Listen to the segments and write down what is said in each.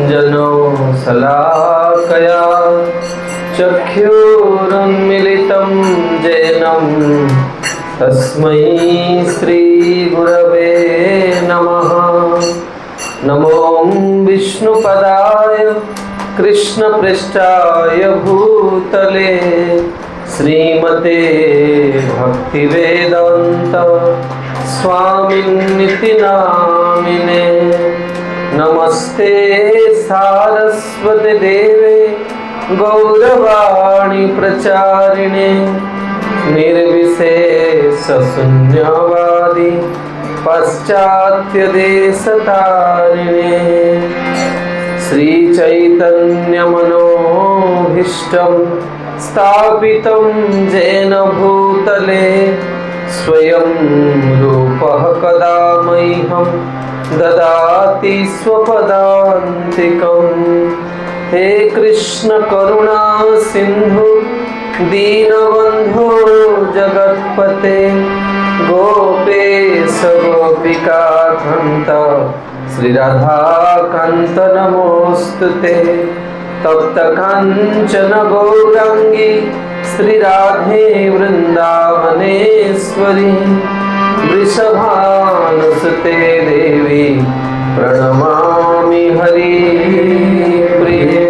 जनो शलाकया चक्षुरुन्मीलितं येन तस्मै श्रीगुरवे नमः। नमो विष्णुपदाय कृष्णपृष्ठाय भूतले श्रीमते भक्तिवेदान्त स्वामिन्निति नामिने। नमस्ते सारस्वती देवे गौरवाणी प्रचारिणे निर्विशेष शून्यवादी पाश्चात्य देशतारिणे। श्री चैतन्य मनोभीष्टं स्थापितं येन भूतले स्वयं रूपः कदा मह्यं ददाति स्वपदान्तिकम्। हे कृष्ण करुणा सिंधु दीनबंधो जगत्पते गोपेश गोपिका कांत श्री राधा कांत नमोस्तुते। तप्त कांचन गौरांगी श्री राधे वृंदावनेश्वरी वृषभानुसुते देवी प्रणमामि हरिप्रिये।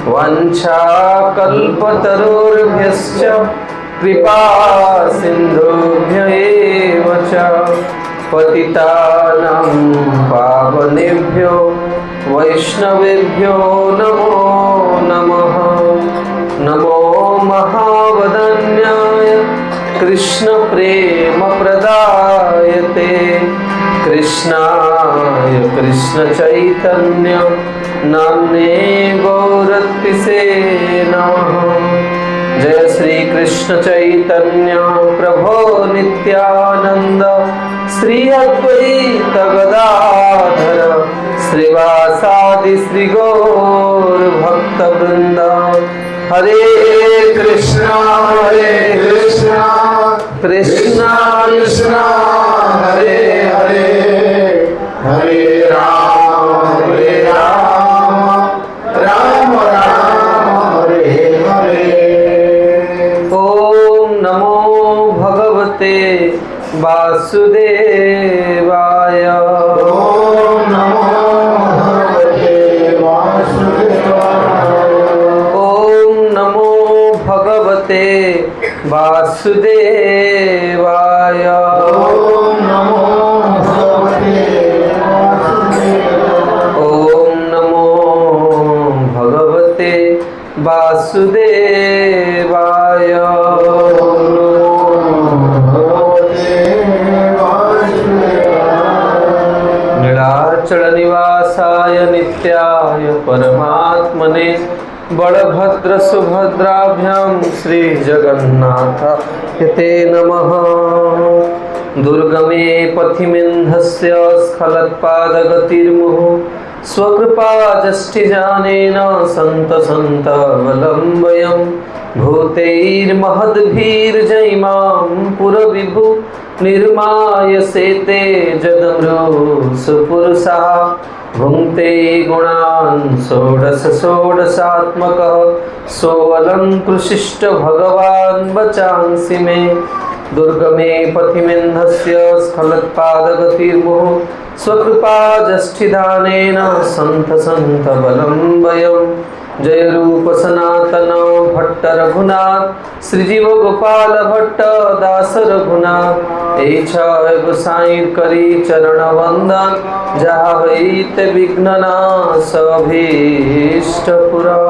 वंशाकल्पतरुर्भ्यश्च कृपा सिन्धुभ्य एव च पतितानां पावनेभ्यो वैष्णवेभ्यो नमो नमः। नमो महावदन्याय कृष्ण प्रेम प्रदायते कृष्णाय कृष्ण चैतन्य नाम्ने गौरतिसे नमः। जय श्री कृष्ण चैतन्य प्रभो नित्यानंद श्री अद्वैत गदाधर श्रीवासादि श्री गौर भक्त वृंद। हरे कृष्णा कृष्णा कृष्णा हरे हरे हरे राम राम राम हरे हरे। ओम नमो भगवते वासुदेवाय। ओम नमो भगवते वासुदेवाय। ओम नमो भगवते वासुदेवाय। ओम नमो भगवते वासुदेवाय। ओम नमो भगवते वासुदेवाय। नीलाचल निवासाय नित्याय परमात्मने बलभद्र सुभद्राभ्यां श्री जगन्नाथाय नमः। दुर्गमे पथिमेन्धस्य स्खलत्पादगतिर्मुहुः स्वकृपा जष्टिजानेन सन्तसन्तवलम्बयं भूतैर्महद्भिर्जयिमां पुरविभु निर्माय सेते जदमृषुपुरुषः भुङ्क्ते गुणान् षोडश षोडशात्मकः सोऽलङ्कृशिष्ट भगवान् वचांसि मे। दुर्गमे पथिमेन्धस्य स्खलत्पादगतिर्मुहुः स्वकृपा जष्टिदानेन सन्तसन्तवलम्बयं। जय रूप सनातन भट्ट रघुनाथ श्रीजीव गोपाल भट्ट दास रघुनाथ। गोसाई करी चरण वंदन जहाँ वैत विघ्ननाश अभीष्ट पुरा।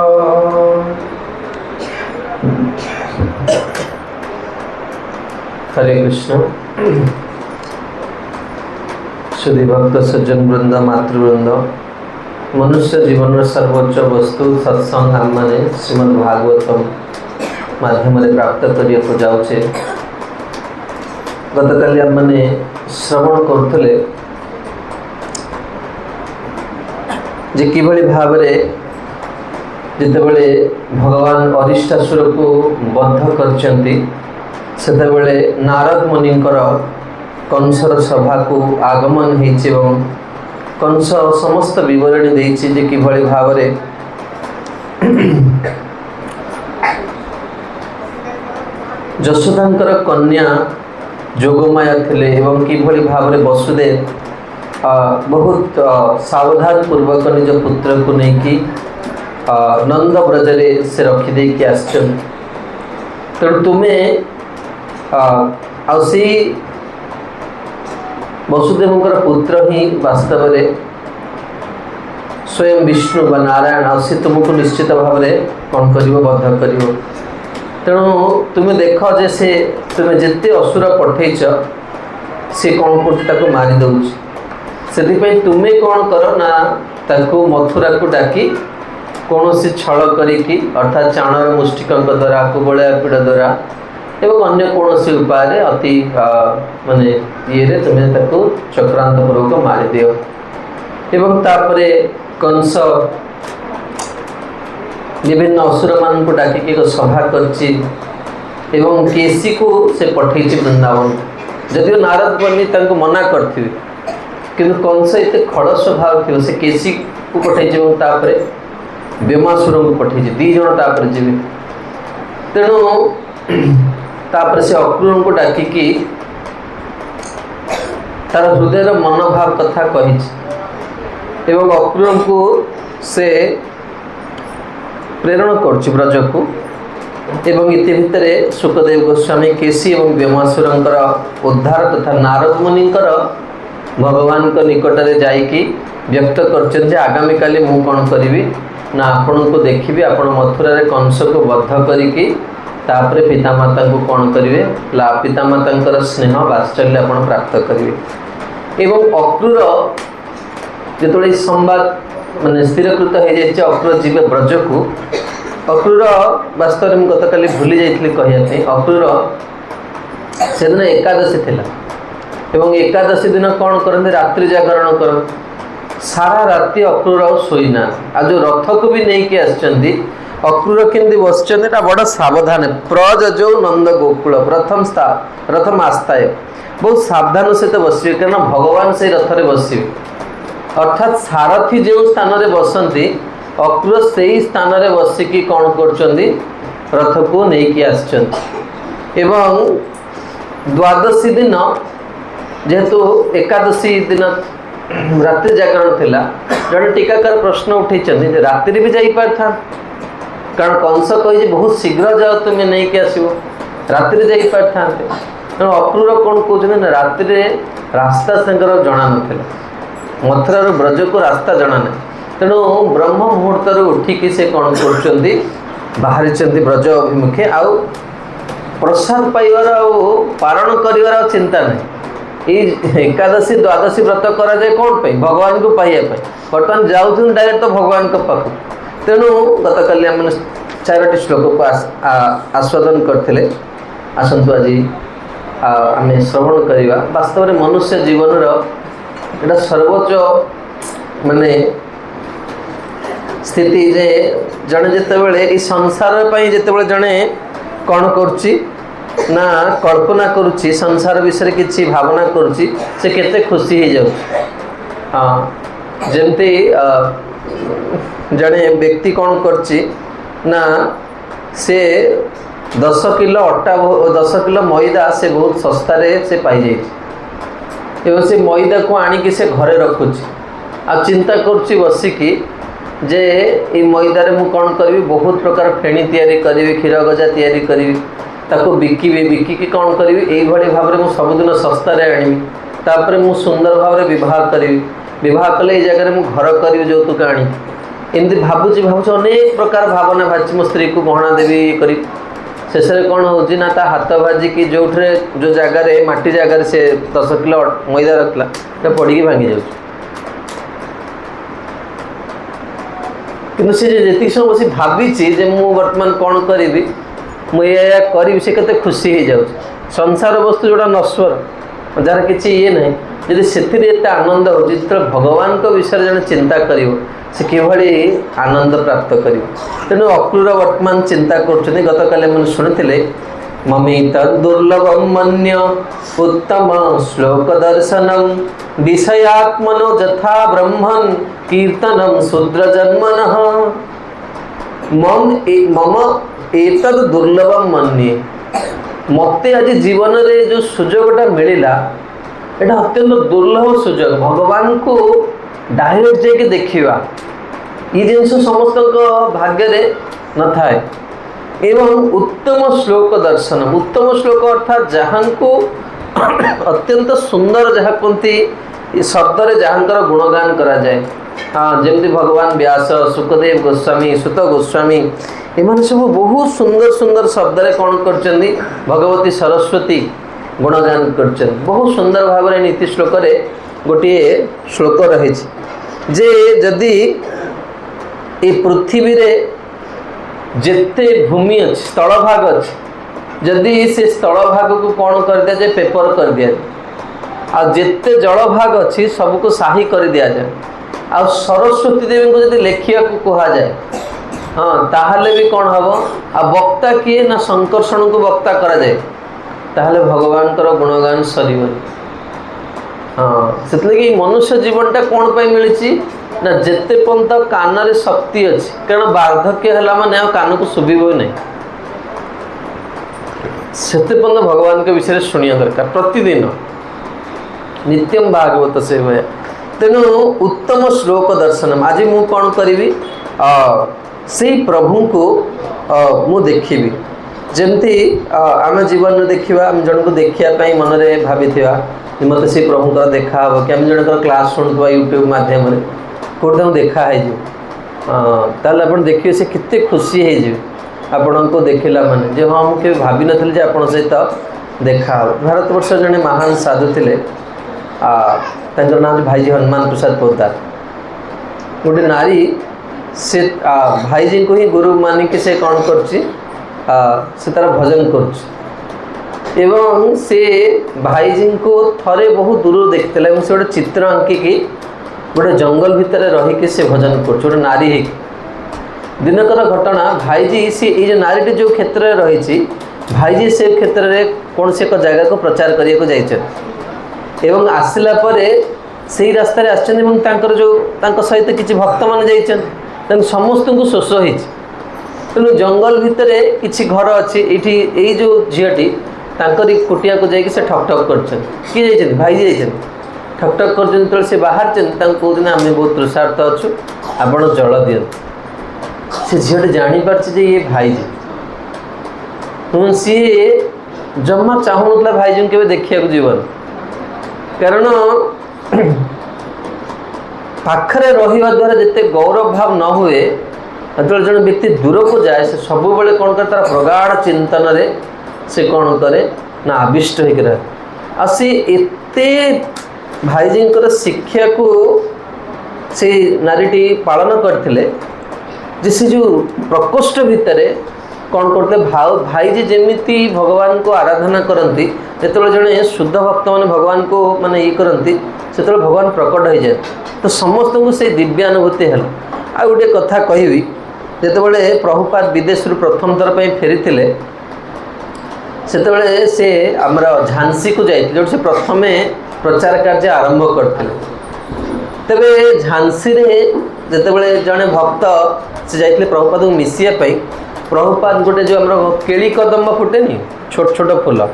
हरे कृष्ण। शुद्धि भक्त सज्जन वृंद मातृवृंद मनुष्य जीवन सर्वोच्च वस्तु सत्संग आम मैंने श्रीमद् भागवतम माध्यम प्राप्त करने जाऊे। गत काली आम मैंने श्रवण करुले जे किभली भाव जितेबले भगवान अरिष्टासुर को बद्ध करचंती सेतेबले नारद मुनिंकर कंसर सभा को आगमन होइछि एवं कंस समस्त विवरणी देइछि जे किभଳି भावरे यशोदांकर कन्या जोगमाया थिले एवं किभଳି भावरे वसुदेव बहुत सावधान पूर्वक निज पुत्र को लेकिन नंद ब्रजरे से रखिदे कि आश्चर्य तेणु तुम्हें आसी वसुदेवंकर पुत्र ही वास्तव में स्वयं विष्णु बा नारायण आसी तुमको निश्चित भाव में कौन कर बद्ध कर तेणु तुम्हें देख जे से तुम्हें जिते असुर पठेच सी कौन कर मारी दौर से तुम्हें कौन कर ना ताकू मथुरा को डाकी कौन सी छल करी अर्थात चाणर मुष्टिक द्वारा कुबलिया पीड़ द्वारा एवं अन्य कौन सी उपाय अति माने ये तुम्हें ताकू चक्रांत पूर्वक मारी दियो एवं तापरे कंस विभिन्न असुर मान को डाकिक एक सभा करछि एवं केसी को से पठे वृंदावन जदिव नारद मुनि तांको मना करथिबे किंतु कंस एते खड़ स्वभाव थी से केसी को पठे तापरे व्योमासुर को पठे दी जन तापर जीवे तेणु तापर से अक्रूर को डाकिकी तार हृदय मनोभाव कथा कही एवं अक्रूर को से प्रेरण कर ब्रज को एवं इति भितर सुखदेव गोस्वामी केसी एवं व्योमासुर उद्धार तथा नारद मुनिकर भगवान को निकट में जाइकी व्यक्त कर आगामी काली मु कौन करी ना आपण को देखिए आपण मथुरा रे कंस को बद्ध करिकी तापरे पितामाता को कौन करेंगे पितामाता स्नेह वात्सल्य आपण प्राप्त करेंगे एवं अक्रूर जो संवाद माने स्थिरकृत हो जाए अक्रूर जीवे ब्रज को अक्रूर वास्तव में गत काली भूली जाइए कहते अक्रूर से दिन एकादशी थिला एवं एकादशी दिन कौन करते रात्रि जागरण कर सारा राति अक्रूर शोना आ जो रथ को भी नहीं कि आसचंदी अक्रूर केमती बसचंदी बड़ सावधान प्रज जो नंद गोकुल प्रथम आस्थाए बहुत सावधान सहित बसवे क्या भगवान से रथ में बसवे अर्थात सारथी जो स्थान में बसती अक्रूर से ही स्थान में बसिकी कौन कर रथ को लेकिन आसचंदी एवं द्वादशी दिन जेहेतु एकादशी दिन रात्रि जागरण थिला जड़े टीकाकार प्रश्न उठे राति भी जाई पारथा कारण कंस कही बहुत शीघ्र जाओ तुम्हें नहीं कि आसो राति जाई पारथा तेणु अक्रूर कौन कहते ना राति रास्ता संगर जना ना मथुरा ब्रज को रास्ता जना ना तेणु ब्रह्म मुहूर्त उठिकी से कौन कर बाहरी ब्रज अभिमुखे आउ प्रसाद पाइबार पारण कर चिंता नहीं एकादशी द्वादशी व्रत करा जाए कौन पे भगवान को पाइबा बर्तमान जाऊँ डायरेक्ट तो भगवान को पाख तेणु गत काली आम 4टी श्लोक को आस्वादन करते आसतु आज आम श्रवण करवा वास्तव में मनुष्य जीवन एटा सर्वोच्च माने स्थिति जे जड़े जितेबले ये संसार जितेबले जड़े कौन कर ना कल्पना करुच्ची संसार विषय किसी भावना करुच्ची से केते खुशी हो जाऊँ हाँ जमती जड़े व्यक्ति कौन करची ना से 10 किलो अट्टा 10 किलो मैदा से बहुत सस्तारे से पाई जाए एवं से मैदा को आणिकी से घरे रखुची आ चिंता करुच्ची बसिकी जे ये मैदारे मु कौन करी बहुत प्रकार फेणी तैयारी करी क्षीर गजा तैयारी करी ताको बिकिकी कौन करी यही भाव में सबुदिन सस्तार आनी तापर मु सुंदर भाव में विवाह करी विवाह कले ये जगह मुझे घर करी यौतुक आनी एमती भावुची अनेक प्रकार भावना भाजी मो स्त्री को गहना देवी करी शेष कौन होची ना ता हाथ भाजिकी जो जो जगार माटी जगार से 10 किलो मैदा रखला पड़ी भांगी जाऊँ कि जी समय बस भावी मु बर्तमान कौन करी मुझे करी से केते खुशी हो जाऊँ संसार वस्तु जोड़ा नश्वर जार किसी ये ना जदि से आनंद हो भगवान को विषय जन चिंता कर किभली आनंद प्राप्त कर तेणु अक्रूर वर्तमान चिंता कर गत काली मैंने शुणी ममेतद्दुर्लभं मन्य उत्तम श्लोक दर्शनम विषयात्मनो जथा ब्रह्मन् कीर्तनम शूद्र जन्मनः मम एतद् दुर्लभम मन्ये मते आज जीवन रे जो सुजोगटा मिलिला एटा अत्यंत दुर्लभ सुजोग भगवान को डायरेक्ट जाके देखिबा ये जिनस समस्त भाग्य रे न थाए एवं उत्तम श्लोक दर्शन उत्तम श्लोक अर्थात जहाँ को अत्यंत सुंदर जहाँ कहती शब्द जहाँकर गुणगान करा जाए हाँ जमती भगवान व्यास सुखदेव गोस्वामी सुत गोस्वामी एମାନେ सब बहुत सुंदर सुंदर शब्द कौन कर भगवती सरस्वती गुणगान कर बहुत सुंदर भाव में नीति श्लोक गोटे श्लोक रही जे जदि ये पृथ्वी रे जेते भूमि अच्छी स्थल भाग अच्छी जदि से स्थल भाग को कौन कर दिया जाए पेपर कर दिया जाए आ जेते जल भाग अच्छी सबको साही कर दिया जाए आ सरस्वती देवी को जब लेखिया को कहा जाए हाँ ताहले भी कौन हम आ वक्ता किए ना संकर्षण को वक्ता करा जाए ताहले भगवान गुणगान सर हाँ से मनुष्य जीवनटा कौन पर मिली ना जेते पर्यंत कान रे शक्ति अच्छी कारण वार्धक्य है माने कान को शुभ नहीं सेते पर्यंत भगवान के विषय शुणिया दरकार प्रतिदिन नित्यम भागवत से भाया तेणु उत्तम श्लोक दर्शनम आज मु कौन करी से प्रभु को मु देखी जमती आम जीवन में देखा जन को देखापी मन में भावी मत से प्रभु देखा हम कि आम जन क्लास शुणुवा यूट्यूब मध्यम कौट देखा ताल आप देखिए से कितने खुशी आपण को देखला माने जे हाँ मुझे भावी नी आप सहित देखा भारत वर्ष जड़े महान साधु थे नाम भाईजी हनुमान प्रसाद पोद्दार गोटे नारी से भाईजी को ही गुरु मानिक से कौन कर तार भजन कर से भाईजी को थरे बहुत दूर देखते से गोटे चित्र आंकिकी गोटे जंगल भितर रहीकि से भजन कर नारी दिनकर घटना भाईजी सी ये नारी जो क्षेत्र में रही भाईजी से क्षेत्र में कौन से एक जगह को प्रचार करने को एवं आसला से रास्तार आसर जो सहित किसी भक्त मैंने जाइए समस्त को शोष हो तेणु जंगल भितर किसी घर अच्छी ये जो झीटी कुटिया को जाकि से ठक ठक कर भाईजी जाइए ठक ठक कर से बाहर कहते आम बहुत तृषार्थ अच्छु आपण जल दिं से झीटी जापार ये भाईजी सी जमा चाहूला भाईजी के देखा जीवन कारण पाखरे रहिबा द्वारा जिते गौरव भाव न हुए जो जन व्यक्ति दूर को जाए से सब बेले कौन करे तार प्रगाढ़ चिंतन रे से कौन करे ना आविष्ट होकर रहे आसी एते भाईजी शिक्षा को से नारीटी पालन करते से जो प्रकोष्ठ भितर कौन करते भाईजी जमीती भगवान को आराधना करती जो जड़े शुद्ध भक्त मैंने भगवान को माने ये करती से भगवान प्रकट हो जाए तो समस्त को से दिव्यानुभूति है आ गोटे कथा कहबी जितेबाला प्रभुपाद विदेश प्रथम थर पर फेरी से से आमर झांसी को जाइए जो से प्रथम प्रचार कार्य आरंभ करते तेरे झांसी रे जितेबाला जड़े भक्त से जाते प्रभुपाद को मिसापी प्रभुपाद गोटे जो आम केली कदम्ब फुटेनी छोट छोट फूल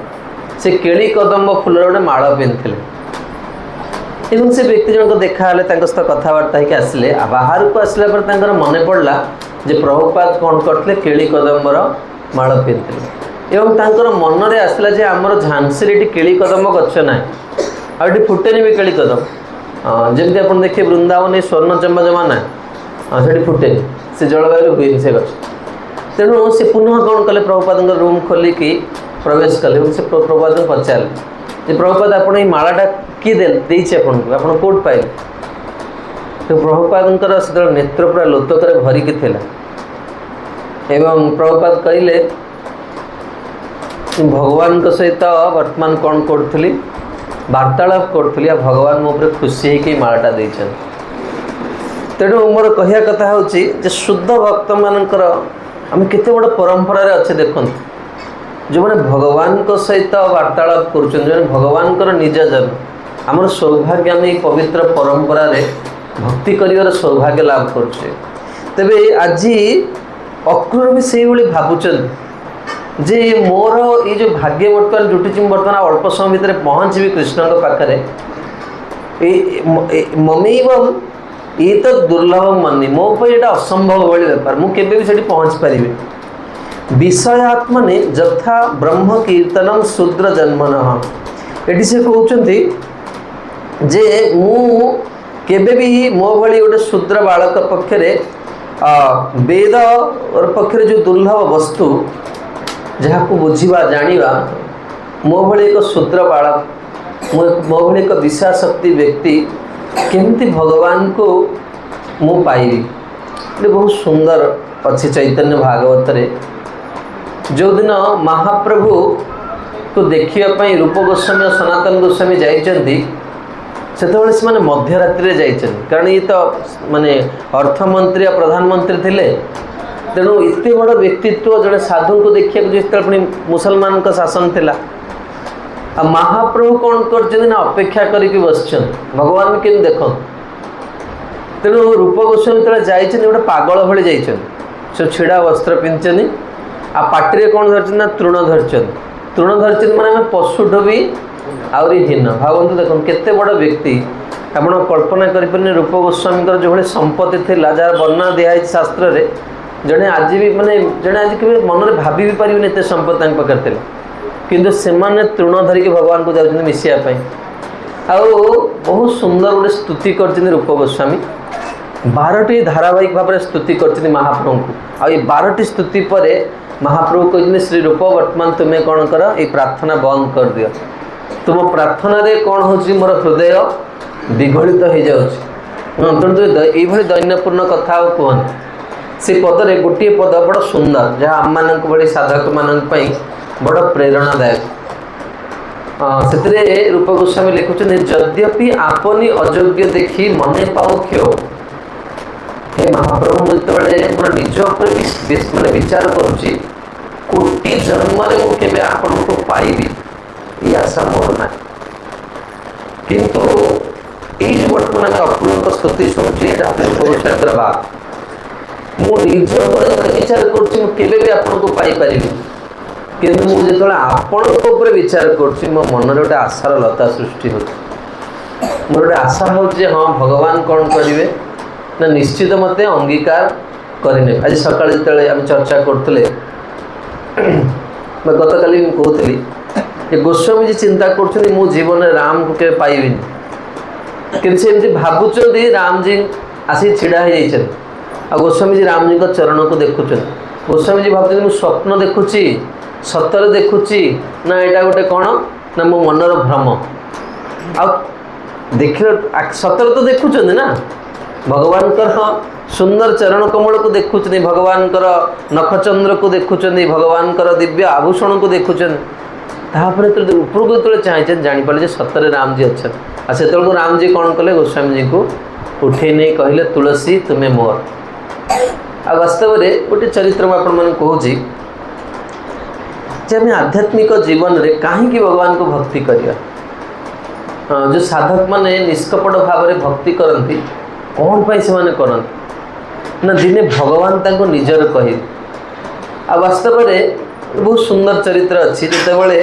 से केली कदम्ब फूल गोटे माड़ पिंधि एवं से व्यक्ति जनक देखा सहित कथबार्ता होकर आसिले बाहर को आसला मन पड़ा जे प्रभुपाद कौन करते केली कदम्बर माड़ पिंधि एवं मन में आसला जे आमर झांसी केली कदम्ब गच ना आठ फुटेनी भी केली कदम जमी आप देखिए वृंदावन स्वर्ण चंबा जमा ना से फुटेनी से जलवायु हुए से गच तेणु से पुनः कौन कले प्रभुपाद रूम खोलिकी प्रवेश कले से प्रभुपाद को पचारे जे प्रभुपाद आप मालाटा किए देती आपको कौट पाइले तो प्रभुपाद से नेत्र पूरा लोतक भरिकी थिला एवं प्रभुपाद कहले भगवान सहित वर्तमान कौन करी वार्तालाप करी भगवान मो खुशी होकर मालाटा देते तेणु मोर कहया कथा हूँ शुद्ध भक्त मानकर आम केते बड़ परंपरा अच्छे देखते जो मैंने भगवान को सहित वार्तालाप कर भगवान को निज जन आमर सौभाग्य आम ये पवित्र परंपरा रे भक्ति कर सौभाग्य लाभ कर तेरे आज अक्रूर भी से भावुं जे मोर ये जो भाग्य बर्तमान जुटी बर्तमान अल्प समय भितर पहुँची कृष्ण पाखे मम्मी ये तो दुर्लभ मनी मो पर असंभव भाई बेपार मुझे पहुँच पारि विषय आत्मने यथा ब्रह्म कीर्तनम शूद्र जन्मन ये से कहते जे मु केबे भी मो भली गोटे शूद्र बालक पक्षरे वेद पक्षरे जो दुर्लभ वस्तु जहाँ को बुझा जाना मो भली एक शूद्र बालक मो भली एक दिशाशक्ति व्यक्ति केमती भगवान को मु पाइबी ये बहुत सुंदर अच्छी चैतन्य भागवत रे जो दिन महाप्रभु को देखापी रूप गोस्वामी और सनातन गोस्वामी जाइछन्ति सेतबेले से मध्यरात्रि जाइछन्ति कारण ये तो माने अर्थमंत्री और प्रधानमंत्री थिले तेणु एत बड़ व्यक्तित्व जड़े साधु को देखा जो मुसलमान का शासन थिला आ महाप्रभु कौन कर अपेक्षा करके बस भगवान के देख तेणु रूप गोस्वामी तक जाइए गोटे पागल भाई जाइए छिड़ा वस्त्र पिंधि आ पार्टी कौन धरना तृण धरचन तृण धरचन माने पशुठू भी आहरी हीन भावतु देख केते बड़ व्यक्ति आप कल्पना करें रूप गोस्वामी जो भाई संपत्ति थी जार वर्णना दिखाई शास्त्र रे जड़े आज भी माने जड़े आज के मन में भाभी भी पारे एत संपत्ति पाखे थे किंतु से तृण धरिक भगवान को जाऊँ मिसापी बहुत सुंदर गोटे स्तुति कर रूप गोस्वामी 12टी धारावाहिक भाव में स्तुति कर महाप्रभु को आई 12टी स्तुति पर महाप्रभु कहते श्री रूप वर्तमान तुम्हें कौन कर ये प्रार्थना बंद कर दियो तुम प्रार्थना रे कौन हो मोर हृदय विगलित हो जाए दैन्यपूर्ण कथा कहते से पदरे गोटे पद बड़ सुंदर जहाँ आम मान भाई साधक मान बड़ प्रेरणादायक से रूप गोस्वामी लिखुं यद्यपि आपनी अयोग्य देखी मने पाओ क्यों हे महाप्रभु जो मोर निज मैंने विचार करुच्ची कोटि जन्म मुझे आपण को पाइबी ये आशा मोर ना किंतु ये बर्तमान अपूर्ण स्तुति शुणुची रूप बात मुझे विचार करें आपन को पाइपर कि मुझे जो आपण विचार कर मन गोटे आशार लता सृष्टि हो मोर गोटे आशा हो हाँ भगवान कौन करेंगे ना निश्चित मत अंगीकार करने आज सका जो आम चर्चा करते गत काली कहती गोस्वामी जी चिंता कर मो जीवन राम को के पाइबी कि भावुं राम जी आसी छिड़ा हो आ गोस्वामी जी राम जी चरण को देखुं गोस्वामी जी भावुं मुझे स्वप्न देखुची सतर देखुची ना यहाँ गोटे कौन ना मो मनर भ्रम आ देख सतर तो देखुं ना भगवान सुंदर चरण कमल को देखुं भगवान नखचंद्र को देखुं भगवान दिव्य आभूषण को देखुं तापर ऊपर को जो चाहे जापारे सतरे राम जी अच्छा से राम जी कौन कले गोस्वामी जी को उठे नहीं कहले तुलसी तुम्हें मोर आ वास्तव में गोटे चरित्र मैं कहूँ आम आध्यात्मिक जीवन में कहीं भगवान को भक्ति करिया जो साधक माने निष्कपट भाव में भक्ति करती कौन पाई से माने करती ना दिने भगवान तांको निजर कही आ वास्तव में बहुत सुंदर चरित्र अच्छी जितेबाला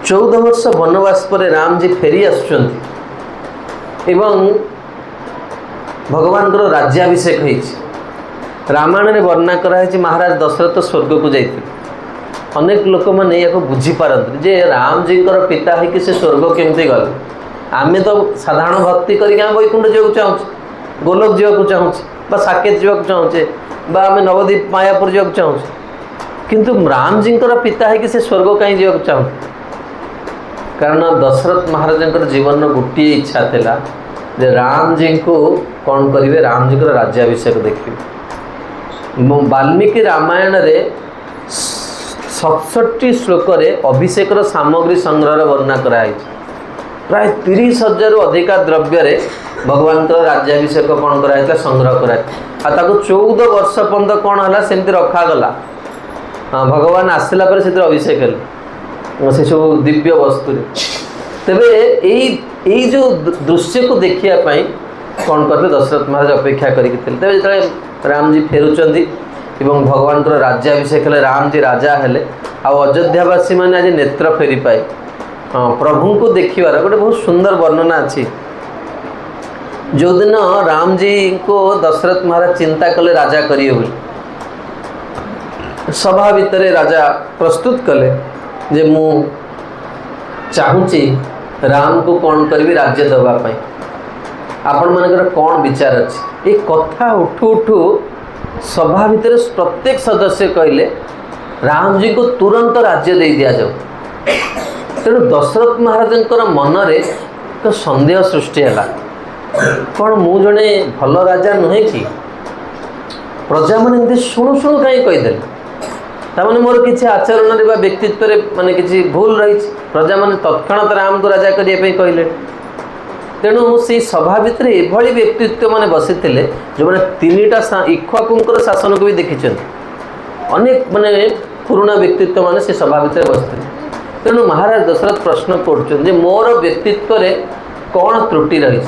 14 वर्ष वनवास पर राम जी फेरी आसुचंती एवं भगवान राज्याभिषेक होती रामायण में वर्णना कराई महाराज दशरथ स्वर्ग को जाते अनेक लोक मैंने या बुझीपारती जे राम जी पिता है से स्वर्ग केमती गले आमे तो साधारण भक्ति करके वैकुंठ जावाक चाहूँ गोलोक जावाक चाहूँ साकेत जावाक चाहूचे आम नवद्वीप मायापुर जावाक चाहूँ किंतु राम जी पिता है से स्वर्ग कहीं जावाक चाहूँ कारण दशरथ महाराज जीवन गोटे इच्छा था जे राम जी को कौन करेंगे राम जी राज्याभिषेक देखिए वाल्मीकि रामायण रे 67 श्लोक अभिषेक सामग्री संग्रह वर्णना कराई प्राय 30,000 अधिका द्रव्य रे भगवान राज्याभिषेक कौन कराई संग्रह कराई 14 वर्ष पर्यंत कौन है सेमती रखागला भगवान आसला पर से अभिषेक हेले से सब दिव्य वस्तु तेबे यही जो दृश्य को देखापी कौन करते दशरथ महाराज अपेक्षा करते तेज राम जी फेरुंच भगवान राज्याभिषेक हेले राम जी राजा हेले अयोध्यावासी मैंने आज नेत्र फेरी पाए प्रभु को देखिबार गोटे बहुत सुंदर वर्णना अच्छी। जो दिन राम जी को दशरथ महाराज चिंता कले राजा करिए बोली सभा भितर राजा प्रस्तुत कले जे मु चाहूँगी राम को कौन करी राज्य देवाई आपण मानकर कौन विचार अच्छी ये कथा उठू उठू सभा भितर प्रत्येक सदस्य कहले राम जी को तुरंत राज्य दे दिया जाओ। तेणु दशरथ महाराज मन में एक सन्देह सृष्टि है कौन मु जड़े भल राजा नुहे कि प्रजा मैंने शुणु शुणु कहीं कहीदे ताने मोर किसी आचरण व्यक्तित्व माने किसी भूल रही प्रजा मैंने तत्क्षणात राम को राजा करने कहले। तेणु से सभा भितर एभली व्यक्तित्व मैंने बसी जो मैंने तीनटा इक्ष्वाकुंकर शासन को भी देखी अनेक माने पुराना व्यक्तित्व मैंने से सभा भितर बसते। तेणु महाराज दशरथ प्रश्न कर मोर व्यक्तित्व कौन त्रुटि रही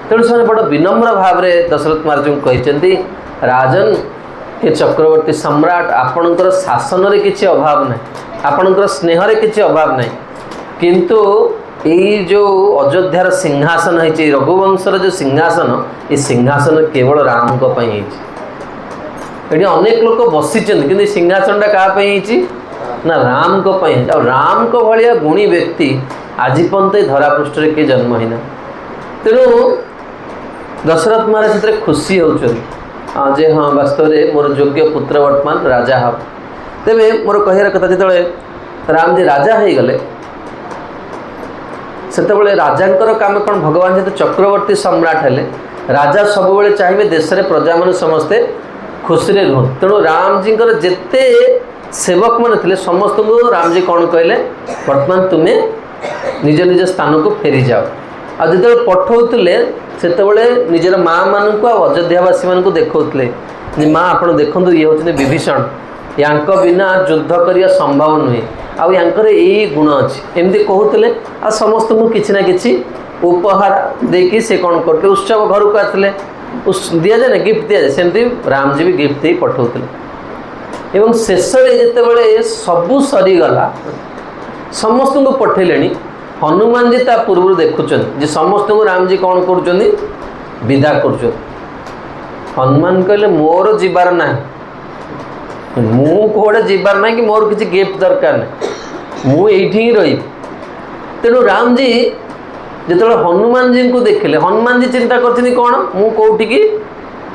तेणु से बड़ विनम्र भाव में दशरथ महाराज को कहते राजन हे चक्रवर्ती सम्राट आपणकर शासन रे किसी अभाव ना आपणकर स्नेह रे किसी अभाव ना किंतु यही जो अयोध्यार सिंहासन है रघुवंशर जो सिंहासन ये सिंहासन केवल राम को ये अनेक लोग बसी कि सिंहासन क्या ना राम को राम को भाया गुणी व्यक्ति आज पर्यंत धरापृष्ठ किए जन्म ही ना। तेणु दशरथ महाराज से खुशी होचे हाँ वास्तव में मोर योग्य पुत्र वर्तमान राजा हम तेरे मोर कहर कथा जो राम जी राजा हो गले से राजा काम कौन भगवान जेहेतु चक्रवर्ती सम्राट हेले राजा सब बेले चाहिए देश में प्रजा मान समस्ते खुशी रुह तेणु राम जी जिते सेवक मैंने थे समस्त को राम जी कौन कहले वर्तमान तुम्हें निज निज स्थान को फेरी जाओ आ जो पठाऊले से निजर माँ मान अयोध्यावासी मान देखते माँ आप देखो ये हूँ विभीषण या बिना युद्ध करने संभव नुहे आर यही गुण अच्छी एमती कहते आ समस्त को किसी ना कि उपहार देकी से कौन करते उत्सव घर को आते दि जाए ना गिफ्ट दि जाए सेमती राम जी भी गिफ्ट दे पठाऊले एवं शेष जिते सबू सरीगला समस्त को पठेले हनुमान जी ता पूर्व देखुं जे समस्त को राम जी कौन कर विदा कर हनुमान कहले मोर जीवार ना मुझे जीवार ना कि मोर किसी गिफ्ट दरकार ना मुझे ही रही। तेणु राम जी जो हनुमान जी को देखिले हनुमान जी चिंता कर कौन मु कौटी की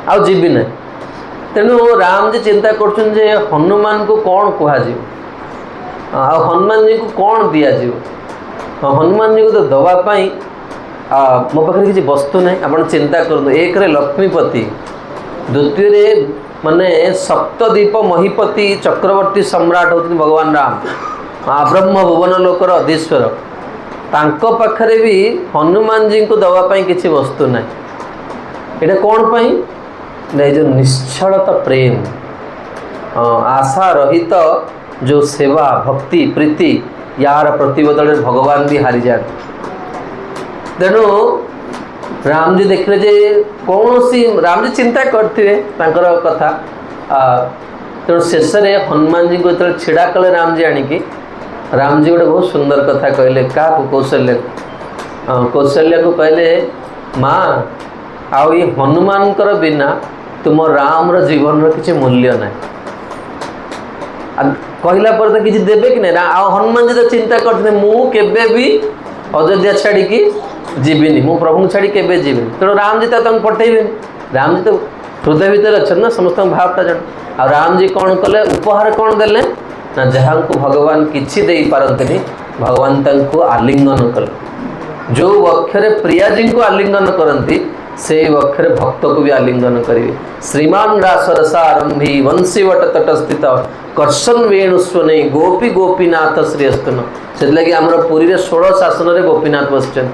आउ जीवी ना तेणु राम जी चिंता कर हनुमान को कौन कहुए हनुमान जी को कौन दिज्व हनुमान जी को तो दवापाई मो पाखे किसी वस्तु ना आप चिंता करूँ एक लक्ष्मीपति द्वितीय माने सप्तद्वीप महीपति चक्रवर्ती सम्राट होती भगवान राम ब्रह्म भुवन लोकर अधीश्वर तांको पाखरे भी हनुमान जी को दवापाई किसी वस्तु ना ये कौन पाई ना जो निश्चलता प्रेम आशा रहित जो सेवा भक्ति प्रीति यार प्रतिबदल भगवान भी हारी जाते। तेणु राम जी देखले जे कौन सी राम जी चिंता करते कथा तेणु शेष में हनुमान जी को जो छिड़ा कले राम जी आणिकी राम जी गोटे बहुत सुंदर कथा कहले क्या कौशल्य कौशल्य को कहले माँ आउ ये हनुमान बिना तुम राम जीवन किसी मूल्य ना कहला पर तो किसी देवे कि नहीं हनुमान जी तो चिंता करते मुझे भी अयोध्या छाड़ी जीविनी मु प्रभु छाड़ी के जीविनी तेणु राम जी तो पठेबे राम जी तो हृदय भितर अच्छा ना समस्त भावटा जन आ राम जी कौन कले उपहार कौन देले ना जहाँ को भगवान किसी दे पारती भगवान तांको आलिंगन कले जो अक्षरे प्रिया जी को आलिंगन करती से अक्षरे भक्त को भी आलिंगन करेंगे। श्रीमान रासरसारंभी वंशीवट तटस्थित कर्षण वेणुस्वने गोपी गोपीनाथ श्रीअस्तन से लगे आम पुरी में 16 शासन में गोपीनाथ बसचन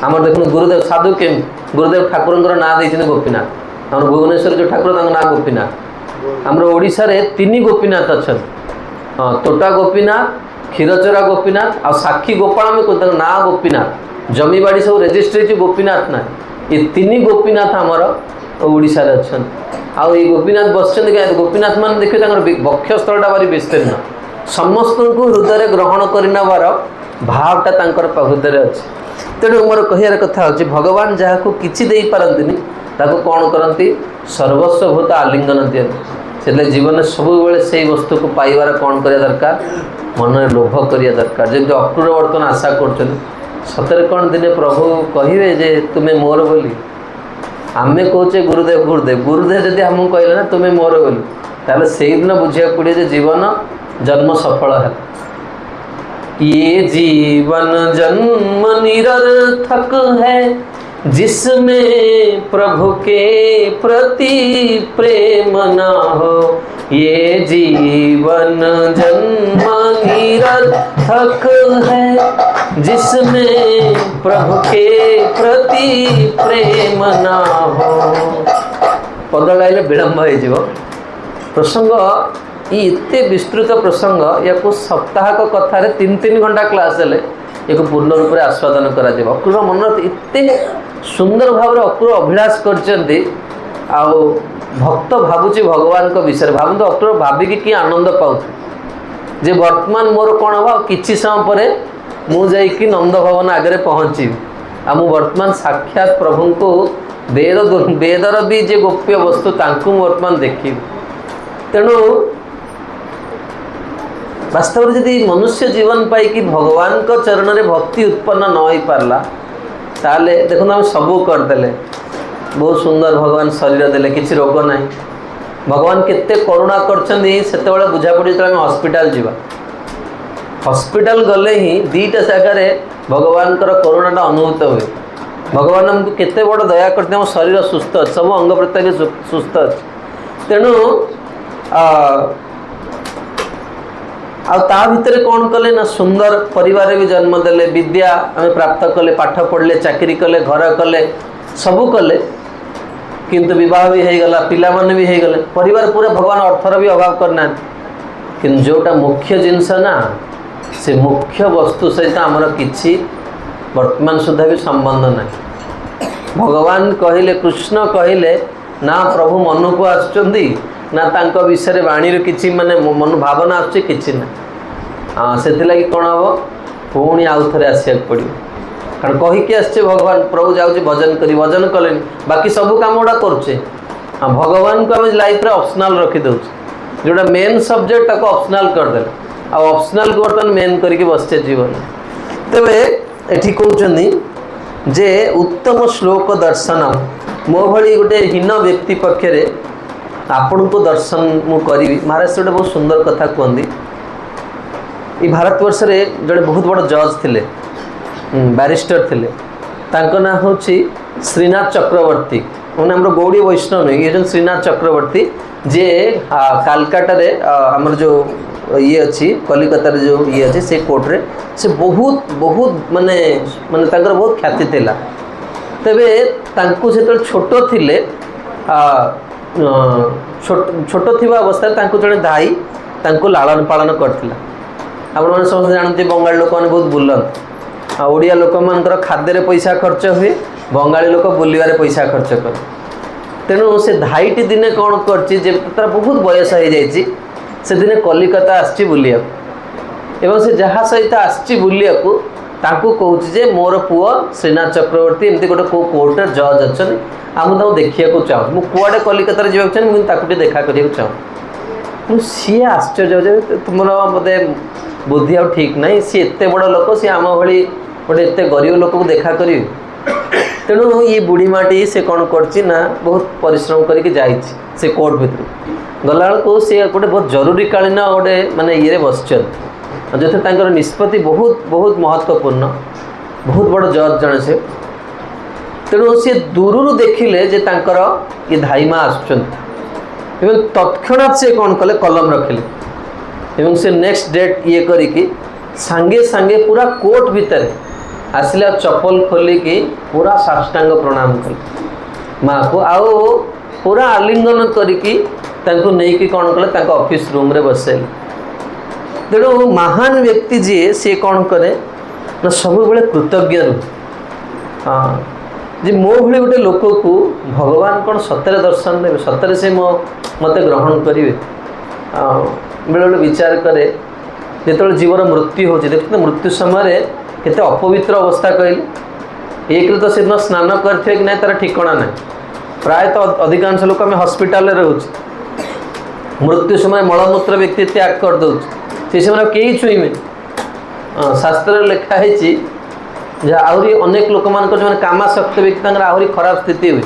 आम देखो गुरुदेव साधु के गुरुदेव ठाकुर ना देते गोपीनाथ आम भुवनेश्वर जो ठाकुर ना गोपीनाथ आम ओडिशा रे 3 गोपीनाथ अच्छा हाँ तोटा गोपीनाथ क्षीरचोरा गोपीनाथ आ साक्षी गोपाल में ना गोपीनाथ जमीबाड़ी सब रेजिस्ट्री गोपीनाथ ना ये तीन गोपीनाथ आमर ओडिशा रे अच्छा आउ ये गोपीनाथ बस गोपीनाथ मान देखिए वक्षस्थल भारी विस्तीर्ण समस्त को हृदय ग्रहण कर भावटा हृदय अच्छे तेणु मोर कहियार कथा होची भगवान जहाँ को किछि देई पारंतिनी ताको कौन करती सर्वस्वभूत आलिंगन दियंती से जीवन सब बेले से वस्तु को पाइबार कौन करिया दरकार मन में लोभ करिया दरकार जमी अक्रूर बर्तन आशा कर सतरे कौन दिने प्रभु कहे जे तुम्हें मोर बोली आमे कहे गुरुदेव गुरुदेव गुरुदेव जदि हमको कहले ना तुम्हें मोर बोली ताले से दिन बुझा पड़े जे जीवन जन्म सफल है ये जीवन जन्म निरर्थक है जिसमें प्रभु के प्रति प्रेम ना हो ये जीवन जन्म निरर्थक है जिसमें प्रभु के प्रति प्रेम ना हो पद गाइले विलंब हो प्रसंग ये विस्तृत प्रसंग या सप्ताहक कथार 3-3 घंटा क्लास हेले एक पूर्ण रूप से आस्वादन करा अक्रूर मन एते सुंदर भाव अक्रूर अभिलाष कर भक्त भावुची भगवान को विषय भावतु अक्रूर भाविकी कि आनंद पाऊ जे वर्तमान मोर कौन हम किसी समय पर मुझे नंद भवन आगे पहुँची आ मु वर्तमान साक्षात प्रभु को वेदर भी जे गोप्य वस्तु तांकु वर्तमान देखी तेणु वास्तव में यदि मनुष्य जीवन पाई कि भगवान को चरण में भक्ति उत्पन्न न हो पारला ताले देखो हम सबू करदे बहुत सुंदर भगवान शरीर देले किसी रोग ना भगवान केते करुणा करते बुझा पड़ी जो हॉस्पिटल जीवा हॉस्पिटल गले ही दीटा जगार भगवान करुणाटा अनुभूत हुए भगवान हमको केते बड़ दया करते हम शरीर सुस्थ अच्छे सब अंग प्रत्यंग सुस्थ अच्छे तेणु आ भितर कौन कले ना सुंदर परिवार भी जन्म देले विद्या आम प्राप्त कले पाठ पढ़ले चाकरी कले घर कले सबू कले किंतु विवाह भी हो गला पिला माने भी हो गले परिवार पूरा भगवान अर्थर भी अभाव करना किंतु जोटा मुख्य जिनस ना से मुख्य वस्तु सहित आमर किछि वर्तमान सुधा भी संबंध ना भगवान कहले कृष्ण कहले ना प्रभु मन को आसुचंदी ना तांको विषय वाणी किसी माने मन भावना आसुची किछि ना हाँ से कौन हम पुणी आउ थे आसिया पड़ो कारण कहीकि आसचे भगवान प्रभु जाऊँचे भजन करी भजन कले बाकी सब कम गुड़ा करुचे हाँ भगवान को आम लाइफ रे ऑप्शनल रखीदे जोटा मेन सब्जेक्ट ताको ऑप्शनल करदे आ ऑप्शनल को बर्तमान मेन करके बसचे जीवन तेरे एठी कहउछन्ती जे उत्तम श्लोक दर्शन मो भली गोटे हीन व्यक्ति पक्षरे आपण को दर्शन मु करी महाराज गोटे बहुत सुंदर कथा कहती ये भारतवर्ष रे जड़े बहुत बड़ जज थिले बैरिस्टर थिले तांको ना होची श्रीनाथ चक्रवर्ती उन्हें हमरो गौड़ी वैष्णव नहीं ये श्रीनाथ चक्रवर्ती जे कालकाटा रे हमर जो ये अच्छी कलिकता रे जो ये अच्छी से कोर्ट रे से बहुत बहुत माने माने तांकर बहुत ख्याति थिला तबे तांको से तो छोटो थिले छोट थिबा अवस्था तांको जड़े दाई तांको लालन पालन करथिला आपण माने समस्त जानते बंगाली लोक माने बहुत बुलंत आ ओडिया लोक मानकर खाद्य रे पैसा खर्च हुए बंगाली लोक बुलिबारे पैसा खर्च कर तेणु से धाईटी दिने कौन करछि जे तार बहुत बयस हो जाइछि से दिने कलिकता आछि बुलिया एवं से जहाँ सहित आछि बुलिया को ताकू कहूँ जे मोर पुओ श्रीनाथ चक्रवर्ती एमती गोटे को कोर्ट जज अच्छा आम देखा चाहूँ मु कुआड़े कलिकता जावाक चाहे मुझे देखा करने चाहूँ सी आश्चर्य तुम बोधे बुद्धि आ ठीक ना सी एत बड़ लोक सी आम भाई गोटे एत गरीब लोक को देखा करी तेणु ये बुढ़ी माटी से कौन करना बहुत परिश्रम करके से कोर्ट भितर गला बेलू सी गोटे बहुत जरूरीकालीन गोटे मानने ये बस जो निष्पत्ति बहुत बहुत महत्वपूर्ण बहुत बड़ जज जन से तेणु सी दूर देखिले जे तांकर ये धाईमा आसुचंती एवं तत्क्षणात से कौन कले कलम रखिले एवं से नेक्स्ट डेट ये करिकी सांगे सांगे पूरा कोर्ट भितर आसिला चप्पल खोलिकी पूरा साष्टांग प्रणाम कले माँ को आओ पूरा आलिंगन करिकी तांको नेकी कौन कले तांको ऑफिस रूम रे बसेले तेणु महान व्यक्ति जी सी कौन करे ना सब बड़े कृतज्ञ हाँ जे मो भली गोटे लोक को भगवान कौन सतरे दर्शन देवे सतरे से मत ग्रहण करेंगे बेले बेले विचार करे जो जीवन मृत्यु हो देखते मृत्यु समय केते अपवित्र अवस्था कहले एक तो से स्नान करते कि नहीं तार ठिकाना ना प्रायतः अधिकांश लोक आम हस्पिटाल रोचे मृत्यु समय मलमूत्र व्यक्ति त्याग कर दौर से समय कई छुईमे शास्त्र लिखाई आहरी अनेक लोक मान जो कामाशक्त व्यक्ति आहरी खराब स्थिति हुए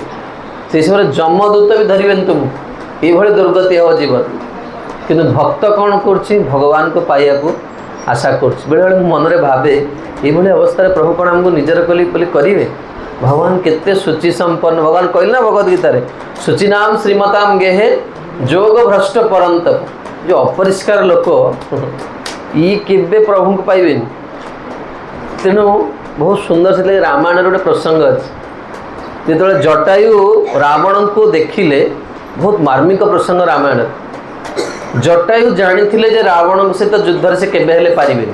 से समय जमदूत भी धरवे तुमको ये दुर्गति हो जीवन किंतु भक्त कौन कर भगवान को पाइबा को आशा कर बेले बेले मन भावे ये अवस्था प्रभु कौन आमको निजर करेंगे भगवान केते शुचि संपन्न भगवान कहले ना भगवद गीतार शुचि नाम श्रीमताम गेहे जोग भ्रष्ट परंत जो अपरिष्कार लोक ये केवे प्रभु को पाइबे तेणु बहुत सुंदर से रामायण गोटे प्रसंग अच्छे जो जटायु रावण को देखिले बहुत मार्मिक प्रसंग रामायण जटायु जानी जे रावण सहित युद्ध से केबे हेले पारिबे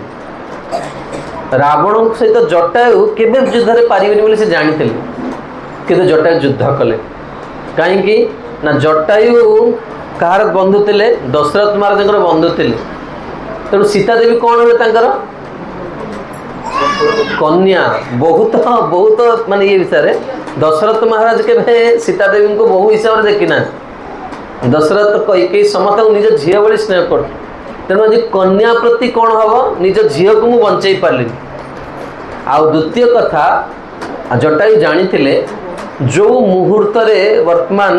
रावण सहित जटायु केबे युद्ध पारिबे से जानी किंतु जटायु युद्ध कले कहीं ना जटायु कहार बंधु थे दशरथ महाराज बंधु थे तेणु सीता देवी कौन हुए कन्या बहुत बहुत माने ये विषय दशरथ महाराज के सीता देवी को बहु हिसाब से देखिना दशरथ कई समस्त निज झी भाई स्नेह कर तेणु आज कन्या प्रति कौन हम निज झी को मुझे बंचाई पार्ली आउ द्वितीय कथा जटायु जानी जो मुहूर्त वर्तमान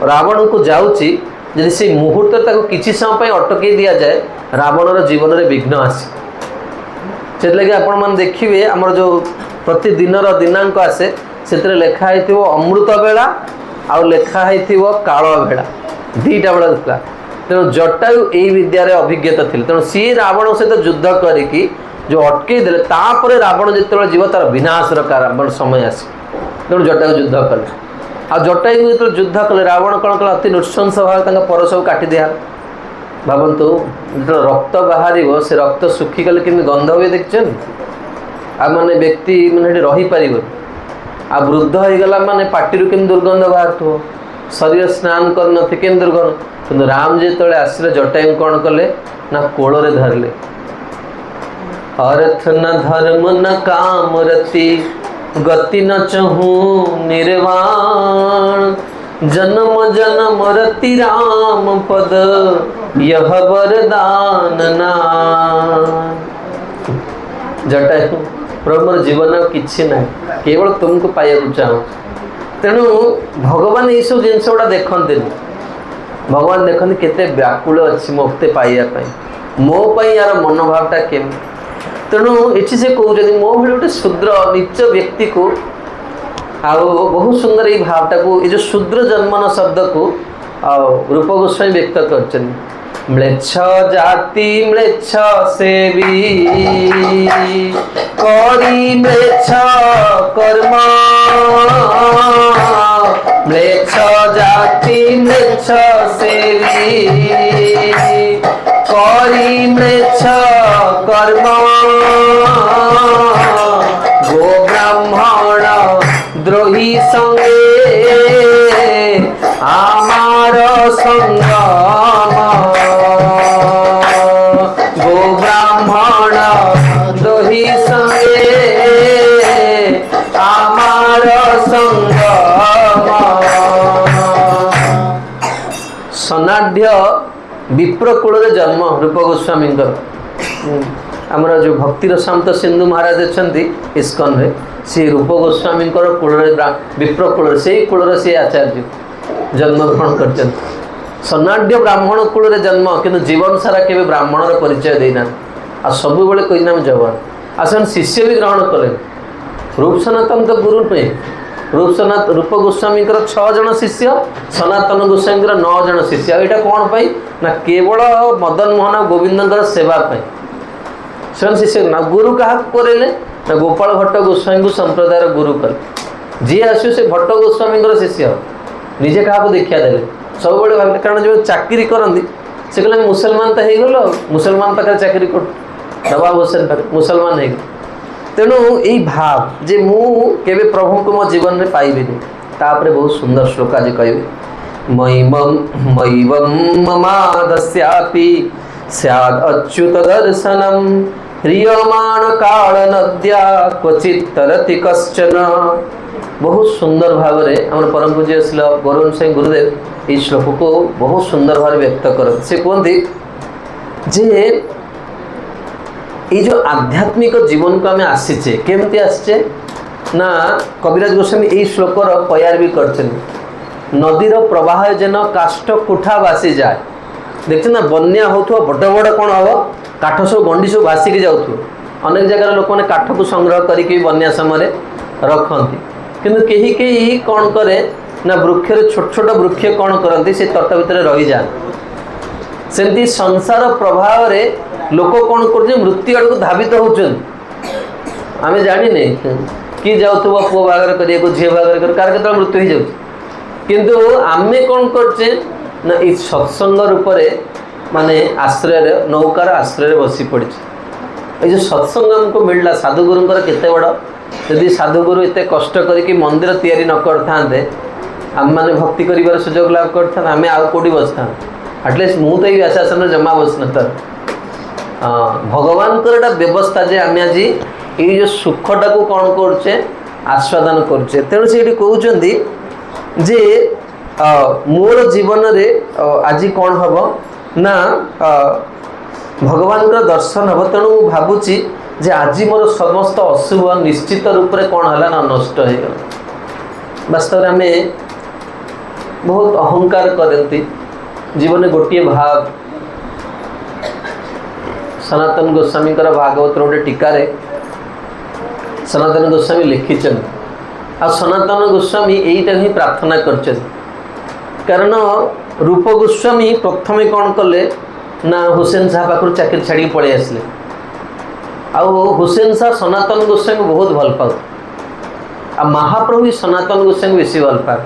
रावण को जाऊँगी यदि से मुहूर्त किसी समय अटकई दि जाए रावणर जीवन में विघ्न आसे से लगे आपण मैंने देखिए आमर जो प्रतिदिन दिनांक आसे से लिखाई अमृत बेला आउ लिखाई काल बेला दीटा बेला था तेणु जटायु यही विद्यार अभिज्ञता थी तेणु सी रावण सहित युद्ध करी जो अटकई देले तापर रावण जो जीव तार विनाशर कारण समय आसे तेणु जटायु युद्ध कले आ जटायु जो युद्ध कले रावण कौन कला अति नृशंस भाव पर सब काटी दिया भावतु जो रक्त बाहर से रक्त सुखीगले कि गंध हुए देखछन आ माने व्यक्ति माने रही पार आ वृद्ध हो गला माने पार्टी केम दुर्गंध बाहर थो शरीर स्नान कर न थे केम दुर्गंध किंतु राम जो आसिले जटायु कौन कले ना कोଳରେ धरले अर्थ न धर्म न काम रति गति न चहु निर्वाण जन्म जन्म रति राम पद यह वरदान ना जटायु प्रभु जीवन किसी ना केवल तुमको पाइबा चाहूँ तेणु भगवान ये सब जिन गुड़ा देखते भगवान देखते केते व्याकुल अच्छी मते पाइबा मो यार मनोभावटा केम तेणु ये से कहते मो भाई गोटे शूद्र नीच व्यक्ति को आउ बहुत सुंदर ये भावटा को ये जो शूद्र जन्मन शब्द को रूप गोस्वामी व्यक्त कर म्लेच्छ जाति म्लेच्छ सेवी करी म्लेच्छ कर्म म्लेच्छ जाति म्लेच्छ सेवी करी म्लेच्छ कर्म गो ब्राह्मण द्रोही संगे आमार संगम गो ब्राह्मण द्रोही संगे आमार संगम सनाढ़ विप्रकूल जन्म रूप गोस्वामी आमर जो भक्तिर शांत सिंधु महाराज अच्छा इस्कन रे सी रूप गोस्वामी कूल विप्रकूल से कूल से आचार्य जन्म ग्रहण कर सनाढ़ ब्राह्मण कूल जन्म किंतु जीवन सारा के ब्राह्मणर परिचय देना आ सब बेले कहना जवान आसन शिष्य भी ग्रहण कले रूप सनातन तो गुरु नुहे रूप गोस्वामी 6 जन शिष्य सनातन गोस्वामी 9 जन शिष्य यहाँ कौन पाई ना केवल मदन मोहन गोविंद सेवा से शिष्य ना गुरु क्या करेले ना गोपाल भट्ट गोस्वामी को संप्रदाय गुरु कले जी आसू से भट्ट गोस्वामी शिष्य निजे क्या देखा देले सब भाव कारण जो चाकरी करती से कहले मुसलमान तो हो मुसलमान पाखे चाकरी कर नवाब हुसैन पाखे मुसलमान हो तेणु यही भाव जे मु केबे प्रभु को मो जीवन में पाइबी तापर बहुत सुंदर श्लोक आज कहे मयिवं ममादस्यापि स्याद अच्युत दर्शनम ह्रियमाण काल नद्या क्वचित तरति कश्चन। बहुत सुंदर भाव में आम परम पूज्य श्री गौरवंश सिंह गुरुदेव ये श्लोक को बहुत सुंदर भाव व्यक्त कर से कहते जे ये जो आध्यात्मिक जीवन को आम आसीचे केमती आसचे ना कविराज गोस्वामी यही श्लोकर तैयार भी करते नदीर प्रवाह जेन काष्ठ कुठा भासी जाए देखते ना बन्या हो बड़ बड़ कौन हम काठ सब गंडी सब भासिक जाऊ अनेक जगह लोक मैंने काठ को संग्रह करके बन्या समय रखती किंतु कहीं कहीं कौन करे ना वृक्षर छोट छोट वृक्ष कौन करती से तट भितर रही जाए सेमती संसार प्रभाव रे लोक कौन कर मृत्यु आड़ को धावित होने आम जाने कि जाऊ पुओ बागर करने झी बागर कर कार के मृत्यु हो जाए किंतु आमे कौन करचे ना ये सत्संग रूप माने आश्रय नौकार आश्रय बसी पड़ी ये जो सत्संग हमको मिलला साधुगुरुंकर केते बड़ यदि साधुगुरु एत कष्ट करके मंदिर तैयारी न करते आम मैंने भक्ति कर सुजोग लाभ करते आम आउ कौटी बसता आटलिस्ट मु तो ये व्यासासन जमा बस न भगवान गोटा व्यवस्था जे आम आज ये जो सुखटा को कौन करचे आस्वादन करचे तेणु से कहते जे मोर जीवन रे आज कौन हम ना भगवान का दर्शन हम तेणु भावुची जे आज मोर समस्त अशुभ निश्चित रूप से कौन है ना नष्ट हो गला वास्तव में आम बहुत अहंकार करती जीवन में गोटे भाव सनातन गोस्वामी भागवत गोटे टीकार सनातन गोस्वामी लिखिंट आ सनातन गोस्वामी यहीटा ही प्रार्थना कर कारण रूप गोस्वामी प्रथम कौन कले ना हुसैन शाह पाखु चाकरी छाड़ी पलि आसले आउ हुसैन शाह सनातन गोस्वामी बहुत भल पाऊ आ महाप्रभु सनातन गोस्वामी बेसी भल पाए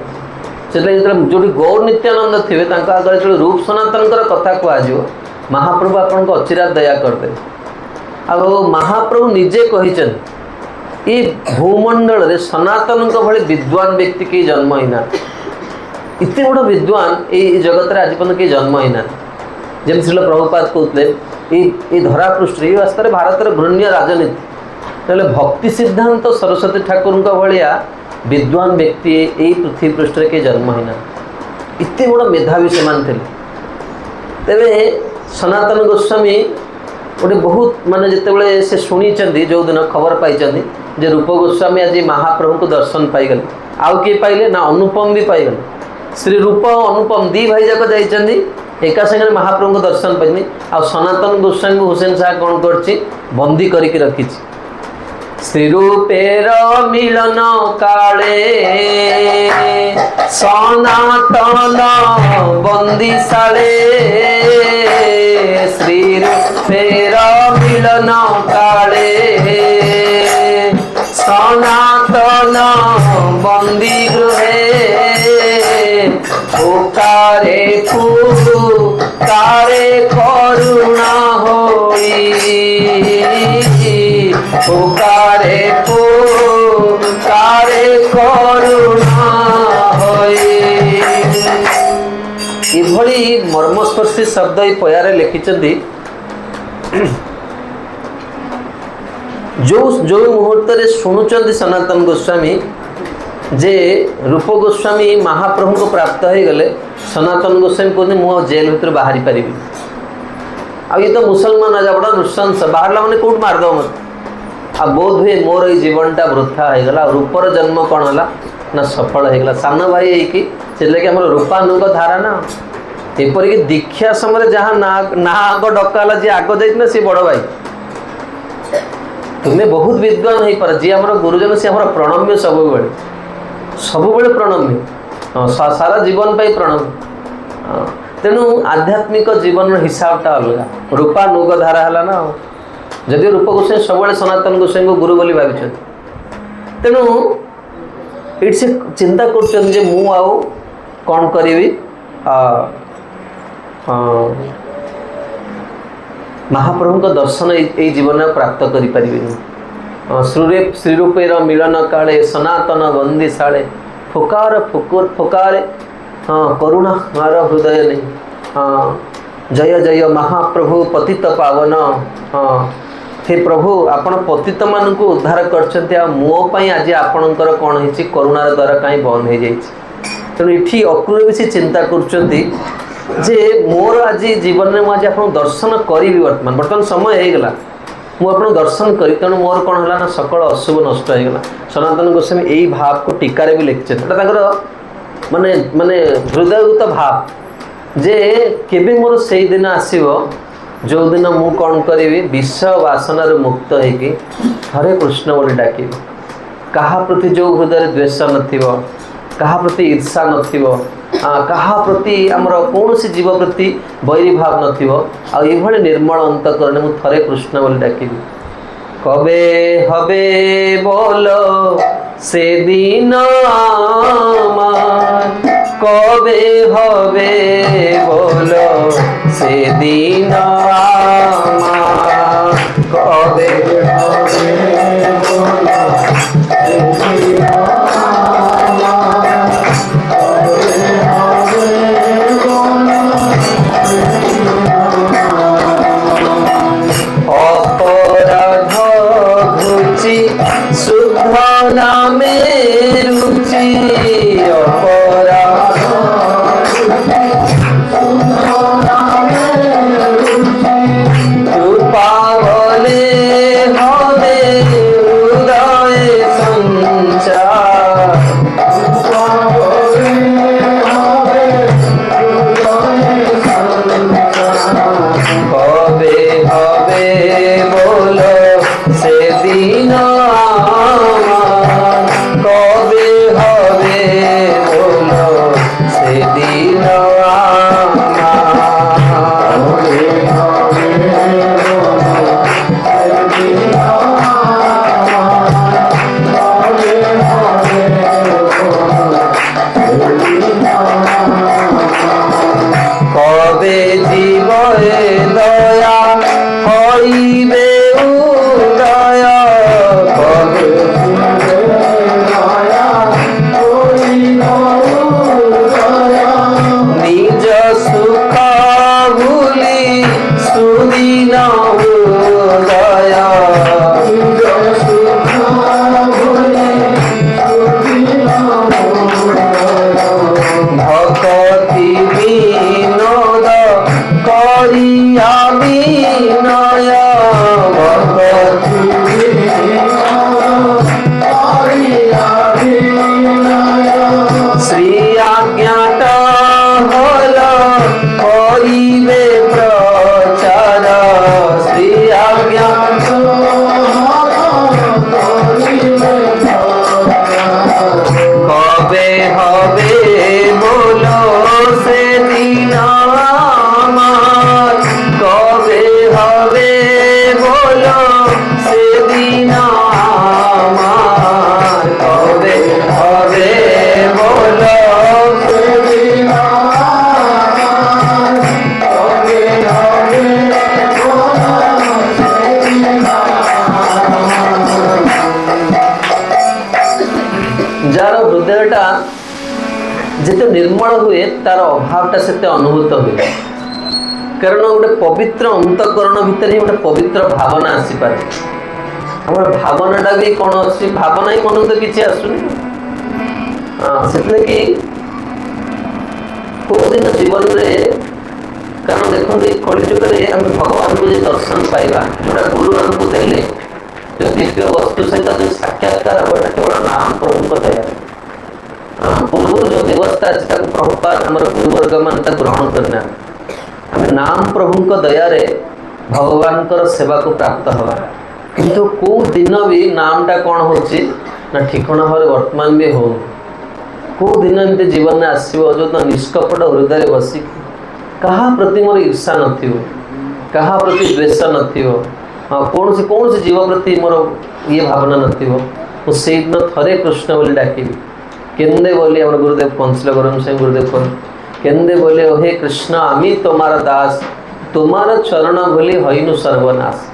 से जो गौर नित्यानंद थे आगे जो रूप सनातन कथा कह महाप्रभु आपन को अचिरात दया करते आ महाप्रभु निजे कहते ये भूमंडल रे सनातन भली विद्वान व्यक्ति के जन्म ही ना इतने बड़ विद्वान ये जगत रे आज पर्यटन के जन्म ही ना जमी श्रील प्रभुपाद कहते ये धरा पृष्ठ ये वास्तव में भारत घृण्य राजनीति ना भक्ति सिद्धांत सरस्वती ठाकुर भाया विद्वान व्यक्ति यही पृथ्वी पृष्ठ के जन्म ही ना इतने बड़ मेधावी से तेरे सनातन गोस्वामी गोटे बहुत माने जितेबाला से शुणी जो दिन खबर पाई जे रूप गोस्वामी आज महाप्रभु को दर्शन पाईगले आउ किए पाइले ना अनुपम भी पाईगले श्री रूप अनुपम दी भाई जाक जाइए एका संगे महाप्रभु को दर्शन पाइनी आ सनातन गोस्वामी हुसैन शाह कौन कर बंदी करके रखी श्री रूपेर मिलन काले सनातन बंदी साले श्री रूपेर मिलन काले सनातन बंदी गृहे पुकारे पुकारे करुणा होई पुकारे पुकारे करुणा होई इभली मर्मस्पर्शी शब्द ये पयारे लिखिचंदी जो जो मुहूर्त रे शुणुचंदी सनातन गोस्वामी जे रूप गोस्वामी महाप्रभु को प्राप्त हो गले सनातन गोस्वामी कहते मु जेल भर बाहरी पारि आ ये तो मुसलमान राजा बड़ा नृशंस बाहर मैंने कौट मारद मत आ बोध हुए मोर ये जीवनटा वृथा हो गला रूपर जन्म कौन है ना सफल हो गला सान भाई है से आम रूपानुग धारा ना एपरिक दीक्षा समय जहाँ ना आग डकाला जी आग जाइए सी बड़ भाई तुम्हें बहुत विद्वान हो पार जी आम गुरुजन सी आम प्रणम्य सब प्रणम्य सारा जीवन पाई प्रणम्य तेणु आध्यात्मिक जीवन हिसाबटा अलग रूपा नुग धारा है ना जदि रूप गोस्वामी सब सनातन गोस्वामी को गुरु बोली भावी तेणु ये से चिंता कर कौन करी महाप्रभु दर्शन ये जीवन प्राप्त करें श्रीरूपेर मिलन काले सनातन बंदीशाले फुकार फुकुर फुकारे करुणा मार हृदय नहीं जय जय महाप्रभु पतित पावन हे प्रभु आपण पतित मान को उद्धार कर मोपाई आज आपणकर कौन हो करुणार द्वारा कहीं बंद हो जाए तेणु ये अक्रूर भी चिंता कर मोर आज जीवन में मुझे आप दर्शन करी बर्तमान बर्तमान समय हो गला मुझे दर्शन करी तेणु मोर कौन है ना सकल अशुभ नष्ट हो गला। सनातन गोस्वामी यही भाव को टीकार भी लिखिछे माने माने हृदयगत भाव जे केबे मोर से दिन आसीबो जो दिन मु कौन करी विष वासनार मुक्त होगी हरे कृष्ण बोली डाक कहा प्रति जो हृदय द्वेष नथिबो कहा प्रति ईर्षा नथिबो कहा प्रति आमर कौन सी जीव प्रति बैरी भाव नथिबो आ ये निर्मल अंतकरण मु थरे कृष्ण बोली डाक कबे हबे बोलो से दिन कबे हबे बोलो से दिन कबे अपराध घुची शुद्ध नामे रुचि अपराध पावले हमे हृदय संचार कबे हबे बोलो से दिन कबे हबे बोलो से दिन कबे जीवे दया हईबे उदय कबे निज सुख भूली सुदीन हृदय भक्ति विनोद करिया विनय भक्ति श्री आज्ञात हल करिबे प्रचार श्री आज्ञात कबे हबे बोलो से दिन कबे हबे बोलो से दिन कबे हबे बोलो से दिन कबे हबे जार हृदयटा जिते निर्मल हुए तार अभावटा से अनुभूत हुए कारण गोटे पवित्र अंतकरण भितर ही गोटे पवित्र भावना आसीपारे आम भावनाटा भी कौन अच्छी भावना ही मन तो किसी आसुनी से कौ दिन जीवन में कारण देखते कलिजुग आम भगवान को दर्शन पाइबा जोटा गुरु आमको देले जो दिव्य वस्तु सहित जो साक्षात्कार होगा केवल नाम प्रभु दया पूर्व जो व्यवस्था अच्छी प्रभुपाद आम गुरुवर्ग मान ग्रहण करना आम नाम प्रभु दया भगवान सेवा को प्राप्त हवा किंतु कौ दिन भी नामटा कौन हो ठिकणा भाव वर्तमान भी हो कौ दिन एमती जीवन में आसो जो निष्कपट हृदय बस क्या प्रति मोर ईर्षा क्या प्रति द्वेष कौन सी जीव प्रति मोर ये भावना नसे दिन थरे कृष्ण बोली डाकि केंदे बोली आम गुरुदेव पंचल गरम सिंह गुरुदेव केंदे बोले हे कृष्ण आमी तुम्हारा दास तुमार चरण भूली हईनु सर्वनाश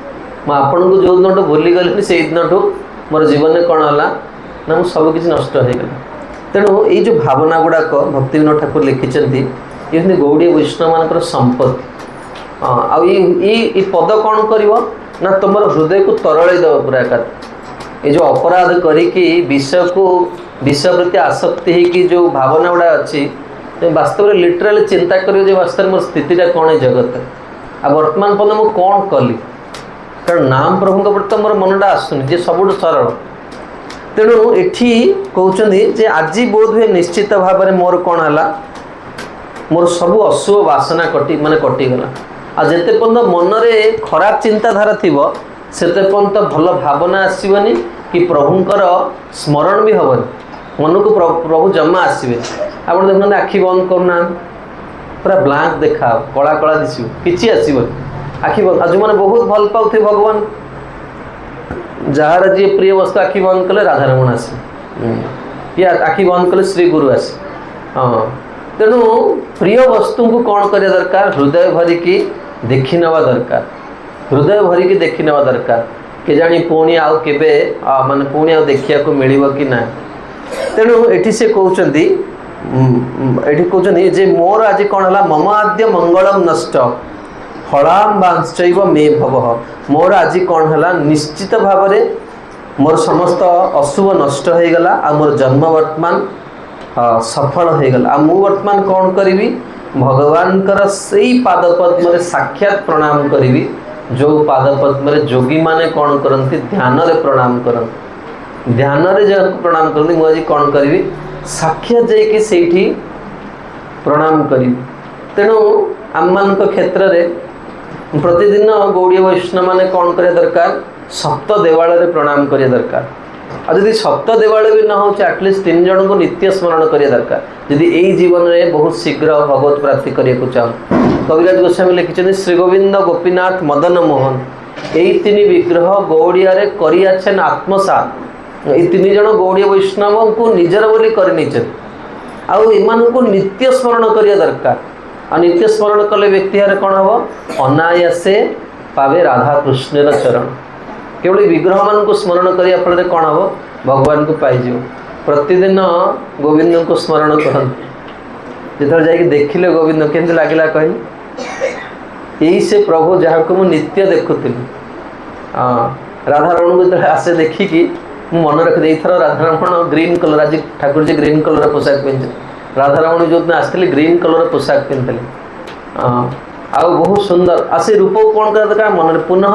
मु आपन को जो दिन भूली गली से दिन मोर जीवन में कौन है ना मु सबकि नष्ट हो गला। तेणु ये जो भावना गुड़ाक भक्ति विनोद ठाकुर लिखिं ये गौड़ीय वैष्णव मान संपत्ति। हाँ ये पद कौन कर ना तुम हृदय को तरल देव पूरा ये जो अपराध करी विषय को विषय प्रति आसक्ति होगी जो भावना गुड़ा अच्छी वास्तव में लिटराली चिंता कर वास्तव मोर स्थितिटा कौन है जगत आ वर्तमान पद मुझे कौन कली कारण नाम प्रभु प्रति तो मोर मनटा आसुनि जे सबुठ सरल। तेणु एठी कहते जे आज बोध हुए निश्चित भाव में मोर कौन है मोर सबू अशुभ वासना कटी माने कटिगला आ जेते पर्यंत मनरे खराब चिंताधारा थिबो सेते पर्यंत भल भावना आसबनी कि प्रभुंकर स्मरण भी हेनी मन को प्रभु जमा आसवे। आप देखते आखि बंद करना पूरा ब्लांक देखा कला कला दिशो किसी आसब आखि बंद आज मैंने बहुत भल पाथे भगवान जार जी प्रिय वस्तु आखि बंद कले राधारमण आसे या आखि बंद कले श्री गुरु आसे। हाँ तेणु प्रिय वस्तु को कौन करिया दरकार हृदय भरिकी देखि नवा दरकार हृदय भरिकी देखि नवा दरकार के जानी पुणी आउ केबे माने पुणी आउ देखिया को मिलिबो कि ना। तेणु एठी से कहउचंदी एठी कहउचंदी जे मोर आज कोन हला मम आद्य मंगलम नष्ट फलाम वांश्चैव मे भवः मोर आज कोन हला निश्चित भाव रे मोर समस्त अशुभ नष्ट हो गला आ मोर जन्म वर्तमान सफल हो गला आ मु वर्तमान कौन करी भगवान कर सही पाद पद्म रे साक्षात प्रणाम करी जो पाद पद्म रे जोगी माने कौन करती ध्यान रे प्रणाम करती ध्यान रे जो प्रणाम करती मुझे कौन करी साक्षात जाइए से प्रणाम करी। तेणु आम मान क्षेत्र में प्रतिदिन गौड़ीय वैष्णव माने कौन करिया दरकार सप्त देवाल रे प्रणाम करिया दरकार आ यदि सप्त देवाल भी न हो एटलिस्ट 3 जन को नित्य स्मरण करिया दरकार यदि यही जीवन में बहुत शीघ्र भगवत प्राप्ति करने को चाहूँ। कविराज गोस्वामी लिखिं श्री गोविंद गोपीनाथ मदन मोहन यही 3 विग्रह गौड़िया रे करियाछन आत्मसात ये 3 जन गौड़ीय वैष्णव को निजर बोली कर आउ को नित्य स्मरण करिया दरकार आ नित्य स्मरण कले व्यक्ति कौन हम अनायासे पावे राधा कृष्णर चरण केवल विग्रह मान को स्मरण करने फल कौन हम भगवान को पाइज प्रतिदिन गोविंद को स्मरण करते जो जाकि देखिले गोविंद केमती लगला कही यही से प्रभु जहाँ को मुझे नित्य देखुली राधारमण को जो आसे देखिकी मन रखी थर राधारमण ग्रीन कलर आज ठाकुर जी ग्रीन कलर पोशाक पिंधे राधारमण जो दिन आसती ग्रीन कलर पोशाक पिंधे आउ बहुत सुंदर आसे रूप कौन कर दरकार मन पुनः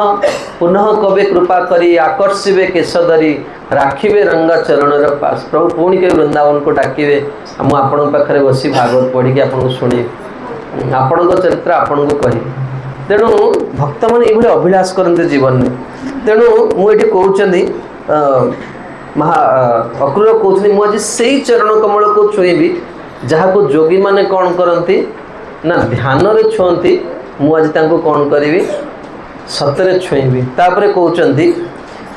पुनः कवे कृपा करी आकर्षिबे केशधरी राखिबे रंगा चरण पास प्रभु पुणी के वृंदावन को डाकिबे मु आपण पाखरे बसी भागवत पढ़ी आपको शुणी आपण चरित्र आपन को कही। तेणु भक्त मैंने ये अभिलाष करते जीवन में। तेणु मुझे कहते महा अक्रूर कहते मुझे से चरण कमल को छुईबी जहाँ को जोगी माने कौन करती ना ध्यान रे छुअंती मुझे कौन करी सतरे छुईबी। तापर कहते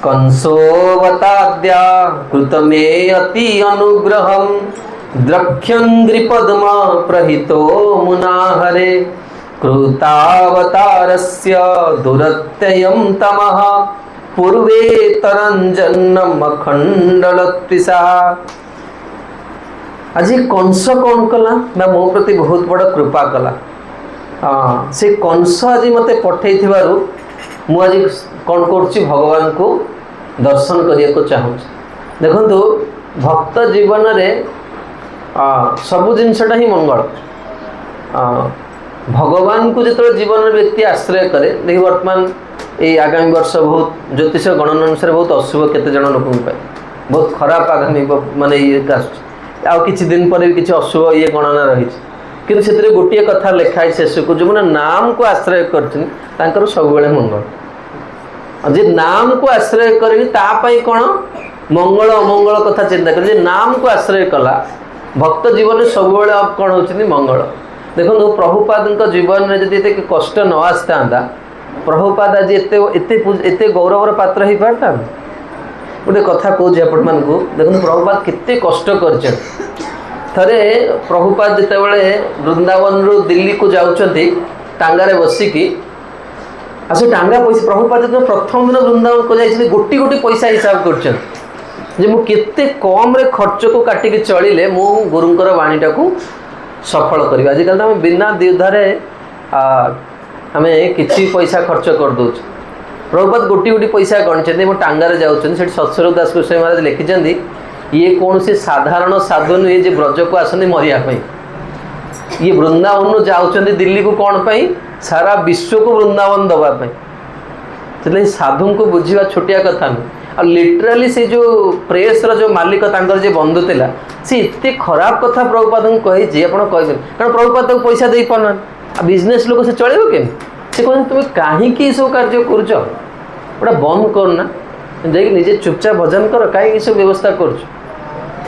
कंसोवताद्या कृतमे अति अनुग्रहम द्रक्ष्यंग्रिपद्म प्रहितो मुनाहरे कृतावतारस्य दुरत्ययं तमः पूर्वे तरंजन्नम अखंडलत्विषा। आज कंस कौन कला ना मो प्रति बहुत बड़ कृपा कला। हाँ से कंस आज मत पठे मु आज कौन कर भगवान को दर्शन करने को चाहूँ। देखो भक्त जीवन रे सबु जिनसटा ही मंगल भगवान को जो जीवन में व्यक्ति आश्रय करे देखिए वर्तमान ये आगामी वर्ष बहुत ज्योतिष गणना अनुसार बहुत अशुभ केते जन लोक पाए बहुत खराब आगामी माने ये किसी दिन पर भी किसी अशुभ ये गणना रही कि से गोटे कथा लिखाई शेष को जो मैंने नाम को आश्रय कर सब मंगल जे नाम को आश्रय करी कौन मंगल अमंगल कथा चिंता कर नाम को आश्रय कला भक्त जीवन में सब कौन हो मंगल। देखो प्रभुपाद जीवन में जब ये कष्ट न आसता प्रभुपाद आज एत गौरवर पात्र हो पारता गोटे कथा कौच आपण मान को देखो प्रभुपाद केते कष्ट कर थे प्रभुपाद जिते बड़े वृंदावन रु दिल्ली को जाऊँच टांगारे बसिकी आ से टांगा पैसा प्रभुपाद जो प्रथम दिन वृंदावन को जाइए गोटी गोटी पैसा हिसाब कर मुझे कम रे खर्च को काटिकी चलिले मु गुरुंकर वाणीटा को सफल कर आजिकल तो आम बिना द्विधारे आम किसी पैसा खर्च कर दौच प्रभुपाद गोटी गोटी पैसा गणित टांगारे जाऊँच सत्स्वरूप दास गोस्वामी महाराज लिखिं ये कौन से साधारण साधु नुहे जे ब्रज को आसती मरिया ये वृंदावन जाऊँच दिल्ली को कौन पाई सारा विश्व को वृंदावन दवापाई से साधु को बुझा छोटिया कथा नुह आ लिटराली से जो प्रेस जो मालिक तांकर जे बंधु थिला से इतने खराब कथा प्रभुपाद को कही आप कह कारण प्रभुपाद को पैसा दे पाना बिजनेस लोक से चलो के तुम कहीं सब कार्य करा बंद करना जाकि निजे चुपचाप भजन कर कहीं सब व्यवस्था कर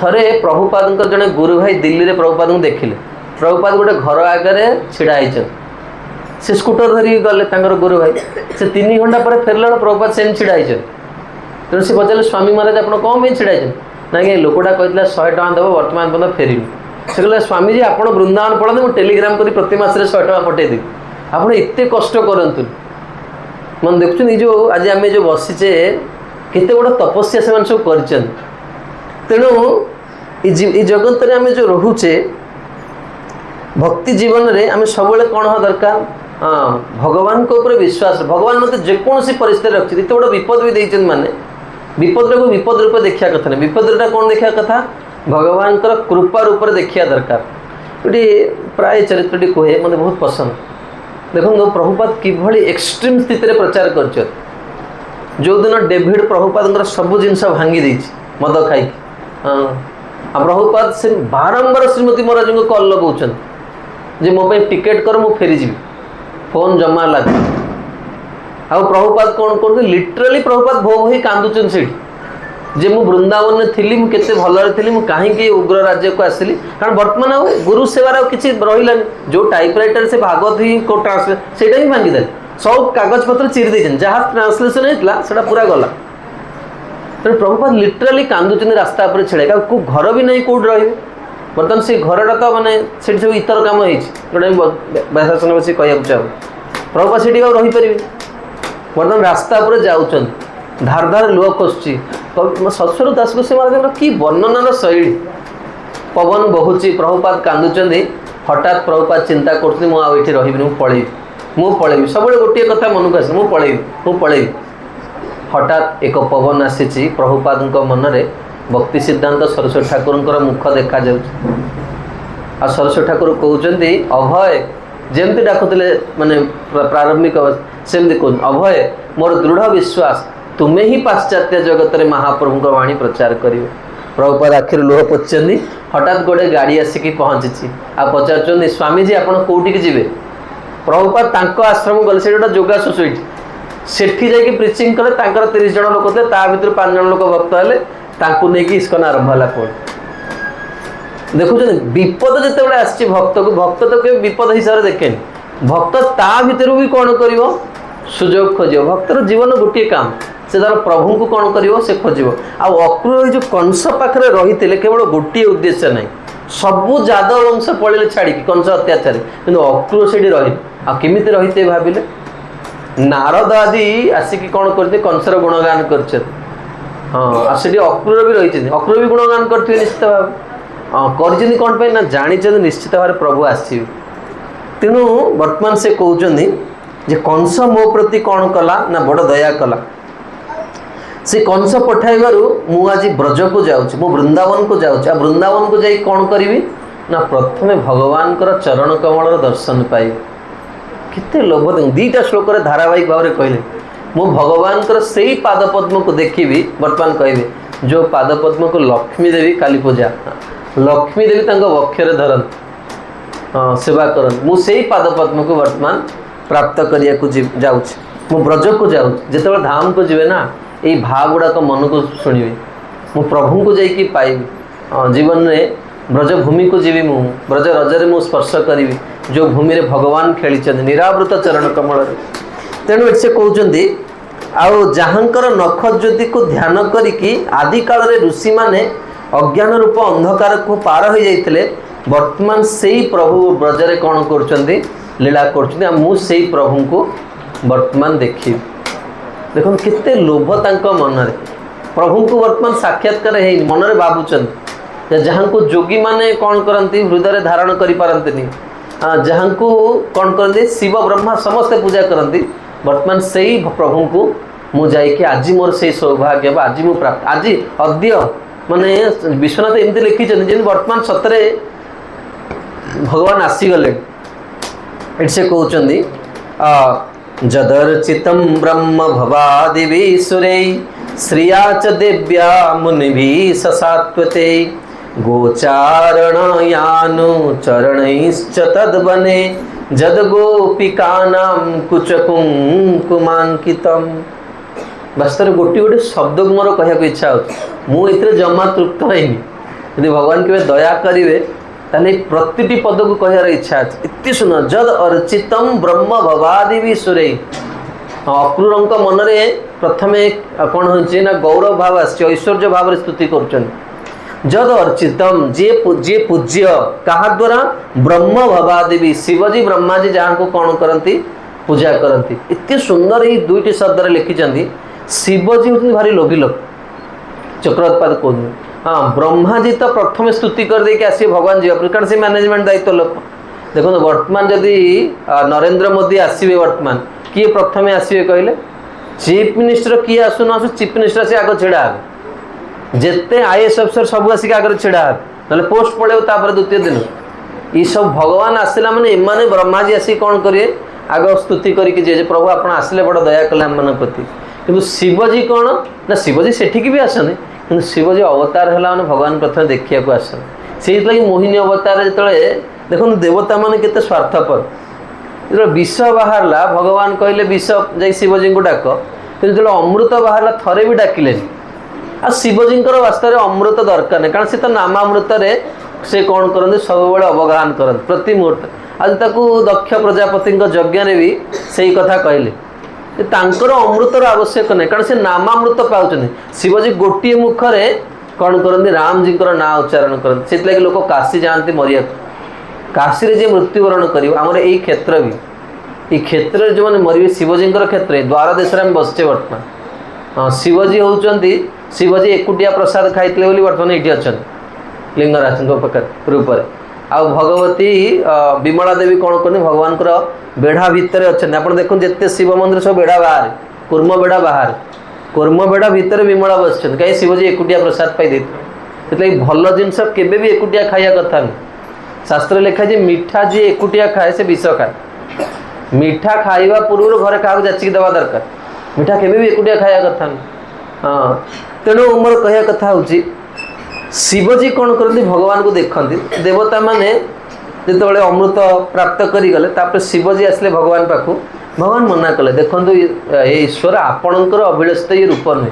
थे प्रभुपाद जड़े गुरु भाई दिल्ली में प्रभुपाद को देखिले प्रभुपाद गोटे घर आगे छिड़ा से स्कूटर धरिकी गले गुरु भाई से 3 घंटा पर फेरला प्रभुपाद सेम छिड़ा तेणु से पचारे स्वामी महाराज आप कौन भी छिड़ा ना कि लोकटा कहला 100 टका देव बर्तमान पर्यटन फेरबी से कहला स्वामी जी आप वृंदावन पढ़ते मुझे टेलीग्राम कर प्रति मास 100 टका पठेदेवी आप एत कष्ट करूँ मन देखुन जो आज आम जो बसीचे केते बड़ तपस्या से सब कर तेणु ये जगत में आम जो रोचे भक्ति जीवन में आम सब कौन हाँ दरकार हाँ भगवान को ऊपर विश्वास भगवान मत जेकोसी परिस्थिति रखी बड़ विपद भी देते माने विपद को विपद रूप देखा कथा नहीं विपद कौन देखा कथा भगवान कृपा रूप देखा दरकार ये प्राय चरित्र कहे मत बहुत पसंद देखो प्रभुपाद किभली एक्सट्रीम स्थिति में प्रचार कर जो दिन डेविड प्रभुपाद सब जिनस भांगी दे मद खाई हाँ प्रभुपाद से बारंबार श्रीमती महाराज को कल लगाऊँ जे मो टिकेट कर मु फेरी जी फोन जमा लगे आ प्रभुपाद कौन कर लिटराली प्रभुपाद भो भो कांदुचन से जे मु वृंदावन में थी मुझे भलरे थी मुझे कहीं उग्र राज्य को आसली कारण बर्तमान आ गुरु सेवार किसी रही जो टाइपराइटर से भागवत ही को ट्रांसलेट से भांगीदे सब कागज पत्र चिरी देते जहाँ ट्रांसलेसन होता पूरा गला तेणु प्रभुपाद लिटराली कांदुचन रास्ता पर छिड़ा को घर भी नहीं कौट रे बर्तमान से घरटा तो मानने सब इतर कम जोटा व्यासन बस कह चाहूँ प्रभुपाद से रहीपर बर्तमान रास्ता पर जाऊँ धार धार लुह खोसुची सत्स्वरूप दास गोस्वामी महाराज कि वर्णनार शैली पवन बहुची प्रभुपाद कांदुचंदी हठात प्रभुपाद चिंता करते मुझे रही पलैबी सब गोटे कथा मन को आस पलैबी हठात एक पवन आसी प्रभुपाद मनरे भक्ति सिद्धांत सरस्वती ठाकुर मुख देखा आ सरस्वती ठाकुर कहते अभय जमती डाकुले माने प्रारंभिक सेमती कह अभय मोर दृढ़ विश्वास तुम्हें ही पाश्चात्य जगत में महाप्रभु वाणी प्रचार कर प्रभुपाद आखिर लुह पोछी हठात गोटे गाड़ी आसिकी पहुँची आ पचार स्वामीजी आपड़ कौटिकी जी प्रभुपाद आश्रम गले से गोटे योगा सोसाइटी सेठी जाकि प्रिचिंग कले 30 जन लोक थे ता भर 5 जन लोक भक्त हेले नहीं इस्कन आरंभ है पुणी देखुं विपद जिते आसी भक्त को भक्त तो कभी विपद हिसाब से देखे भक्त ता भर भी कौन कर सुजोग खोज भक्तर जीवन गोटे काम से तार प्रभु को कौन कर खोज आक्रूर जो कंस पाखे रही केवल गोटे उद्देश्य ना सबू जादव वंश पड़े छाड़ी कंस अत्याचार कि अक्रूर से रही आमि रही भाविले नारद आदि आसिक कौन करते कंसर गुणगान कर हाँ से अक्रूर भी रही अक्रूर भी गुणगान करते निश्चित भाव हाँ कर कौन ना जानी निश्चित भाव प्रभु आसवे तेणु वर्तमान से कहते जे कंस मो प्रति कौन कला ना बड़ दया कला से कंस पठाइबार मु आज ब्रज को जाऊँ मु वृंदावन को जाऊँ वृंदावन को जाई कौन करी ना प्रथमे भगवान चरण कमल दर्शन पाई केते लोभ दीटा श्लोक धारावाहिक भाव में कहले मु भगवान से ही पाद पद्म को देखी वर्तमान कहे जो पाद पद्म को लक्ष्मी देवी काली पूजा लक्ष्मी देवी वक्षर धरन हाँ सेवा करन मु से ही पाद पद्म को वर्तमान प्राप्त करिया को जाऊँ मु ब्रज को जाऊँ जिते धाम को जीवे ना ये भाव गुड़ाक मन को शुणवे मु प्रभु को जाकि पाइबी जीवन में ब्रजभूमि को जीवी मु ब्रज रजरे मु स्पर्श करी जो भूमि रे भगवान खेली निरावृत चरण कमल तेणु से कहते आउ जहाँकर नख ज्योति को ध्यान करिकी आदि काल रे ऋषि माने अज्ञान रूप अंधकार को पार हो जाते वर्तमान से ही प्रभु ब्रजरे कौन कर लीला कर प्रभु को वर्तमान देखी देखो केते लोभ तांको मन रे प्रभु को वर्तमान साक्षात्कार है मन रे भावुचन जहाँ को जोगी माने कौन करती हृदय धारण करि पारंतनी जहाँ को कौन करते शिव ब्रह्मा समस्ते पूजा करती वर्तमान से ही प्रभु को मु जाइए आज मोर से सौभाग्य आज मु प्राप्त आज अद्य माने विश्वनाथ एमती लिखी वर्तमान सतरे भगवान आसीगले एट से कहते जदर्चितं ब्रह्म भवादिवीसुरै श्रिया च दिव्या मुनिभिः ससात्वते गोचारणयानु चरणैश्च तद्वने जद्गोपिकानां कुचकुङ्कुमाङ्कितम् वास्तव गोटे गोटे शब्द को मोर कहया इच्छा हो जमा तृप्त होनी यदि भगवान के दया करेंगे ताले प्रतिटी पद को कहार इच्छा अच्छे इतनी सुंदर जद अर्चितम ब्रह्म भवादि भी सुरे अक्रूर मन में प्रथमे कौन हो गौरव भाव ऐश्वर्य भाव स्तुति कर जद अर्चितम जे पूज्य क्या द्वारा ब्रह्म भवादेवी शिवजी ब्रह्माजी जहाँ को कौन करती पूजा करती इतनी सुंदर ये दुईटी शब्द लिखिं शिवजी हूँ भारी लोभी लोक चक्रपात कहते हाँ ब्रह्मा जी तो प्रथम स्तुति कर देके आसिए भगवान जी कारण से मैनेजमेंट दायित्व लोक देखो वर्तमान जदि नरेंद्र मोदी आसवे वर्तमान किए प्रथमे आसवे कहले चीफ मिनिस्टर किए आसुन आसु चीफ मिनिस्टर से आग छिड़ा जिते आईएएस अफसर सब आसिक आगे छिड़ा ना पोस्ट पड़े द्वितीय दिन ये सब भगवान आसला मैंने एमाने ब्रह्मा जी आसिक कौन करेंगे आग स्तुति करके प्रभु आप आसिले बड़ दया कले आम मान प्रति कि शिवजी कौन ना शिवजी सेठिकी भी आसने कि शिवजी अवतार है भगवान प्रथम देखा आसन से लगी मोहिनी अवतार जो देखो देवता मान के स्वार्थपर जो विष बाहर भगवान कहले विष जा शिवजी को डाक कि जो अमृत बाहर थरे भी डाकिले आ शिवजी वास्तव में अमृत दरकार नहीं कारण से तो नामामृत से कौन करते सब बड़े अवगाहन करते प्रति मुहूर्त आज ताकू दक्ष प्रजापति यज्ञ भी से कथा कहले तांकर अमृतर आवश्यक नहीं कारण से नामामृत पाँच शिवजी गोटे मुखरे कौन करते राम जी ना उच्चारण करते से लोक काशी जाती मरिया काशी जे मृत्युवरण कर क्षेत्र भी ये क्षेत्र जो मैंने मरवे शिवजी क्षेत्र द्वार देश में बसचे वर्तमान हाँ शिवजी होती शिवजी एकुटिया प्रसाद खाई बर्तमान ये अच्छा लिंगराज रूप आ भगवती विमला देवी कौन करनी भगवान बेढ़ा भितर अच्छे आप देखो जिते शिव मंदिर सब बेढ़ा बाहर कूर्म बेढ़ा बाहर कूर्म बेढ़ा भितर विमला बस कहीं शिवजी एकुटिया प्रसाद पाई से भल जिनस केबे भी एकुटिया खाया कथा नहीं शास्त्र लिखा जी मीठा जी एकुटिया खाए से विष खाए मीठा खाइबा पूर्व घरे क्या जाचिक देवा दरकार मीठा केबे भी एकुटिया खाया कथा नहीं हाँ तेणु मोर कहया कथा हूँ शिवजी कौन करती भगवान को देखती देवता माने जो अमृत प्राप्त करीगले तापर शिवजी आसले भगवान पाखु भगवान मना कले देखो ये ईश्वर आपणकर अभिलषित ये रूप नुहे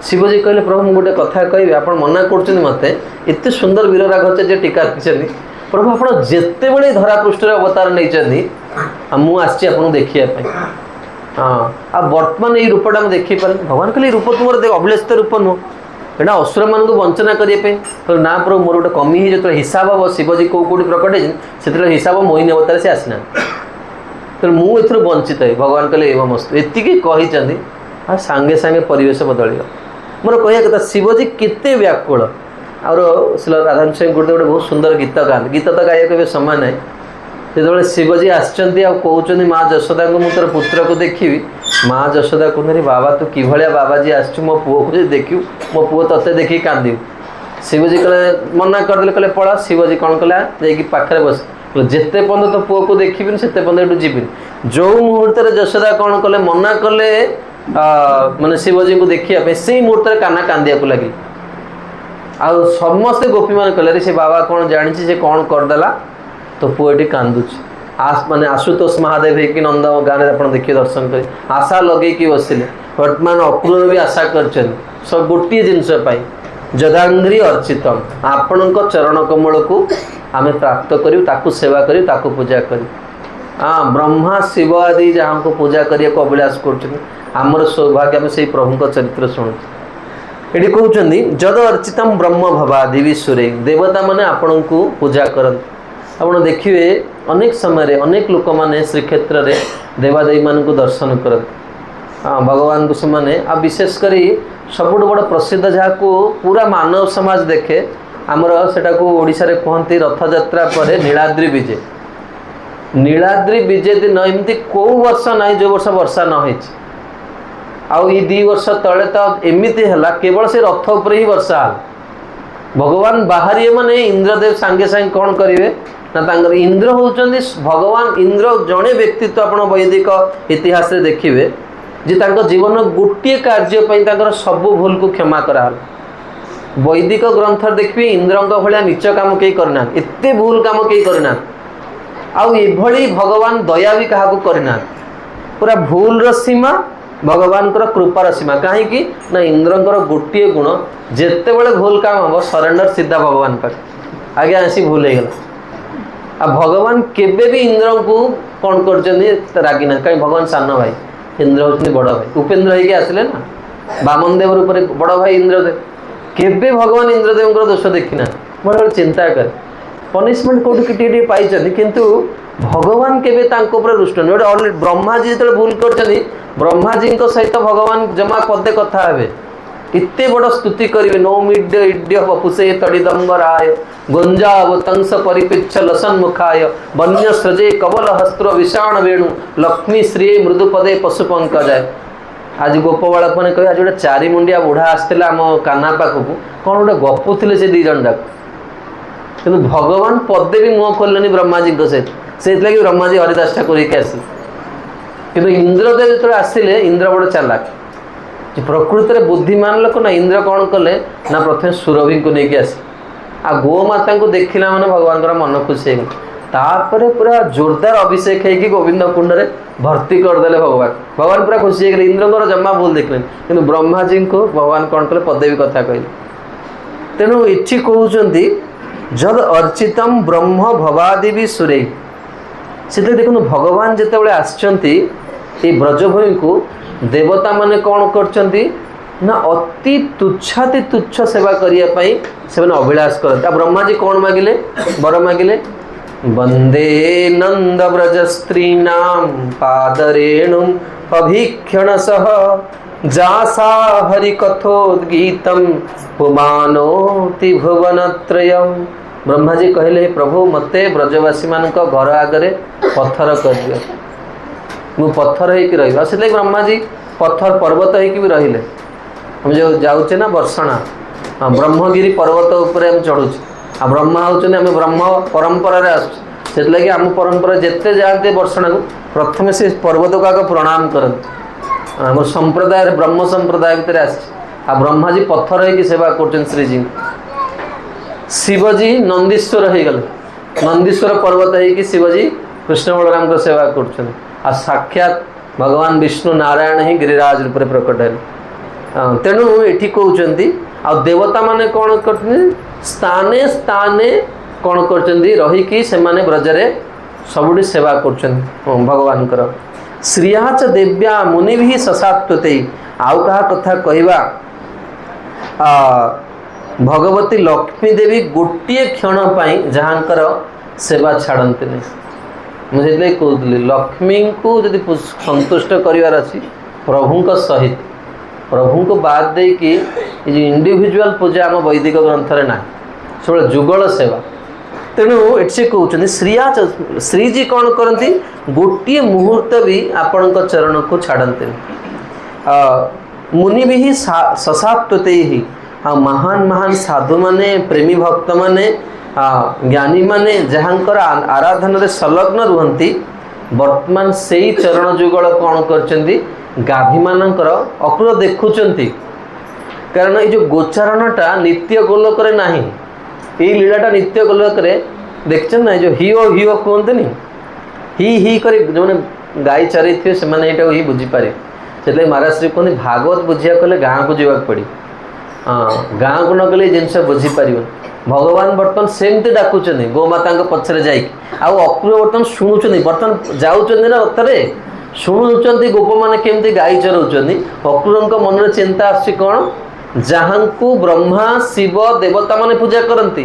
शिवजी कहले प्रभु गोटे कथा कह आप मना कर मत एत सुंदर वीर राघवाचार्य टीका लिखिं प्रभु आप जिते बड़े धरापृष्ठ अवतार नहीं मुझे देखा हाँ आ वर्तमान ये रूपटा मुझे देखिपारे भगवान कहले रूप तुम अभिलषित रूप नुह एटा असुर मान वंचना करने ना प्रभु मोर गोटे कमी ही जो हिसाब हम शिवजी कौटी प्रकट से हिसाब मोहिनी अवतार से आसना तो मुझे वंचित है भगवान कहले एवं मस्त एतिकी कही सांगे सांगे परिवेश बदल मोर कह कथा शिवजी केते व्याकुल और श्री राधा सिंह गुरुदेव गोटे बहुत सुंदर गीत गाते गीत तो गायक ए समय ना जो शिवजी आसुँच माँ जशोदा को मुझे पुत्र को देखी माँ जशोदा कहते बाबा तू कि बाबाजी आसु मो पुओ को देखू मो पुओ ते देखी कांदू शिवजी कहले मना करदे कहले पड़ा शिवजी कौन कला जाकि पाखे बस जिते पर्यटन तो पुओ को देखी से पर्यटन जीवन जो मुहूर्त जशोदा कौन कले मना कले माने शिवजी को देखा से मुहूर्त काना कांदिया को लगे आ समस्ते गोपी मान कहले से बाबा कौन जानी से कौन करदेला तो पुओटी कांदुच माने आशुतोष महादेव है कि नंद गाँव में आप देखिए दर्शन कर आशा लगे कि बसिले वर्तमान अक्रूर भी आशा कर सब गोटे जिनस जदांग्री अर्चितम आपण चरण कमल को आम प्राप्त करूँ सेवा करूँ पूजा करूँ हाँ ब्रह्मा शिव आदि जहाँ को पूजा करने को अभिलाष कर सौभाग्य आम से प्रभु चरित्र शुणु ये कहते जद अर्चितम ब्रह्म भवादि विश्वरे देवता मैंने आपण को पूजा करते ଆପଣ ଦେଖିବେ ଅନେକ ସମୟରେ ଅନେକ ଲୋକମାନେ ଶ୍ରୀକ୍ଷେତ୍ରରେ ଦେବାଦେବୀ ମାନଙ୍କୁ ଦର୍ଶନ କରନ୍ତି। हाँ भगवान को से विशेष करी सबुठ बड़ प्रसिद्ध जहाँ को पूरा मानव समाज देखे आमर सेटा को ओडिशा रे कहती रथ यात्रा पर नीलाद्री विजे। नीलाद्री विजे दिन एमती कौ वर्ष ना जो वर्ष वर्षा न हो आउ 2 वर्ष तले तो एमती है केवल से रथ उपर ही वर्षा भगवान बाहरी माने इंद्रदेव सांगे सांगे कौन करेंगे ना इंद्र होउचंदी भगवान इंद्र जड़े व्यक्तित्व आप वैदिक इतिहास रे देखिए जे तांको जीवन गोटे कार्य सब भूल को क्षमा करा वैदिक ग्रंथ देखिए इंद्र भाया नीच काम कई करना एते भूल काम कई करना आउ एभली भगवान दया भी क्या करना पूरा भूल सीमा भगवान कृपार सीमा कहीं ना इंद्र गोटे गुण जिते बड़े भूल काम हम सरेंडर सीधा भगवान पाख आगे आसी भूल हो आ भगवान केबे भी इंद्र को कौन कर रागिना कहीं भगवान सान भाई इंद्र होती बड़ भाई उपेन्द्र होगी आसिले ना बामन देव रूप बड़ भाई इंद्रदेव केबे भगवान इंद्रदेव दोष देखिना बड़े बड़े चिंता कर पनिशमेंट कौट कि पाई किंतु भगवान केबे रुष्ट नहीं गोटे ब्रह्मा जी जो भूल कर ब्रह्मा जी सहित भगवान जमा पदे कथा हे इत्ते बड़ स्तुति करेंगे नौमिड्य इड्य वपुषे तड़िदंबराय गुंजावतंस परिपिच्छ लसन मुखाय वन्य सृजे कवल हस्त्र विषाण वेणु लक्ष्मी श्री मृदुपदे पशु पंकजाय। आज गोप बालक मैंने कहे आज गोटे 4 मुंडिया बुढ़ा आसला आम काना पाखक कौन गोटे गपुले से 2 जन जाक कि भगवान पदे भी मुह खोलनी ब्रह्मा जी सहित से ब्रह्मा जी हरिदास ठाकुर आसी कि इंद्रदेव जो आसिले इंद्र बड़ चालाक प्रकृत में बुद्धिमान लोक ना इंद्र कौन कले ना प्रथम सुरभि को लेकिन आसी आ गोमाता को देखला माने भगवान मन खुशी हो तापर पूरा जोरदार अभिषेक है गोविंद कुंड में भर्ती करदे भगवान भगवान पूरा खुशी हो इंद्र जमा भूल देखले कि ब्रह्मा जी को भगवान कौन कले पदे भी कथा कहले तेणु ये कहते जद अर्चितम ब्रह्म भवादि भी सुरे से देखो भगवान जिते आसचंती ये ब्रजभूमि को देवता माने कौन करचंती ना अति तुच्छाति तुच्छ सेवा करने से अभिलाष करते ब्रह्मा जी कौन मागिले वर मागिले वंदे नंद व्रज स्त्रीणाम पादरेणु अभीक्षण सह जासा हरिकथोद्गीतम पुमानोति भुवनत्रयम्। ब्रह्मा जी कहले प्रभु मते ब्रजवासी मान घर आगे पत्थर कर दियो मु पत्थर होकर रही से ब्रह्मा जी पत्थर पर्वत होकर भी रहिले हम जो जाऊे ना वर्षणा ब्रह्मगिरी पर्वत उपर हम चढ़ुचे आ ब्रह्मा होचने आम ब्रह्म परंपरा आसुचे आम परंपरा जिते जाते वर्षणा को प्रथम से पर्वत को आगे प्रणाम करते आम संप्रदाय ब्रह्म संप्रदाय भितर आ ब्रह्मा जी पत्थर होकर सेवा कर श्रीजी शिवजी नंदीश्वर हो गले नंदीश्वर पर्वत होकर शिवजी कृष्ण बलराम को सेवा कर साक्षात भगवान विष्णु नारायण ही गिरिराज रूप में प्रकट है तेणु ये कहते आ देवता माने कौन कर स्थाने स्थाने कौन कर रहीकि से ब्रजरे सबुठी सेवा कर भगवान श्रिया च देव्या मुनि भी ससात्वते आउ कहा कथा कहवा भगवती लक्ष्मी देवी गोटे क्षण जहाँकर सेवा छाड़ती नहीं मुझे कहती लक्ष्मी को यदि संतुष्ट करार अच्छी प्रभु सहित प्रभु को बाद दे कि इंडिविजुअल पूजा आम वैदिक ग्रंथ में ना सब जुगल सेवा तेणु ये कहते श्रिया श्रीजी कौन करती गोटे मुहूर्त भी आपण चरण को छाड़ते मुनि भी ससात्वते ही महान महान साधु माने प्रेमी भक्त माने ज्ञानी माने जहाँकर आराधन रे संलग्न रुहंती वर्तमान से ही चरण जुगल कौन करचंदी गाभी मानकर अक्रूर देखुचंती कारण ये जो गोचारणटा नित्य गोलोक रे नाही ये लीलाटा नित्य गोलोक रे देखछन ना जो हिओ हिओ कहते ही करी जो मैंने गाई चरी थे से माने एटा ही बुझी पारे से महाराज श्री कहते भागवत बुझिया कले गाँव को जावाक पड़ी हाँ गाँव को न गले जिनस बुझीपार भगवान बर्तमान सेमती डाकुचंदी गोमाता पछरे जाई अक्रूर बर्तमान शुणुचंदी बर्तमान जाऊचंदी ना रथरे शुणुचंदी गोप मैंने केमती गाई चराउचंदी अक्रूर मन में चिंता आसी कौन जहाँ को ब्रह्मा शिव देवता माने पूजा करती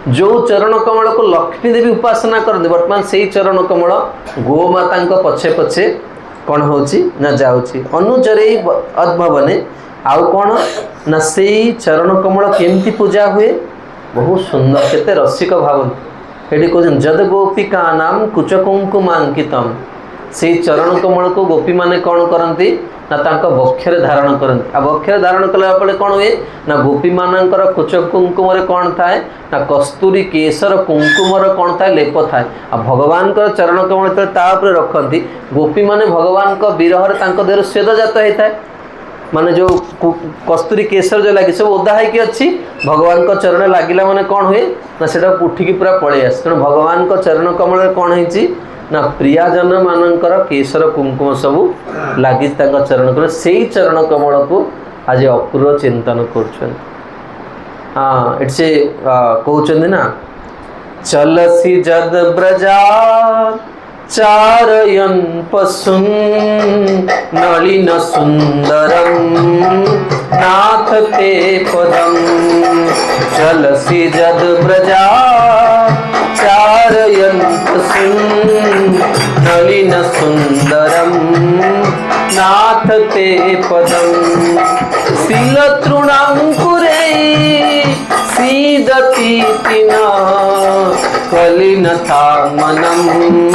जो चरण कमल को लक्ष्मी देवी उपासना करते बर्तमान से ही चरण कमल गोमाता पछे पछे कौन होची ना जाऊँगी अनुचरे अद्भवने आउ कौन ना से चरण कमल केमती पूजा हुए बहुत सुंदर केते रसिक भाव ये कहते जद गोपिका नाम कुच कुंकुमांकितम से चरण कमल को गोपी माने कौन करती ना तांका वक्षरे धारण करती आ वक्षरे धारण कला कौन हुए ना गोपी मानकर कुच कुंकुम कौन थाए ना कस्तूरी केसर कुंकुमर कौन थाए लेप थाए आ भगवान चरण कमल जो रखती गोपी माने भगवान विरह देह स्वेद जात होता है माने जो कस्तूरी केसर जो लगे सब ओदा है कि अच्छी भगवान को चरण लगिला माने कौन हुए ना से उठिकी पूरा पलि आस तेणु भगवान को चरण कमल कौन है ना प्रियाजन मानकर केसर कुंकुम सबू लगी चरण कमल से चरण कमल को आज अपूर्व चिंतन कर हाँ इट्स कहते ना चलसी जद ब्रजा चारयन पशुन नलिन सुंदरम नाथ ते पदम चलसी जद ब्रजा चारयन पशुन नलिन सुंदरम नाथ ते पदम शील तृणांकुरे सीदती तिना कलिनथा मनम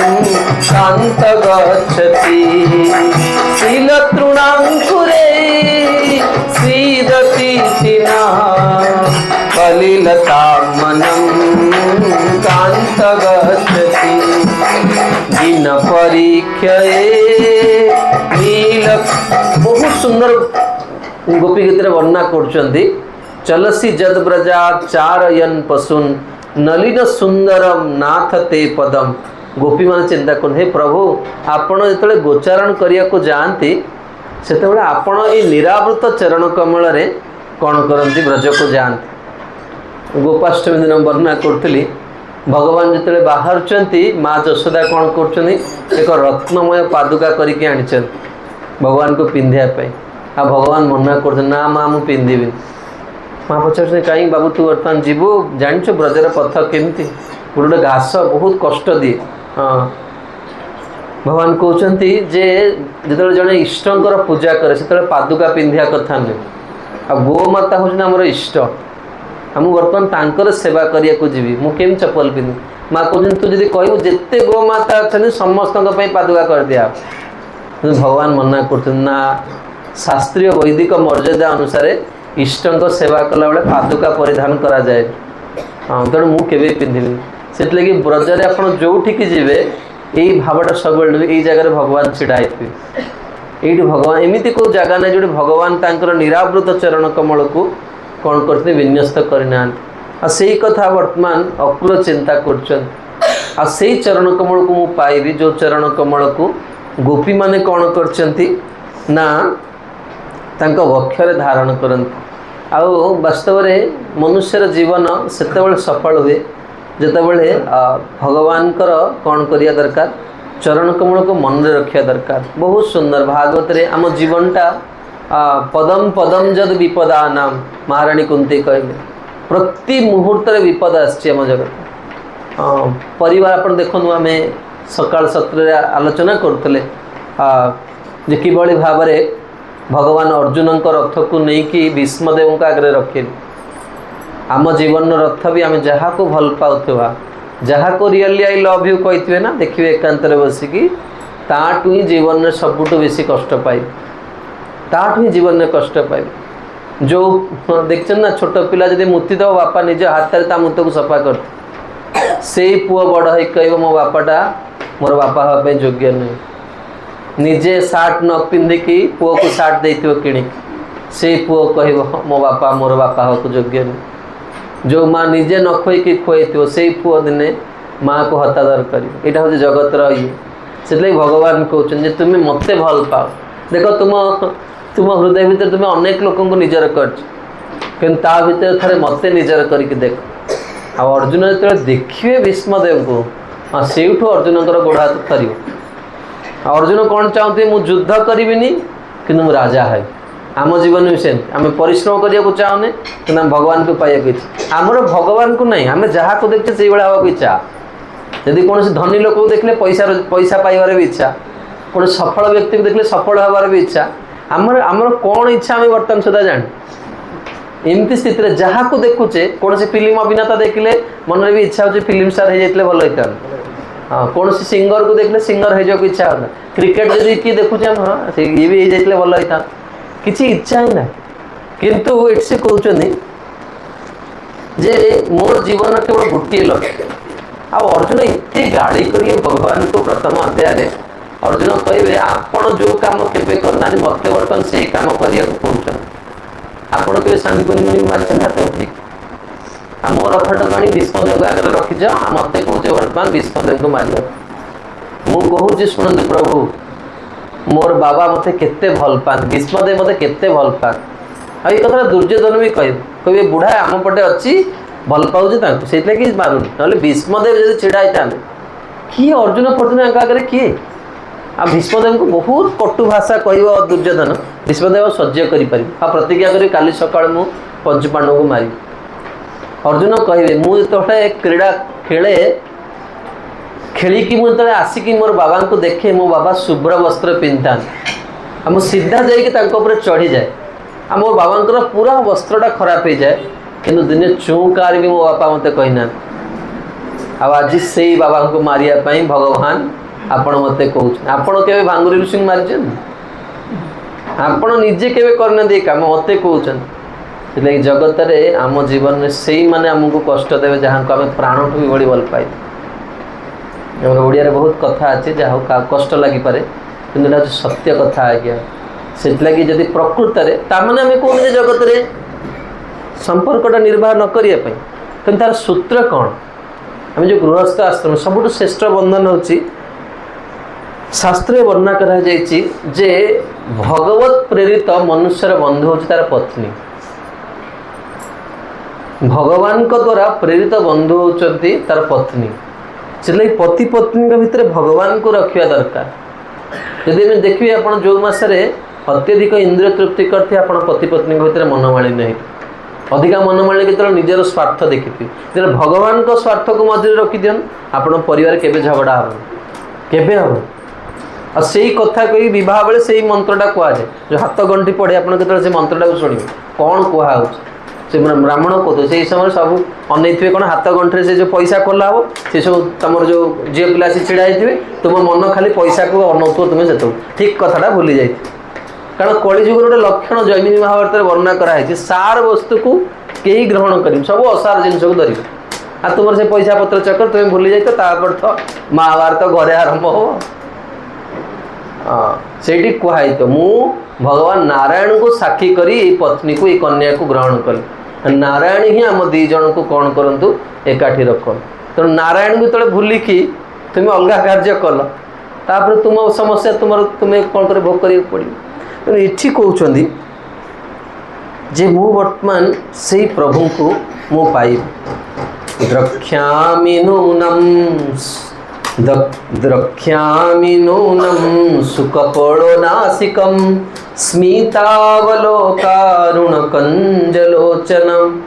शांत गच्छति शील तृणांकुरे सीदती तिना कलिलता मनम शांत गच्छति दिन परीक्षये नील बहुत सुंदर गोपी गीत वर्णना कर चलसी जद ब्रजा चारयन पशुन नलिन सुंदरम नाथ ते पदम गोपी मान चिंता कर हे प्रभु आपण जो गोचारण करने को जाती से आपण ये निरावृत चरण कमल रे कौन करती ब्रज को जाती गोपाष्टमी दिन वर्णना करी भगवान जो बाहर माँ यशोदा कौन कर एक रत्नमय पादुका करके आनी भगवान को पिंधापी आ भगवान मना कर ना माँ मुझे पिंधि माँ पचार कहीं बाबू तू बर्तमान जीवु जान ब्रजर पथ केमती गोटे घास बहुत कष्ट दिए हाँ भगवान कहते जे जो जड़े इष्टर पूजा करे से पादुका पिंधा कथा नुहे आ गोमाता हूँ आमर इष्ट मुझे बर्तमान तांकर सेवा करने को जीवी मुझे चप्पल पिंधि माँ कहते तू जब कहू जिते गोमाता अच्छा समस्त पादुका कर दिया भगवान मना कर ना शास्त्रीय वैदिक मर्यादा अनुसार इष्ट सेवा कला बेले पादुका परिधान करा जाए हाँ तेणु मुझे पिंधि से लगी ब्रजरे आप जोठिकी जी यही भावटा सब यही जगह भगवान छिड़ा ये भगवान एमती को जगह ना जो भगवान तांकर निरावृत चरण कमल को कौन करते विन्यस्त करना से कथा वर्तमान अपूर्व चिंता कर चरण कमल को मुझे पाइबी जो चरण कमल को गोपी माने कौन करछंती ना तांको वक्षरे धारण करती आउ वास्तव में मनुष्यर जीवन सेतेबेले सफल हुए जितेबले भगवान कौन करिया दरकार चरण कमल को मन रे रखिया दरकार बहुत सुंदर भागवत रे आम जीवनटा पदम पदम जद विपदा नाम महाराणी कुंती कहले प्रति मुहूर्त विपद आम जगत परिवार आप देखु आम सकाल सत्र आलोचना करते किभली भाव में भगवान अर्जुन रथ को लेकिन भीष्मदेव आगे रखे आम जीवन रथ भी आम जहाँ को भल पाऊा जहाँ को रियली आई लव यू कही ना देखिए एकांत बसिकी ताठू ही जीवन में सबुठ बेसी कष्ट पाई ताठू ही जीवन में कष्ट पाई जो देख ना छोट पिला जब मुति दब बापा निज हाथ मुत को सफा कर से पुओ बड़ हो कह मो बापाटा मोर बापा हाँपे योग्य नहीं निजे सार्ट न पिंधिकी पुओ को सार्ट दे कि से पुओ कह मो बापा मोर बापा हाँ योग्य नहीं जो माँ निजे न खोईकी खुआई से पुओ दिने माँ को हतादर कर यहाँ हूँ जगतर ये से भगवान कहते तुम्हें मत भल पाओ देख तुम हृदय भितर तुम्हें अनेक लोक निजर कर थे मत निजर करके देख आ अर्जुन जो देखिए भीष्मदेव को हाँ से अर्जुन गोड़ हाथ थर अर्जुन कौन चाहते मुझ युद्ध करी कि राजा है आम जीवन भी सेम आम परिश्रम करने को चाहूने कि भगवान को पाइबा इच्छा आमर भगवान को नहीं आम जहाँ को देखते से भाया हाँ इच्छा यदि कौन धनी लोक को देखले पैसा पाइबार भी इच्छा कौन सफल व्यक्ति को देखले सफल हबार भी इच्छा आमर आमर कौन इच्छा आम बर्तमान सुधा जान एमती स्थित जहाँ को देखुचे कौन फिल्म अभिनेता देखले मन में भी इच्छा हो फिल्म स्टार हो जाते भल होता हाँ कौन सिंगर को देखले सिंगर हो जाए इच्छा होता क्रिकेट जब किए देखुचे हाँ ये भी हो जाते भल होता किसी इच्छा ही ना किंतु एट से कहते जे मोर जीवन केवल गोटे लक्ष्य आ अर्जुन एत गाड़ी कर भगवान को प्रथम अध्याय अर्जुन कहे आपण जो कम के करना मत बर्तमान से कम करने कहते आपण के सांगनी मार्च हाथ उठी मोर रथटाणी भीष्मदेव आगे रखीज मत कहे बर्तमान भीष्मदेव को मार मुझे शुणु प्रभु मोर बाबा मते केते भल पात भीष्मदेव मते केते भल पात आ ये कथा दुर्योधन भी कहे बुढ़ा आम पटे अच्छी भल पाऊँ से मारूनी ना भीष्मदेव जब छिड़ा होता किए अर्जुन फर्जुन आगे किए आ भीष्मदेव को बहुत कटु भाषा कह दुर्योधन भीष्मदेव सह्य कर प्रतिज्ञा करी काली सका मु पंचपांडव को मारी अर्जुन कहे मुझे क्रीड़ा खेले खेलिकी मुझे आसिकी मोर बाबा को देखे मो बाबा शुभ्र वस्त्र पिंधा आ सीधा जापर चढ़ी जाए आ मो बाबा पूरा वस्त्रटा खराब हो जाए किंतु दिने चौकार भी मो बापा मत कहना आज से बाबा को मारिया भगवान आपण मत कह आपण के भांगुरी ऋषि मारी आपण निजे के करना दे कम मत कहते जगत रे आम जीवन में से ही माने आमको कष्ट देवे जहाँ को आम प्राण भी बड़ी भल पाई ओडिया बहुत कथा अच्छे जहाँ कष्ट लगिपे कि सत्य कथा आज्ञा से लगी जदि प्रकृत ताने आम कहूँ जगत रे संपर्कटा निर्वाह न करने कि तार सूत्र कौन आम जो गृहस्थ आश्रम सबुठ श्रेष्ठ बंधन होची शास्त्रे वर्णना करा जायछि जे भगवत प्रेरित मनुष्यर बंधु होची तार पत्नी भगवान को द्वारा प्रेरित बंधु होचंती तार पत्नी से पति पत्नी भितर भगवान को रखा दरकार यदि मैं देखिए आप जो मसरे अत्यधिक इंद्रिय तृप्ति करते आप पति पत्नी भितर मनमालिन्य नहीं अधिका मनमालिन्य के निजर स्वार्थ देखिए जो भगवान को स्वार्थ को मझे रखी दियन आप परिवार केबे झगड़ा हम केबे हम और से कथा कही विवाह बेले से मंत्रटा कहुए जो हाथ गंठी पड़े आप मंत्रटा को शुणे कौन कहु से ब्राह्मण कहते से समय सब अनैथे कौन हाथ गंठे से जो पैसा खोला हो से सब तुम जो झी पिला से छिड़ा होते तुम मन खाली पैसा को अनौथ तुम्हें से ठीक कथाटा भूली जाए कारण कलिजुग गोटे लक्षण जैमिनी महाभारत वर्णना कराई सार वस्तु को कहीं ग्रहण कर सब असार जिनस को धर आ तुम से पैसा पत्र चक्कर तुम्हें भूली जाए तो महाभारत घरे आरंभ हो से कहुई तो मु भगवान नारायण को साक्षी करी पत्नी को ये कन्या को ग्रहण कली नारायण ही आम दी जन को कौन करूँ एकाठी रख तेणु नारायण को जो भूलिकी तुम्हें अलग कार्य कल तापर तुम समस्या तुम्हें कौन कर भोग कर पड़ो तेणु ये कहते जे मु वर्तमान से प्रभु को मु पाई द्रक्ष्यामि नूनम द्रक्ष्यामि नूनम सुकपोलो नासिकम स्मितावलोकारुणकंजलोचनम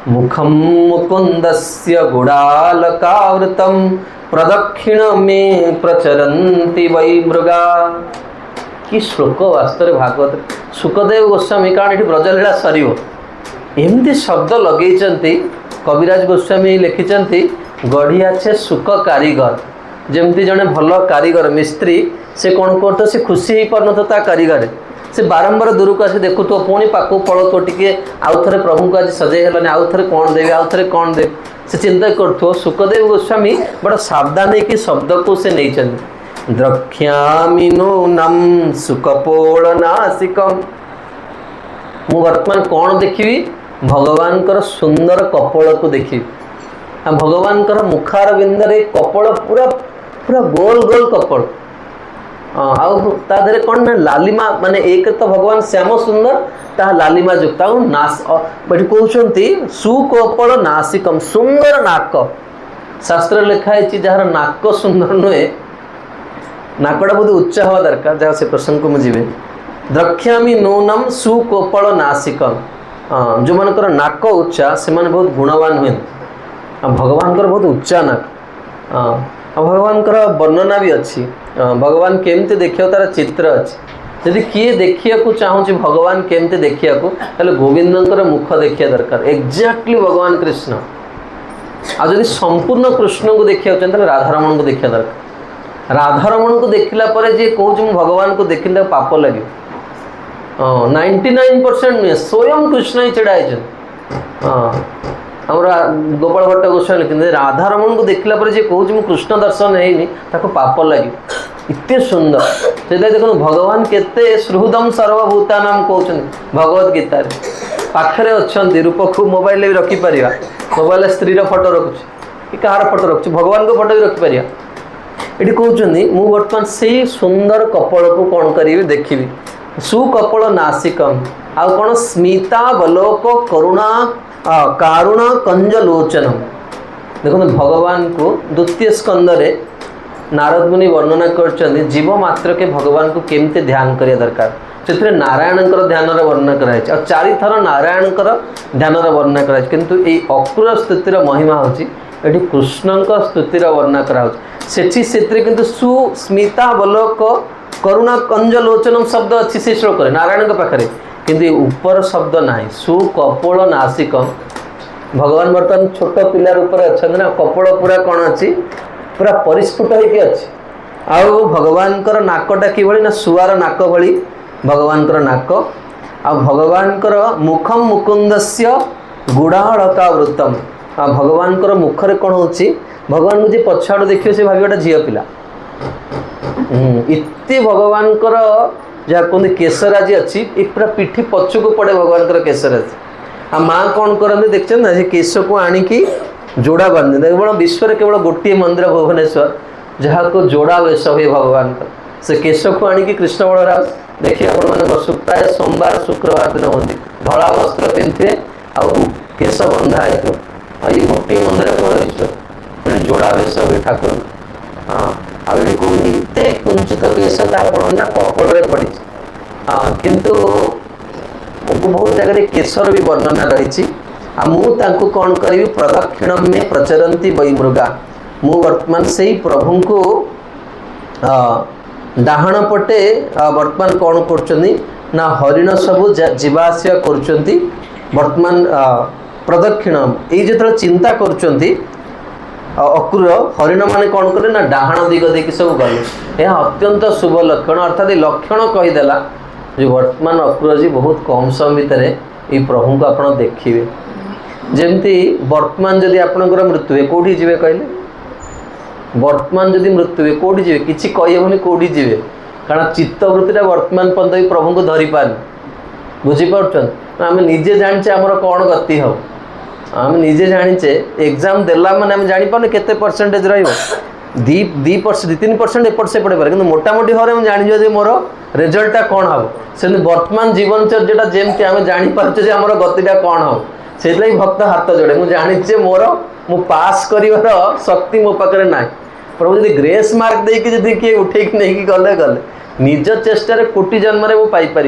मुखम मुकुंदस्य गुडालकावृतम प्रदक्षिण मे प्रचरन्ति वै मृगा कि श्लोक वास्तव भागवत सुखदेव गोस्वामी कारण ये ब्रजलीला सर एमती शब्द लगे कविराज गोस्वामी लिखिं गढ़िया छे सुख कारीगर जमती जड़े भल कारीगर मिस्त्री से कौन करते से खुशी हो पार ता कारीगर से बारंबार दूर को आसी देखु तो पुणी पाक पड़ तो टे आउ थे प्रभु को आज सजे है आउ थे कौन देवे आउ थे कौन देवे से चिंता कर सुखदेव गोस्वामी बड़ा सावधान है शब्द को से नहीं द्रक्ष्यामि नूनम सुकपोलनासिकम मु वर्तमान कौन देखी भगवान कर सुंदर कपोल को देखी भगवान कर मुखार बिंदरे कपोल पूरा पूरा गोल गोल कपोल आधे कौन ना लालिमा माने एक तो भगवान श्याम सुंदर ता लालिमा युक्त नास कहते सुकपोल नासिकम सुंदर नाक शास्त्र लिखाई जार नाक सुंदर नुहे नाकटा बहुत उच्च हवा दरकार जहाँ से प्रसंग को मुझे द्रक्ष्यामि नूनम सुकोपल नासिकम जो मनकर नाक उच्चा से माने बहुत गुणवान हुए भगवान बहुत उच्चा नाक भगवान वर्णना भी अच्छी भगवान केमती देखिए तार चित्र अच्छी यदि किए देखिया को चाहूँ भगवान केमती देखिया को गोविंदर मुख देखिया दरकार एक्जाक्टली भगवान कृष्ण आज संपूर्ण कृष्ण को देखिया राधारमण को देखिया दरकार राधारमण को देखला पर जे कहूँ भगवान को देखने पाप लगे 99% नुहे स्वयं कृष्ण ही चढ़ाई हमारा गोपाल भट्ट गोस्वामी लिखते राधारमण को देखला पर जे कहूँ मुझे कृष्ण दर्शन है पाप लगे इतने सुंदर से देखो भगवान केते सुहृदम सर्वभूतानाम कहते भगवद गीता पाखे अच्छा रूप को मोबाइल भी रखिपर मोबाइल स्त्री फोटो रखुच्छी कि कहार फोटो रखुच्छी भगवान को फोटो भी रखिपर ये कहते मुझे बर्तमान से सुंदर कपल को कौन करी देखी सुकपल नासिकम आउ कौन स्मितावलोक करुणा कारुण कंजलोचनम देखो भगवान को द्वितीय स्कंदरे नारद मुनि वर्णना कर जीव मात्र के भगवान को केमते ध्यान करिया दरकार से नारायण ध्यान वर्णना कराई और 4 थर नारायण ध्यान वर्णना कराई किंतु ये अक्रूर स्तुतिर महिमा होची एठी कृष्ण स्तुतिर वर्णना करा सेठी सेत्रे किंतु सुस्मितावलोक करुणा कंजलोचनम शब्द अच्छी से श्लोक नारायण पाखे किंतु ऊपर शब्द ना सुकपोल नासिकम भगवान बर्तमान छोट पिला रूप अच्छा ना कपोल पूरा कौन अच्छी पूरा परिस्फुट होगी अच्छी आउ भगवान नाकटा कि ना सुआर नाक भली भगवान नाक आ भगवान मुखम मुकुंदस्य गुड़ाहड़कावृतम आ भगवान मुखरे कौन हो भगवान को जी पछाड़ देखिए से भाव गोटे झील पिला इतने भगवान जहाँ कहते केशराजी अच्छी एक पूरा पिठी पछक पड़े भगवान केशराजी आ माँ कौन करते देखते ना केश को आणिकी जोड़ा बांधे केवल विश्व केवल गोटे मंदिर भुवनेश्वर जहाँ को जोड़ा वेश हुए भगवान से केश को आणिकी कृष्ण बलराम देखिए आप प्राय सोमवार शुक्रवार दिन हमें धला वस्त्र पिंधे केश बंधा है ये गोटे मंदिर जोड़ा वेश हुए ठाकुर कुंचित केश कपड़े पड़ी किंतु बहुत जगह केशर भी वर्णना रही मुझे कौन करी प्रदक्षिणम में प्रचरती वै मृगा मु वर्तमान से प्रभु को डाहाण पटे वर्तमान कौन कर हरिण सब जीवास कर वर्तमान प्रदक्षिणम ये जो चिंता कर अक्रूर हरिण माने कौन कले ना डाहाण दिग देखिए सब गले यह अत्यंत शुभ लक्षण अर्थात लक्षण कहीदेला जो वर्तमान अक्रूर जी बहुत कम समय भितर ये प्रभु को आप देखिए जमती वर्तमान जदि आपणकर मृत्यु है कौटी जी कहले वर्तमान जदि मृत्यु है कौटी जी किसी कहीहनी कौटी जी कारण चित्तवृत्ति वर्तमान पर्यंत प्रभु को धरी पार बुझीपार आम निजे जाचे आमर कौन गति हम आम निजे जाचे एग्जाम देला मैंने आम जापर केते परसेंटेज रही 2-3% एपट से पड़े कि मोटामोटी भाव में जान मोर रिजल्टा कौन हम से वर्तमान जीवन चर्चा जमी आम जापारे आम गतिटा कौन हम से भक्त हाथ जोड़े मुझे जाचे मोर मु पास कर शक्ति मो पाखे ना प्रभु जी ग्रेस मार्क देकी किए उठे नहीं गले गले निज चेष्टार कोटि जन्म में पाइपर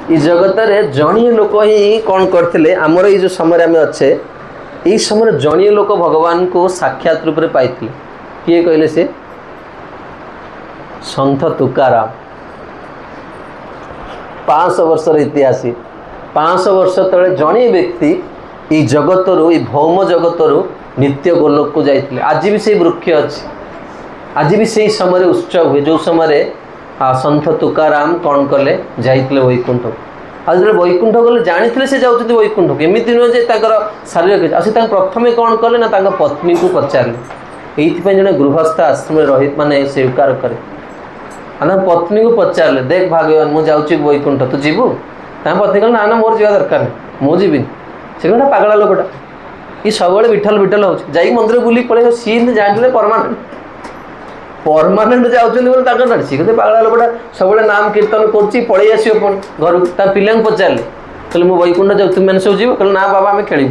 ये जगत में जड़िए लोक ही कौन करते आमर ये जो समय आम अच्छे ये समय जड़िए लोक भगवान को साक्षात रूप में पाई किए कहले से संत तुकाराम 500 वर्षर इतिहास 500 वर्ष तले जड़े व्यक्ति ये जगत रू भौम जगत रू नित्य गोलोक को जाते आज भी से वृक्ष अच्छी आज भी से समय उत्सव हुए जो समय संत तुकाराम कौन कले जाइए वैकुंठ आज वैकुंठ गले जानी से जाऊँ वैकुंठ एमती नुहे शारीरिक आज प्रथम कौन कले ना पत्नी को पचारे ये जड़े गृहस्थ आश्रम रही माने स्वीकार करे पत्नी को पचारे देख भाग्यवान मुझे जाऊँगी वैकुंठ तू जीवु पत्नी कहले ना ना मोर जावा दरकार नहीं मुझे जीवन से गोटे पागला लोकटा ये सब विठल विठल हो मंदिर बुली पड़े सी जाने परमानेंट जाऊँगी सी कहते पागला लोकटा सब नाम कीर्तन कर पलि आस घर पिला पचारे कहले मुझे वैकुंठ जाऊ तुम मैंने सब जीव कहले ना बाबा आम खेल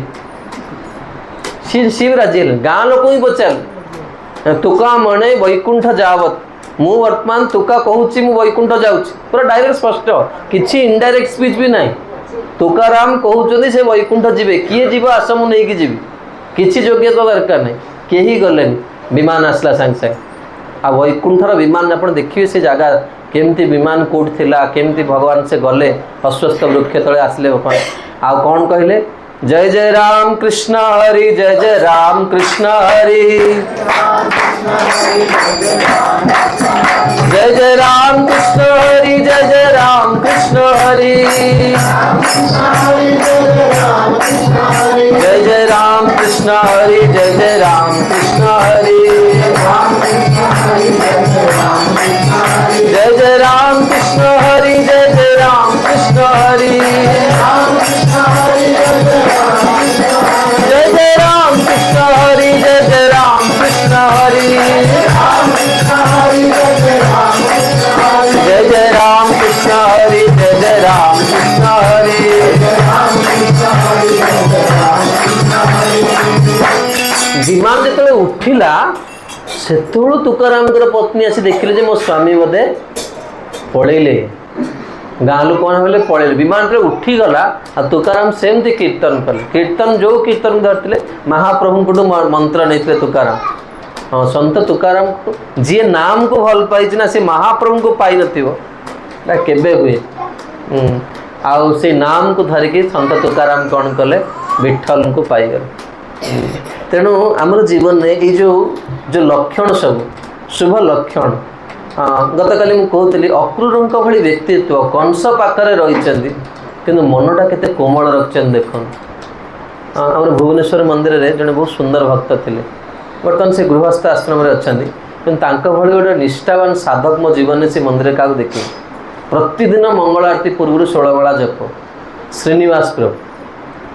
सी भी राजी है गाँ लोक ही पचारे तुका मणे वैकुंठ जावत मु वर्तमान तुका कहूँ मु वैकुंठ जाऊँगी पूरा डायरेक्ट स्पष्ट किसी इनडायरेक्ट स्पीच भी ना तुकाराम कहते से वैकुंठ जीवे किए जीव आस मु नहीं जीवी किसी योग्यता दरकार नहीं कहीं गले विमान आसला सांगे सांगे आ वैकुंठर विमान आप देखिए से जगह केमती विमान कौट थिला केमती भगवान से गले अस्वस्थ वृक्ष तले आसले भगवान आ कौन कहले जय जय राम कृष्ण हरि जय जय राम कृष्ण हरि जय जय राम कृष्ण हरि जय जय राम कृष्ण हरि जय जय राम कृष्ण हरि जय जय राम कृष्ण हरि जय जय राम कृष्ण हरि जय जय राम कृष्ण हरि जय जय राम कृष्ण हरि जय जय राम कृष्ण हरि जय जय राम कृष्ण हरि जय जय राम कृष्ण हरि विमान जो उठिला से तुकाराम पत्नी आसी देखिले जे मो स्वामी बोधे पड़ेले गाँ लोक मैंने पड़े विमान उठीगला आ तुकाराम सेमती कीर्तन कले कीर्तन जो कीर्तन धरते महाप्रभु को मंत्र नहीं तुकाराम हाँ सत तुकाराम को जी नाम को भल पाई ना सी महाप्रभु को पाई नवे हुए आउ से नाम को धरिकी सत तुकाराम कौन कले विठल को पाईगले तेणु आमर जीवन में ये जो लक्षण सब शुभ लक्षण गत काली मुझे कहती अक्रूर भली व्यक्तित्व कंस पाखे रही कि मनटा केते कोमल रखिंट देख आम भुवनेश्वर मंदिर में जड़े बहुत सुंदर भक्त थे बर्तमान से गृहस्थ आश्रम अच्छा कि भली गोटे निष्ठावान साधक मो जीवन से मंदिर क्या देखी प्रतिदिन मंगल आरती पूर्व 16 बेला जप श्रीनिवास प्रभु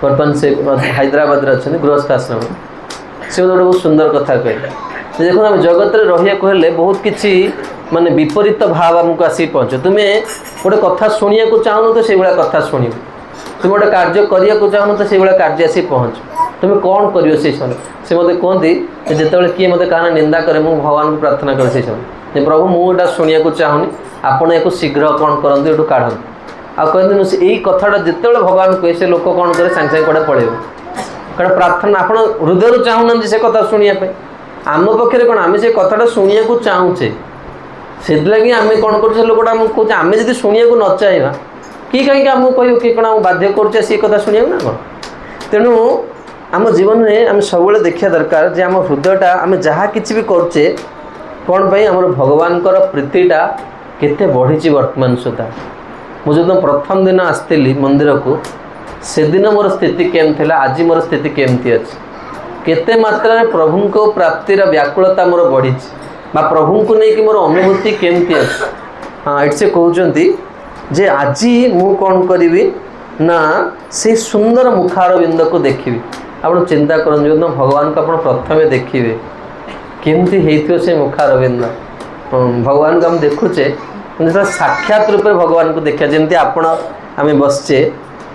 बर्तमान से हैदराबाद अच्छा गृहस्थ आश्रम से गोटे बहुत सुंदर कथा कहले देखो आम जगत रही हेल्ले बहुत किसी माने विपरीत भाव आमको आसिक पहुँचे तुम्हें गोटे कथा शुणा को चाहून तो से भाया कथा शुण तुम गोटे कार्य करने को चाहून तो से भाया कार्य आसी पहुँच तुम्हें कौन कर समय से मत कहती जिते किए मत क्या निंदा करे मुझे भगवान को प्रार्थना करे से समय प्रभु मुझा शुणा को चाहूनी आपण या शीघ्र कौन करते ये काढ़ आ कहते यही कथाटा जिते भगवान कहे से लोक कौन करे सागे सागे कड़े पड़े कारण प्रार्थना आप हृदय चाहूना से कथा शुणापी आम पक्षे कौन आम से कथाटा शुणा को चाहूचे से लगी आम कौन कर लोकटा आमको कहे आम जब शुणा को न चाहिए कि कहीं आमको कह कि कौन बाध्य कर कथा शुणा ना कौन तेणु आम जीवन में आम सब देखा दरकार जे आम हृदयटा आम जहाँ कि भी करे कौन पाई आम भगवान प्रीतिटा केते बढ़ी वर्तमान सुधा मुझे जो प्रथम दिन आसती मंदिर को से दिन मोर स्थिति केम थिला आज मोर स्थिति केमती अच्छी केते मात्रा प्रभु को प्राप्तिर व्याकुलता मोर बढ़ी प्रभु को लेकिन मोर अनुभूति केमती अच्छी हाँ ये से कहते जे आज मु कौन करी ना से सुंदर मुखारविंद को देखी आप चिंता करें भगवान को आप प्रथम देखिए केमती हो से मुखारविंद भगवान को हम देखुचे जो साक्षात रूप भगवान को देखा जमी आपण आम बसचे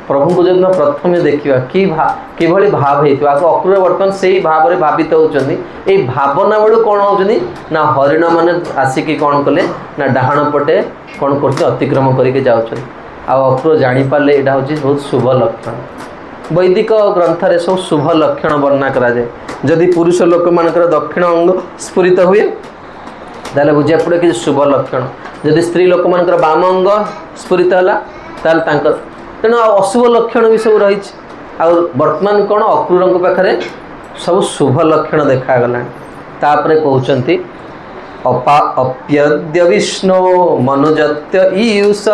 प्रभु को जो प्रथम देखा कि भाव हो अक्रूर बर्तमान से ही भाव में भावित होती भावना बेलू कौन होती ना हरिण मैंने आसिकी कौन कले ना डाहाण पटे कौन कर अतिक्रम करके जाऊँ अक्रूर जापारे यहाँ हूँ बहुत शुभ लक्षण वैदिक ग्रंथ रे सब शुभ लक्षण वर्णना कराए जदि पुरुष लोक मानकर दक्षिण अंग स्फुरित हुए ताले बुझा पड़े कि शुभ लक्षण जदि स्त्री लोक मानकर बाम अंग स्फुरित है तेणु अशुभ लक्षण भी सब रही वर्तमान कौन अक्रूर पाखे सब शुभ लक्षण देखागला तापर कहते अप्यद्य विष्णु मनुजत्य ईयुष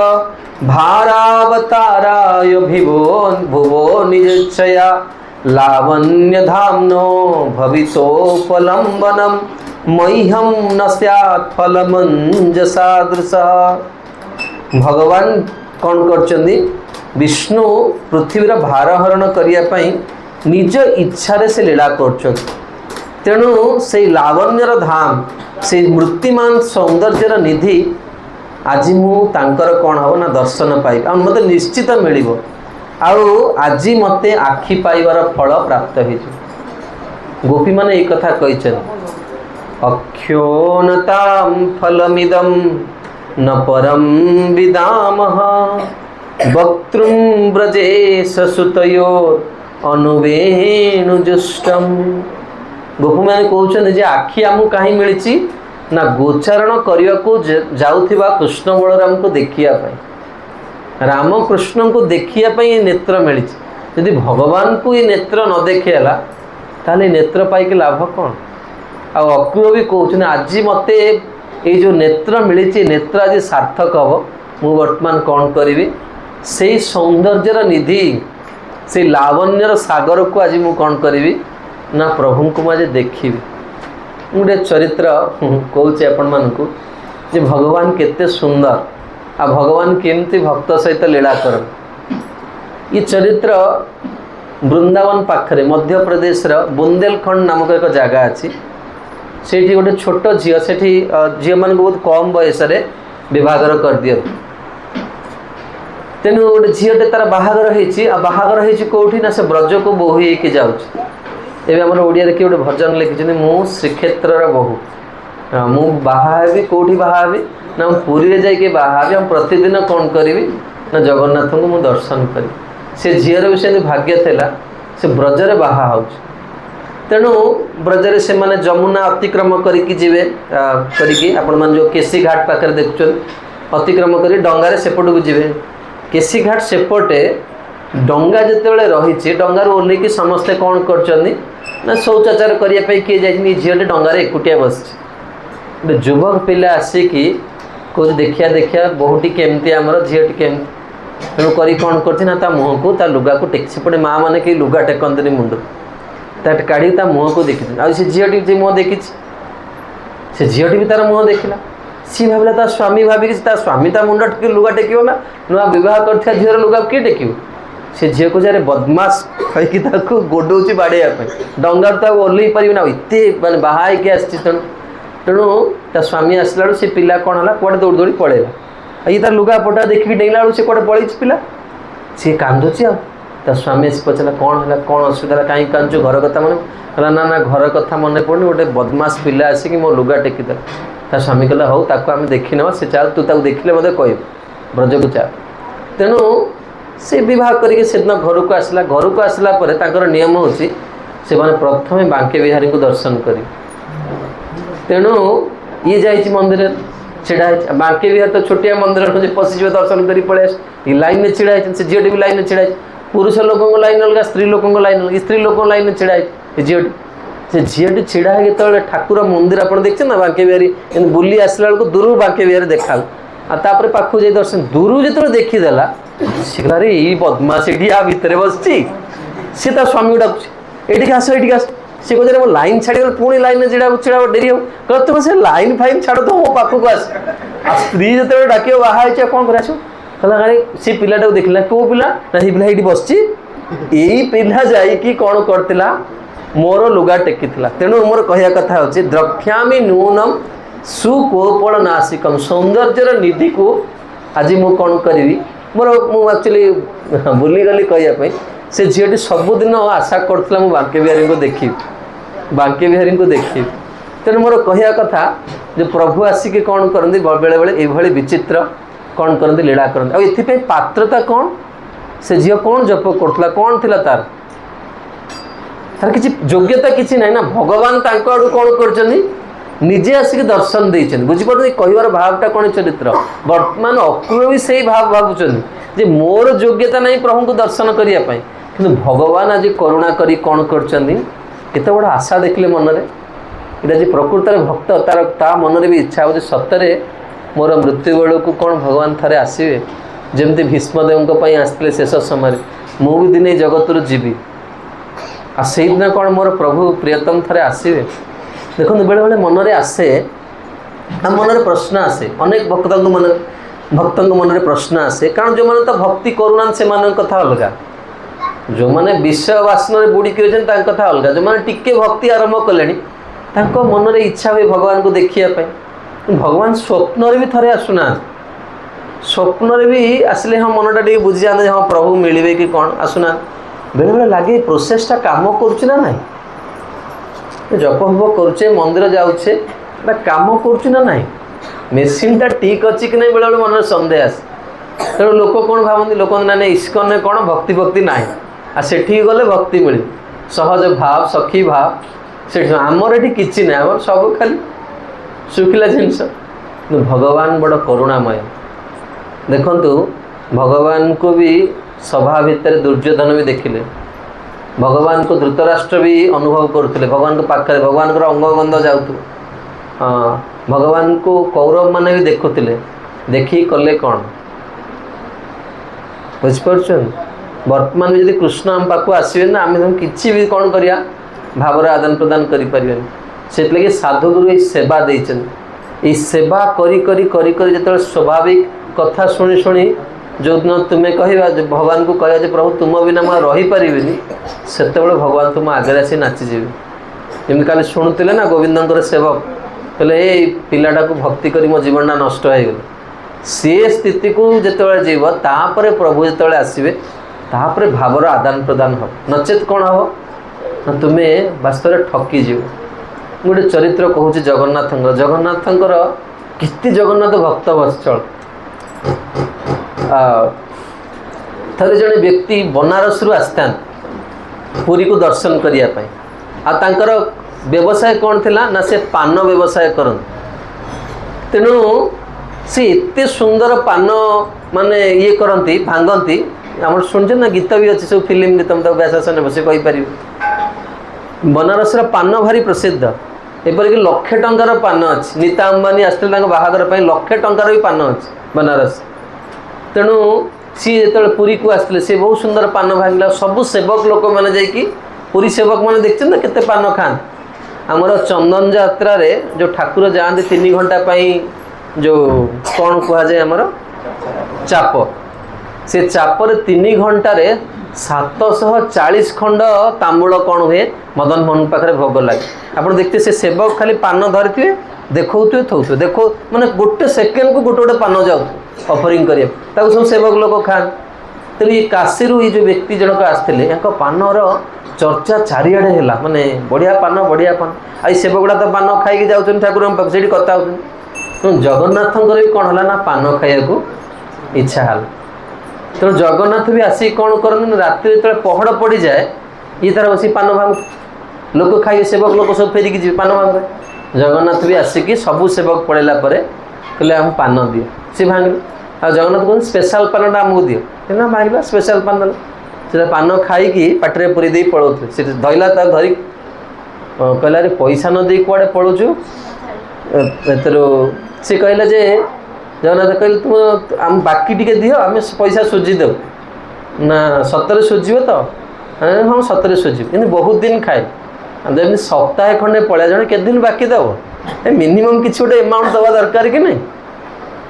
भारावताराय भुवो निजच्छया लावण्य धाम्नो भवितोपलम्बनम मह्यम न स्यात् फलमंजसादृश भगवान कौन करचंदी विष्णु पृथ्वीर भारहरण करने निज इच्छा से लीला कर तेणु से लावण्यर धाम से मूर्तिमान सौंदर्यर निधि आज मुझे कौन हम ना दर्शन पाई मत निश्चित मिल आज मत आखि पाइबार फल प्राप्त हो गोपी मैंने एक कथा कही अख्योनतां फलमिदं न परं विदामः वक्तृं ब्रजेशसुतयो अनुवेणुजुष्टम। गोपी मैंने कहते जे आखि आमको कहीं मिली ना गोचारण करने को जाउथिबा कृष्ण बलराम को देखिया पाई, राम कृष्ण को देखिया पाई ये नेत्र मिली। यदि भगवान को ये नेत्र न देखिएला ताले नेत्र पाई लाभ कौन। आ अक्रूर भी कहते आज मत ये जो नेत्र मिली नेत्र आज सार्थक हम मु वर्तमान कौन करी से सौंदर्यर निधि से लावण्यर सागर को आज मु कौन करी ना प्रभु को मुझे देखी। गोटे चरित्र कहूँ आपण मानक जे भगवान केते सुंदर आ भगवान केमती भक्त सहित लीला कर। ये चरित्र वृंदावन पाखरे मध्य प्रदेश बुंदेलखंड नामक एक जगह अच्छी। सेठी गोटे छोट झील से झील मान बहुत कम बयस विभागर कर दियो। तेणु गोटे झीलटे तार बाहागर होती कौटी ना से ब्रज को बोही होकर जाऊँ। एवं आम ओडिया किए गोटे भजन लिखिं मु श्रीक्षेत्र बहु मु बाहाबी कौटी बाहाबी ना पुरी में जाइए बाहाबी हम प्रतिदिन कौन करी ना जगन्नाथ को मु दर्शन करी। से झीर भी से भाग्य थिला से ब्रजरे बाहा हो। तेणु ब्रजरे से माने जमुना अतिक्रम करिकी जीवे करिकी आपण मान जो केसी घाट पाखे देखुन अतिक्रम करी डंगारे सेपट को जीवे। केसी घाट सेपटे डंगा जिते रही डंगार ओल्लैकी समस्ते कौन कर ना शौचाचार करने किए जाए झील डंगार एकुटिया बस गोटे युवक पिला आसिकी कौन देखिया देखिया बहुटी केमती आमर झील केमती तेणु करी कौन कर मुँह को लुगा को टेक सेपटे माँ मैंने कहीं लुगा टेकती मुंड काढ़ी मुँह को देखी आ झीलटी मुँह देखी से झीलटी भी तार मुँह देखला सी भाविला ता स्वामी भाविकी स्वामी ता मुंड टेक लुगा टेकियो ना नुआ विवाह कर झील लुगा किए टेकियो से झील को जारे बदमाश कहीं गोडौची बाड़ेप डंगार तो ओल्लई पार ना एत मैंने बाहर के तेणु तेणु ता स्वामी आसला से पिला कौन है कौटे दौड़ दौड़ी पड़ेगा ये तार लुगा पटा देखिए डेला से कौटे पड़े पिला सी कांदुची आ स्वामी आस पचारा कौन है कौन असुविधा कहीं कांदु घर कथा मन कहला ना ना घर कथा मन पड़नी गोटे बदमाश पिला आसिक मो लुगा टेकीदेला ता स्वामी कहला हौ ताको आम देखी ना से चाल तू ताको देखिले मत कह ब्रज को चाल। तेणु से विवाह करके सेदिन घर को आसला नियम हो प्रथम बांके बिहारी को दर्शन कर। तेणु ये जाइए मंदिर छिड़ा बांके बिहार तो छोटिया मंदिर पशिज दर्शन कर पड़े लाइन में छिड़ा से झील भी लाइन में छिड़ा पुरुष लोकों लाइन अलग स्त्री लोकों लाइन अलग स्त्री लोक लाइन में छिड़ा झील से झील छिड़ा है जो ठाकुर मंदिर आप देखते ना बांके बिहारी बुली आसला बेलू दूर बांके बिहारी देखा आपर पाखु जाए दर्शन दूर जो देखीदेला सी कहला ये बदमाश ये भितर बस सी स्वामी को डाकुची ये आस ये आस सी कहते मो लाइन छाड़ी पुणी लाइन में छिड़ा छिड़ा डेरी हो कह तुम से लाइन फाइन छाड़ तो मो पाखक आस स्त्री जो डाक बाहर कौन कर कहला अरे सी पिलाटा देखला कौ पिला ना सी पिला ये बस यही पिला जाकि कौन करता मोर लुगा टेकी तेणु मोर कहया कथा होची द्रक्ष्यामि नूनम सुकोपल नासिकम सौंदर्यर निधि को आज मु कौन करी मोर एक्चुअली बुलीगली कहवाई से झीलटी सबुदिन आशा करूला मु बांके बिहारी को देखी तेणु मोर कहया कथा जो प्रभु आसिक कौन करती बेले बेले ये विचित्र कौन करती लीला करती आ पात्रता कौन से झील कौन जप करूला कौन थिला तार किसी योग्यता किसी ना ना भगवान तांको आड़ू कौन कर निजे आसिक दर्शन देते बुझीपार कहवर भावटा कौन चरित्र वर्तमान अक्रूर भी से भाव भावुँ मोर योग्यता नहीं प्रभु को दर्शन करने कि भगवान आज करुणा करी कौन कर बड़ा आशा देखले मन में यहाँ जी प्रकृत भक्त तार ता मन में भी इच्छा हो सतरे मोर मृत्यु बेलू को कौन भगवान थे आसवे जमती भीष्मदेव आसते शेष समय मु भी दिने जगत जीवी आ से दिन कौन मोर प्रभु प्रियतम थे आसवे देखो बेले बेले मन में आसे मन में प्रश्न आसे अनेक भक्तों मन में प्रश्न आसे कारण जो मैंने तो भक्ति करूना से कथा अलग जो मैंने विषय वासन बुड़ीक कथा अलग जो मैंने टिके भक्ति आरंभ कले मन में इच्छा हुए भगवान को देखापी भगवान स्वप्न भी थे आसुना स्वप्न भी आसले हाँ मनटा टे बुझी जाते हाँ प्रभु मिले कि कौन आसुना बेले बेले लगे प्रोसेसटा काम करुच्ची ना ना जप फप करुचे मंदिर जाऊे काम करुचु ना ना मेसीनटा ठीक अच्छी कि नहीं बेले बेले मन सन्देह आस तेणु लोक कौन भावती लोक ना इस्कन कौन भक्ति भक्ति ना आ सेठी गले भक्ति मिले सहज भाव सखी भाव से आमर ये कि ना आम सब खाली शुखिला जिनस भगवान बड़ करुणामय देखु भगवान को भी सभा भितर दुर्योधन भी देखिले भगवान को धृतराष्ट्र भी अनुभव करुले भगवान के पाखे भगवान को अंगगंध जाऊ हाँ भगवान को कौरव मैंने भी देखुले देखी कले कौन बुझिपार वर्तमान भी जब कृष्ण आम पाक आसवे ना आम कि भी कौन करिया भावर आदान प्रदान करें से लगे साधुगुरु ये सेवा देचन ये सेवा करी करी करी करी जो स्वाभाविक कथा शुणी शुणी जो दिन तुम्हें कहवा भगवान को कह प्रभु तुम बिना मैं रहीपर से भगवान तुम आगे आसी नाचीजे जमी काली शुणुले ना गोविंद सेवक कहले ये पिलाटा को भक्ति करी मो जीवनटा नष्ट हो गला सी स्थिति को जिते जीव तापर प्रभु जो आसवे तापर भावर आदान प्रदान हम नचेत कौन हम तुम्हें वास्तव ठकी जीव गोटे चरित्र कहूँ जगन्नाथ जगन्नाथंकर किति जगन्नाथ भक्त वत्सल थे जड़े व्यक्ति बनारस रु आसता पुरी को दर्शन करने आर व्यवसाय कौन थिला ना से पान व्यवसाय करन तेणु से एते सुंदर पान माने ये करती भांगती आम शुणुचे ना गीत भी अच्छे सब फिल्म गीत मतलब व्यासन बस कहीपर बनारस पान भारी प्रसिद्ध एपरिक लक्ष टंकार पान अच्छी नीता अंबानी आसते बाहागर लक्ष टंकार भी पान अच्छी बनारस तेणु सी जो पुरी को आसते सी बहुत सुंदर पान भांगला सबू सेवक लोक मैंने जाकि पुरी सेवक मैंने देखते ना केते पान खान आमर चंदन यात्रा रे जो ठाकुर जाते 3 घंटा जो कौन कहुए आमर चाप से चापर 3 घंटे 740 खंड तांबूल कौन हुए मदन मोहन पाखे भोग लगे आप देखते से सेवक खाली पान धरी देखते थोथे देखो माने गोटे सेकेंड को गोटे गोटे पान जाऊ ऑफरिंग करिए सब सेवक लोग खान तेणु ये काशी ये जो व्यक्ति जनक आसते पानर चर्चा चारिआडे है माने बढ़िया पान आई सेवक गुड़ा तो पान खाई जाऊँ ठाकुर पाख से कथा हो जगन्नाथ भी कौन है ना पान खाया को इच्छा है तेणु जगन्नाथ भी आसिक कौन करते राति जो पहड़ पड़ जाए ये तार बस पान भांग लोक खाइए सेवक लोक सब फेरिकी जी पान भांग जगन्नाथ भी आसिक सबू सेवक पड़ेला कहले आम पान दिए सी भांगे आ जगन्नाथ कहते स्पेशल पानटा आमको दिए ना भांगला स्पेशल पान से पान खाई पाटे पूरी दे पड़ोते से धरला धरी कहला रे पैसा न दे कुआड़े पड़ोचु सी कहला जे जगन्नाथ कहले तुम आम बाकी टिके दियो आम पैसा सुझी दे ना सतरे सुझीब तो हाँ सतरे सुझीब इन्हें बहुत दिन खाए जमी सप्ताह खंडे पड़ा जड़े के दिन बाकी दब मिनिमम किसी गोटे एमाउंट दवा दरकार कि नहीं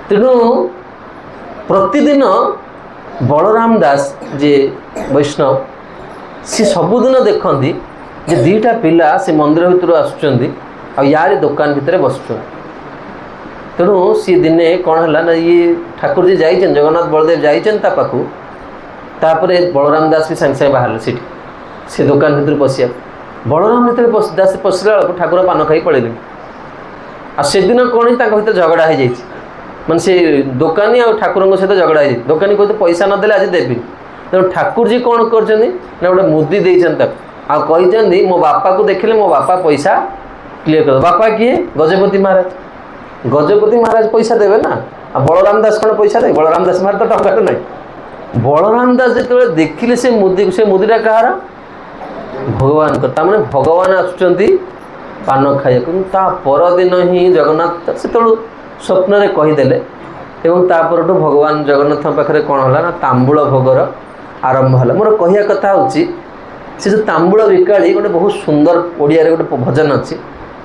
तेणु प्रतिदिन बलराम दास जे वैष्णव सी सबुदिन देखती जे 2टा पिला से मंदिर भितर आसुच्चंदी आ यार दुकान भितर बसुच्चंदी तेणु सी दिने कौन है ना ये ठाकुर जी जाइए जगन्नाथ बलदेव जाइए पाखु तापर बलराम दास भी सागे सागे बाहर से दुकान भितर पशिया बलराम जो दास पशिला बेलू ठाकुर पान खाई पड़े आ से दिन कौन भर झगड़ा हो जाए माने से दुकानी आ ठाकुर सहित झगड़ा हो दुकानी कहते पैसा नदेले आज देवी तेणु ठाकुर जी कौन कर गोटे मुदी देते आती मो बापा को देखिले मो बापा पैसा क्लीयर कर बापा किए गजपति महाराज पैसा देवे ना आ बलराम दास कौन पैसा दे बलराम दास महाराज तो टंका ना बलराम दास जो देखिले से मुदीटा कहार भगवान को भगवान आसुच्चंती पान खाया परदिन ही जगन्नाथ से स्वप्न रे कहीदेले एवं तापर भगवान जगन्नाथ पाखे कौन है ना तांबूल भोगर आरंभ है मोर कहया कथा होची से जो तांबूल बिकाड़ी गोटे बहुत सुंदर ओडिया रे गोटे भजन अच्छी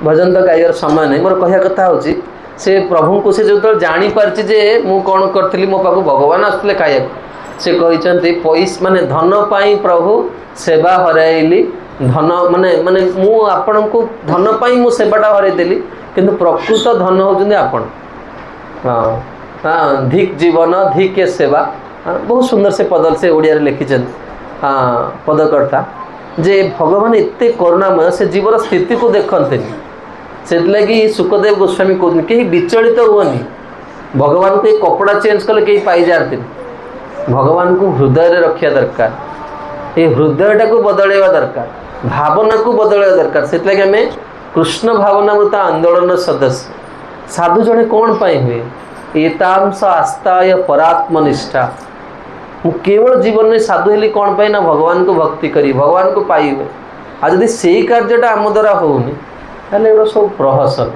भजन तो गाइबार समय नहीं मोर कहया कथा होची से प्रभु को से जो जानी पारची जे मु कौन करथली मो पाखु भगवान आसले खाया से कहते पैसा माने धन पाई प्रभु सेवा हराइली धन माने माने मु आपण को धन पाई मु सेवाटा हराइदेली किंतु प्रकृत धन होउछन्ते आपण हाँ हाँ धिक जीवन धिक सेवा बहुत सुंदर से पदल से ओडिया रे लिखिछन हाँ पदकर्ता जे भगवान एत करुणामय से जीवर स्थिति को देखते से लगी सुखदेव गोस्वामी कहते कहीं विचलित हुअनि भगवान को कपड़ा चेंज कले कहीं पाई जाते भगवान को हृदय रखा दरकार ये हृदयटा को बदलवा दरकार भावना को बदलवा दरकार से लगे आम कृष्ण भावनामृत आंदोलन सदस्य साधु जड़े कौन पाई हुए एतांश आस्ताय परात्मनिष्ठा मु केवल जीवन में साधु हेली कौन पाई ना भगवान को भक्ति करी भगवान को पाई हुए आज यदि से कार्यटा आम द्वारा होनी एटा सब प्रहसन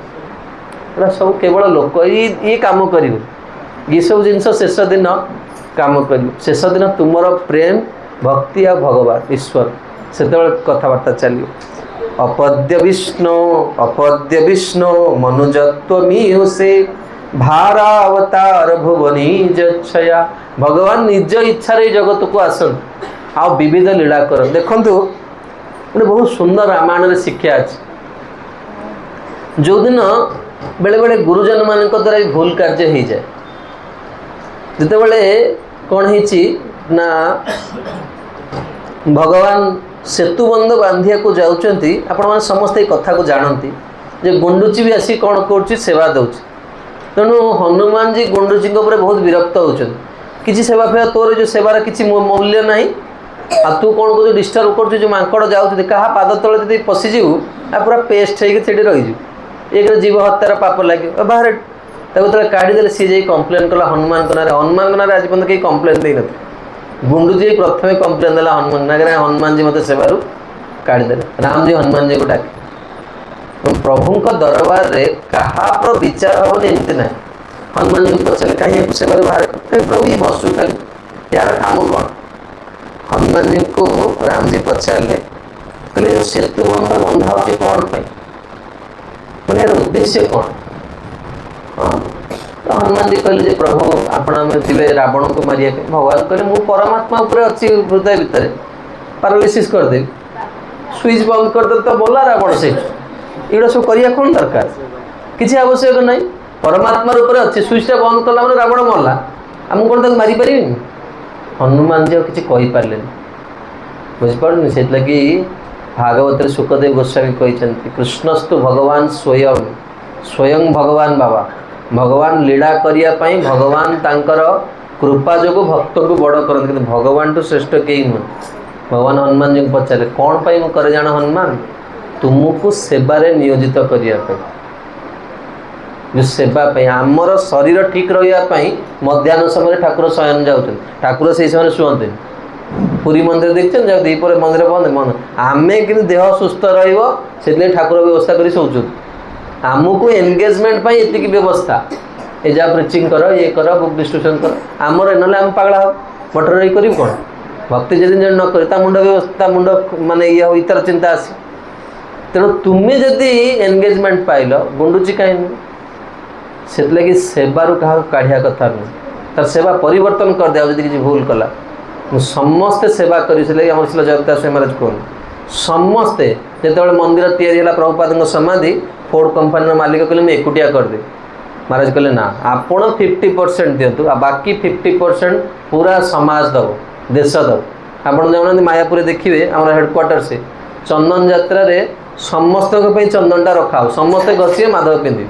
एटा सब केवल लोक ये कम कर ये सब जिनस शेष दिन कम कर शेष दिन तुम प्रेम भक्ति आ भगवान ईश्वर से कथबार्ता चलो अपद्य विष्णु मनुजत्व से भारावतार भुवनी जया भगवान निज इच्छा जगत को आसन आ विविध लीला कर देखु गोटे बहुत सुंदर रामायण रे शिक्षा अच्छे जो दिन बेले बेले गुरुजन मान द्वारा भूल कार्य हो जाए जिते बड़े कौन ना भगवान सेतुबंध बांधिया को जाऊँच आपण मैंने समस्त कथा को जानती जे गुंडुची भी आसी कौन कर सेवा दौर तेणु हनुमान जी गुंडुची बहुत विरक्त होती किसी सेवा फेवा तोर जो सेवार किसी मूल्य ना आ तू कौन कर डिस्टर्ब कर जो मांकड़ जाऊँ क्या पाद तले पशिजु आ पूरा पेस्ट होगी रही एक जीव हत्यार पाप लगे बाहर तक काढ़ीदे सी जा कम्प्लेन कला हनुमान ना आज पर्यटन कहीं कम्प्लेन दे न गुंडुजी प्रथम कम्प्लेन देला हनुमान जी मत सेवारू काढ़ीदे राम जी हनुमान जी को डाके प्रभु दरबार रे कहा विचार हेनी एमती ना हनुमान जी पचारे कहीं सेवा बाहर प्रभु ये बसु खाली यार काम कौन हनुमान जी को राम जी पचारे कहले सेतु बंध बंधा हो कौन पाई मैंने यार उद्देश्य कौन तो हनुमान जी कहले प्रभु आपण थे रावण को मारिया भगवान कहले मु परमात्मा उपर अच्छी हृदय भितर पारालिसिस करदेवी स्विच बंद करदे तो बोला रावण से एगुड़ा सब करिया कौन दरकार किसी आवश्यक नहीं परमात्मा रूप अच्छे स्विचटा बंद कला मैंने रावण मरला आम कौन तक मारी पारि हनुमान जी किसी कहींपारे बुझिपारे से लगी भागवत सुखदेव गोस्वामी कहते कृष्णस्तु भगवान स्वयं स्वयं भगवान बाबा भगवान लीला करने भगवान तांकर कृपा जो भक्त को बड़ करते कि भगवान तो श्रेष्ठ कहीं नुह भगवान हनुमान जी को पचारे कौन पाई मु करे जान हनुमान तुमको सेवारे नियोजित करने जो सेवाई आमर शरीर ठीक रही मध्याह्न समय ठाकुर शयन जाऊँ ठाकुर से समय शुअते पुरी मंदिर देखते दीपर मंदिर बंद बंद आम कि देह सुस्थ रे ठाकुर व्यवस्था कर शोचु आमको एंगेजमेंट ये व्यवस्था ये जा प्रिचिंग कर ये कर बुक डिस्ट्रीब्यूशन कर आमर ना आम पागला हो बटर रही कर कौन भक्ति जदि जन न कर मुंड व्यवस्था मुंड माने ये इतर चिंता आस तेणु तुम्हें जदि एंगेजमेंट पाइल गुंडुची कहीं से लगी सेवारू क्या काढ़िया कथा नुह तार सेवा परिवर्तन कर दिया जब किसी भूल कला समस्ते सेवा करी आम शिला जगता स्वामी महाराज कहते समस्ते जो मंदिर या प्रभुपाद समाधि फोर्ड कंपानी मालिक कहले मैं एकुटिया करदे महाराज कहले ना आपण 50% दिंतु आ बाकी 50% पूरा समाज दब देश दब आपड़ जाऊँ मायापुर देखिए आम हेडक्वार्टर से चंदन यात्रा रे समस्त चंदनटा रखा समस्ते घसीए माधव पिंधि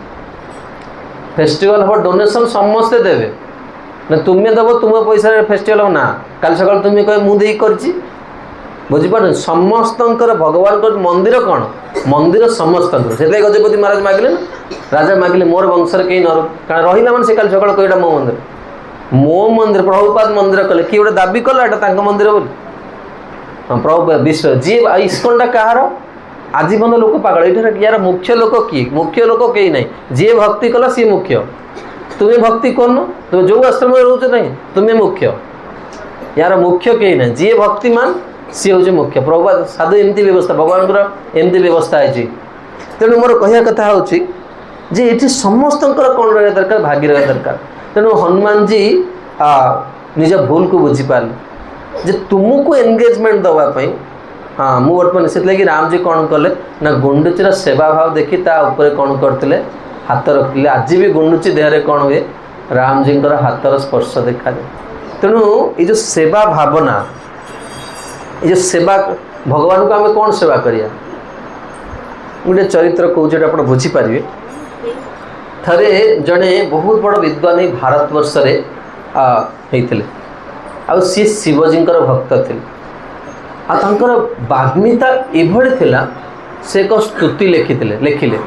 फेस्टिवल हम डोनेशन समस्ते देवे ना तुम्हें दब तुम पैसा फेस्टिवल ना काली सकाल तुम्हें कह मुझे कर बुझीपार समस्त भगवान को मंदिर कौन मंदिर समस्त से गजपति महाराज मागिले ना राजा मागिले मोर वंशर कहीं न कारण रहा मैंने से काली सकाल कहीटा मो मंदिर प्रभुपाद मंदिर कले किए गोटे दाबी कला एटा मंदिर बोली हाँ प्रभु विश्व जी इस्कनटा कहार आजीवन लोक पागल ये यार मुख्य लोक किए मुख्य लोक कहीं ना जी भक्ति कला सी मुख्य तुम्हें भक्ति करन तुम जो आश्रम रोच नहीं तुम्हें मुख्य यार मुख्य कहीं ना जी भक्तिमान सी हूँ मुख्य प्रभुपाद साधु एमती व्यवस्था भगवान एमती व्यवस्था है तेणु मोर कह कथा हूँ जे ये समस्त कौन रहा दरकार भागी रहा दरकार तेणु हनुमान जी निज भूल को बुझीपारे जे तुमको एंगेजमेंट दवापाई हाँ मुझे बर्तमान से लगी राम जी कौन कले ना गुंडुचीर सेवा भाव देखी कौन करते हाथ रखिले आज भी गुंडुची देहरे कौन हुए राम जी हाथर स्पर्श देखा जाए तेणु ये जो सेवा भावना ये जो सेवा भगवान को आम कौन सेवा करिया गोटे चरित्र कौचे आप बुझीपारे थरे जड़े बहुत बड़ विद्वान भारतवर्ष होते आ सी शिवजी भक्त थे आर बाग्मीता यभली से एक स्तुति लिखिले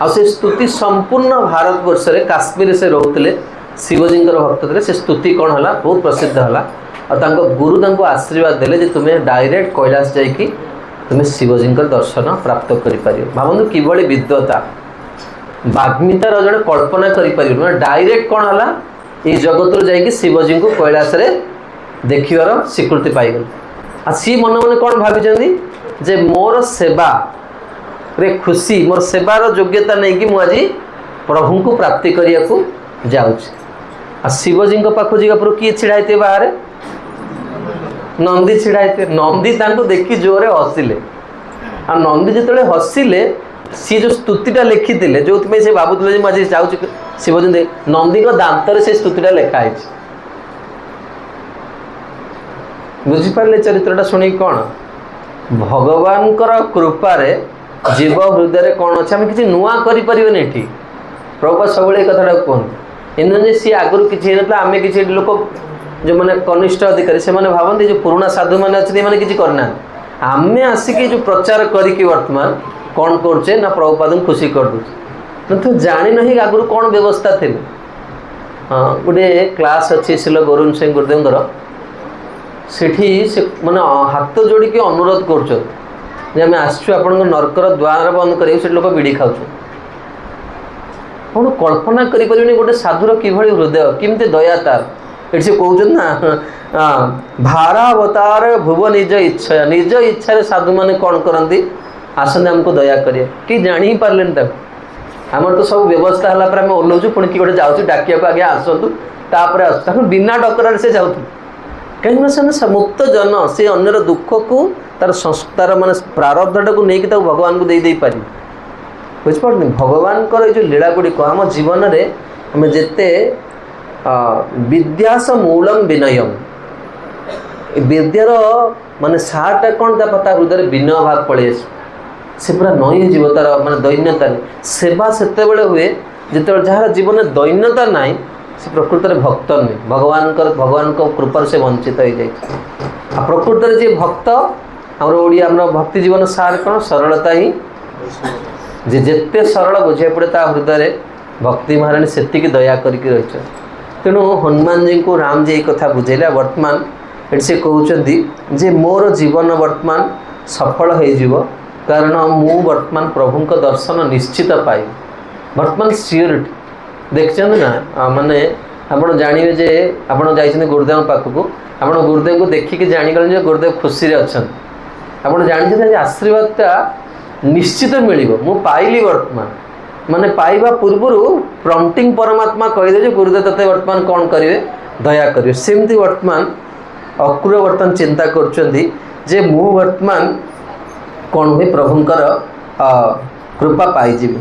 आ से स्तुति संपूर्ण भारतवर्ष रे काश्मीर से रोते शिवजी भक्त थे से स्तुति कौन है बहुत प्रसिद्ध है और गुरु तांको आशीर्वाद देले जे तुम्हें डायरेक्ट कैलाश जाइकी तुम्हें शिवजी दर्शन प्राप्त करें भावतु किभली विद्वता बाग्मीतार जड़े कल्पना कर डायरेक्ट कौन है ये जगत जाइए शिवजी को कैलाश रे देखिबार स्वीकृति पाईगल आ सी मन मन कौन भावी जे मोर सेवा रे खुशी मोर सेवार योग्यता नहीं कि मुझे प्रभु को प्राप्ति करने को जाऊँच आ शिवजी पाखु जापर किए छिड़ाई बाहर नंदी छिड़ाई नंदी तांको देखी जोरे हसिले आ नंदी जिते हसिले सी जो स्तुतिटा लिखिले जो से भावुले मुझे जाऊँ शिवजी नंदी दांतर से स्तुतिटा लिखाई बुझीपारे चरित्रटा शुणी कौन भगवान कृपारे जीव हृदय कौन अच्छे आम कि नुआ करें ये प्रभु सब कथा कहते एन सी आगुरी किसी आम किसी लोक जो मैंने कनिष्ठ अधिकारी से भावती जो पुराणा साधु मैंने अच्छे किसी करना आम आसिक जो प्रचार करके वर्तमान कौन करचे ना प्रभुपाद खुशी कर दूँ तो जानी नहीं आगुरी कौन व्यवस्था थी हाँ गोटे क्लास अच्छी शिल गौरव सिंह गुरुदेव सेठी से माने हाथ जोड़ी अनुरोध कर आसचु आप नरकर द्वार बंद कर लोक विड़ी खाऊ आप कल्पना करें गोटे साधुर किभली हृदय केमती दया तार ये से कहते ना भारावतार भुव निज इच्छा साधु मैंने कौन करती आसते आमको दया करें कि जानी पारे आमर तो सब व्यवस्था है आम ओह्लौचु पुणी कि गोटे जाऊँ डाकिया आगे आसतु तापर आस बिना डकर से जाऊँ कहीं से मुक्त जन से अन्यर दुख को तार संस्कार मान प्रारब्धटा को लेकिन भगवान को दे पारि बुझिपारे भगवान जो लीला गुड़िक आम जीवन में आम जिते विद्यास मूलम विनयम विद्यार माने सारटा कौन ता हृदय विनय भाव पड़े से पूरा नई जीव तार माने दैन्यता सेवा से हुए जिते जार जीवन में दैन्यता नाई से प्रकृत में भक्त नुहे भगवान को कृपा से वंचित हो जाए प्रकृत में जी भक्त आम ओडिया भक्ति जीवन सार कौन सरलता ही जे जिते सरल बुझे पड़े ता हृदय भक्ति महाराणी से दया करके रही तेणु हनुमान जी को राम जी कथा बुझेला वर्तमान ये से कहते जे मोर जीवन वर्तमान सफल हो कारण मु वर्तमान प्रभु को दर्शन निश्चित पाई वर्तमान सियोरिटी देखते ना माने आप जानवे जे आप गुरुदेव पाखक आप गुरुदेव को देखिक जानीगले गुरुदेव खुशी अच्छा आप जानते आशीर्वादटा निश्चित मिल मु पाइली वर्तमान माने पाइबा पूर्वर प्रम्पटिंग परमात्मा कहीदे गुरुदेव तते वर्तमान कौन करेंगे दया करेंगे सेमती वर्तमान अक्रूर वर्तमान चिंता कर मु वर्तमान कौन हुए प्रभुंकर कृपा पाइजी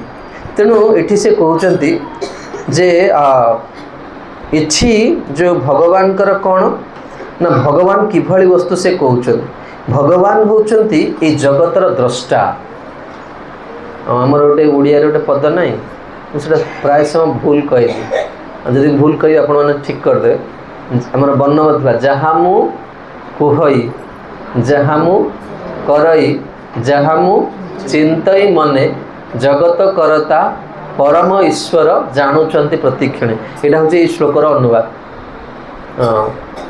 तेणु ये से कहते जे इछि जो भगवान कर कौन ना भगवान किभली वस्तु से कहते भगवान होचंती ए जगतर द्रष्टा आमर गोटे ओडिया गोटे पद नाई मुझे प्राय समय भूल कही जदि भूल कही आप ठीक करदे आमर वर्णवत जहाँ मु कुहई जहाँ मु करई जहाँ मु चिंतई मने जगत करता परम ईश्वर जानुचंती प्रतिक्षण यहाँ हूँ श्लोकर अनुवाद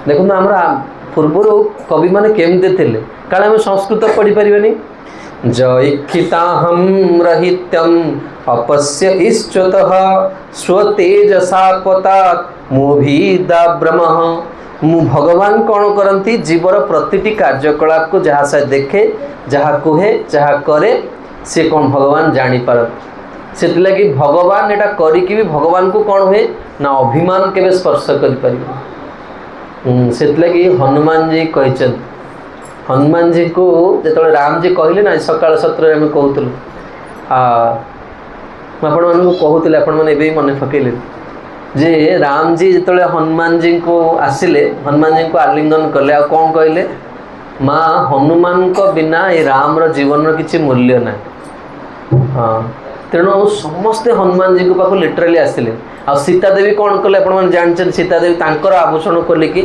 देखो आम पूर्वर कवि मैंने केमती थे काले आम संस्कृत पढ़ी पारे जैक्षिताहम रहित्यम अपश्य ईश्चतः स्वतेजसा पतात् मोभिदा ब्रह्म मु भगवान कौन करती जीवर प्रतिटी कार्यकलाप को जहाँ से देखे जहाँ कहे जहाँ करे से कौन भगवान जानीपार से लगी भगवान एटा करिकी भी भगवान को कौन हुए ना अभिमान के स्पर्श कर से लगी हनुमान जी कहते हनुमान जी को जो राम जी कहले ना सकाल सत्र में कहूँ कहते आपने मन पकड़े जे राम जी जो हनुमान जी को आसिले हनुमान जी को आलिंगन कले आ कौन कहले माँ हनुमान को बिना ये राम रो जीवन किसी मूल्य ना। हाँ तेणु समस्ते हनुमान जी को पाख लिटराली आसिले। आ सीता देवी कौन कले आप जानते सीता देवी तांकर आभूषण खोलिकी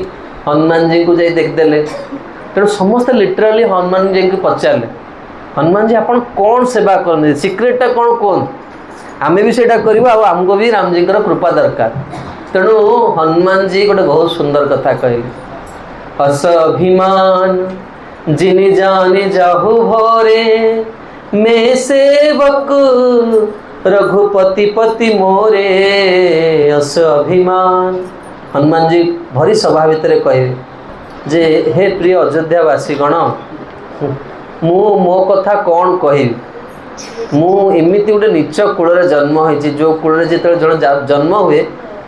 हनुमान जी को जाई देखदेले। तेणु समस्ते लिटराली हनुमान जी को पचारे हनुमान जी आपन कौन सेवा करते सिक्रेटा कौन कौन आम भी सेटा करवा आमको भी राम जी कृपा दरकार। तेणु हनुमान जी गोटे बहुत सुंदर कथा कहले अस अभिमान जिनि जाने जाहु भरे मैं सेवक रघुपति पति मोरे। अस अभिमान हनुमान जी भरी सभा भितर कहे जे हे प्रिय अयोध्यावासी गण मु मो कथा कौन कहि मु एमिति गोटे नीच कूल जन्म होती जो कूल जो जन्म हुए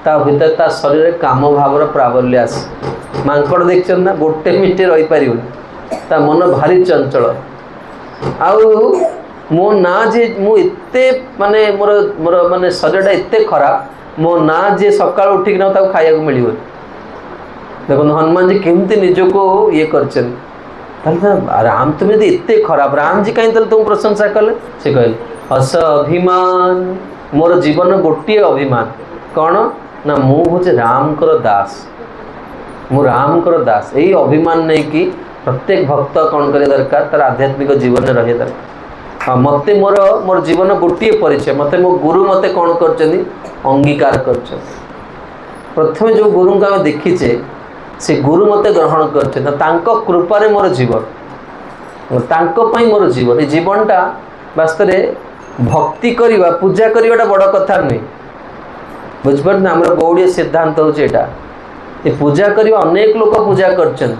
ता भीतर ता शरीर काम भावर प्राबल्य आसे। मांकड़ देख ना गोटे मिनिटे रही पार ता मन भारी चंचल आउ मो ना जे मु एते माने मोर मोर माने शरीरटा एते खराब मो ना जे सकाळ उठिक ना ताको खाइया मिल देखो हनुमान जी केमती निजको ये कर राम तुम यदि एते खराब राम जी कहीं तुम प्रशंसा कले से कहले अस अभिमान मोर जीवन गोटे अभिमान कौन ना मु हूँ राम कर दास मु राम कर दास यही अभिमान नहीं कि प्रत्येक भक्त कौन करे दरकार तार आध्यात्मिक जीवन रही दरकार। हाँ मत मोर मोर जीवन गोटे परिचय मत मो गुरु मत कौन कर अंगीकार कर प्रथम जो गुरु को आम देखीचे से गुरु मत ग्रहण कर कृपारे मोर जीवन तांको मोर जीवन ये जीवनटा वास्तव में भक्ति करवा पूजा करवाटा बड़ कथा नुहे बुझपार आम गौड़ीय सिद्धांत हूँ यहाँ ये पूजा करवा अनेक लोग पूजा कर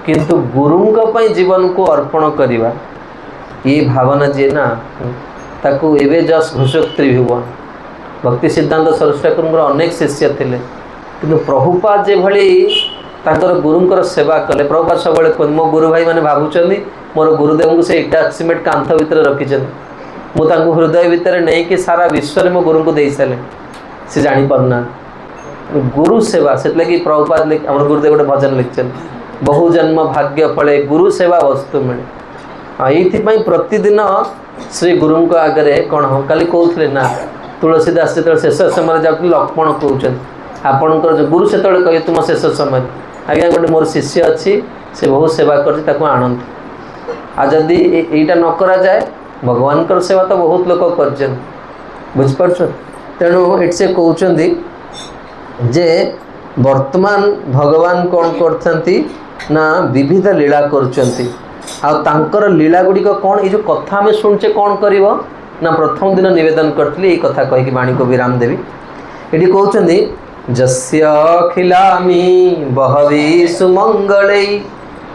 किंतु गुरुंक जीवन को अर्पण करवा ये भावना जी ना ताकू एवं जस्ट घोषक त्रिभुवन भक्ति सिद्धांत सरस्वती ठाकुर अनेक शिष्य थे किंतु प्रभुपाद जे भली तांकर गुरुंकर सेवा कले प्रभुपाद सब मो गुरु भाई मैंने भावुं मोर गुरुदेव को से इटा सीमेंट कांथ भितर रखी मुझे हृदय भितर नहीं कि सारा विश्व में मो गुरु को दे सारे सी जापारना गुरु सेवा से लगी प्रभुपाद आम गुरुदेव गोटे भजन लिखिं बहु जन्म भाग्य फले गुरु सेवा वस्तु मिले। हाँ ये प्रतिदिन श्री गुरु आगे कौन हम कल कहते ना तुलसीदास जो शेष समय जाऊँ लक्ष्मण कहते आपणकर जो गुरु से कहे तुम शेष समय आज्ञा गोटे मोर शिष्य अच्छी से बहुत सेवा कर आणत आ जदि यहीटा न करा जाए भगवान कर सेवा तो बहुत लोग कर बुझिपार तेणु ये से कहते जे वर्तमान भगवान कौन करते ना विविध लीला कर लीला गुड़िक कौन ये जो कथा आम शुणुचे कौन कर ना प्रथम दिन निवेदन करी कथा कहीकि वाणी को विराम देवी ये कहते जस्य अखिलामी बहवी सुमंगले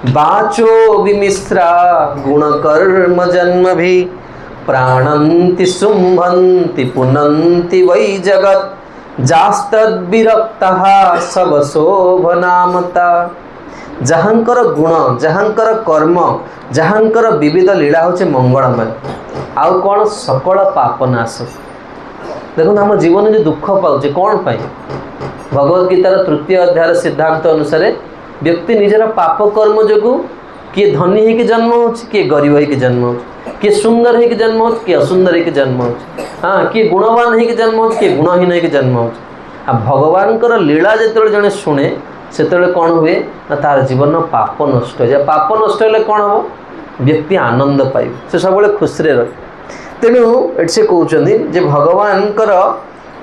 बाचो विमिश्रा गुणकर्म जन्म भी प्राणन्ति शुंभन्ति पुनन्ति वै जगत जास्तद्विरक्तः सब शोभनामता। जहाँकर गुण जहाँकर कर्म जहाँकर विविध लीला होचे मंगलमय आउ कौन सकल पापनाश। देखो आम जीवन जो दुख पाचे कौन पाई भगवद गीतार तृतीय अध्याय सिद्धांत अनुसार व्यक्ति निजर पाप कर्म जो किए धनी होकर जन्म हो किए गरीब होकर जन्म हो किए सुंदर होकर जन्म हो किए असुंदर होकर जन्म हो हाँ किए गुणवान होकर जन्म हो किए गुणहीन होकर जन्म हो। भगवान लीला जो जड़े शुणे से कौन हुए ना तार जीवन पाप नष्ट हो जाए पाप नष्ट हो कौन हम व्यक्ति आनंद पाइब से सब खुशी रहे। तेणु से कहते जे भगवान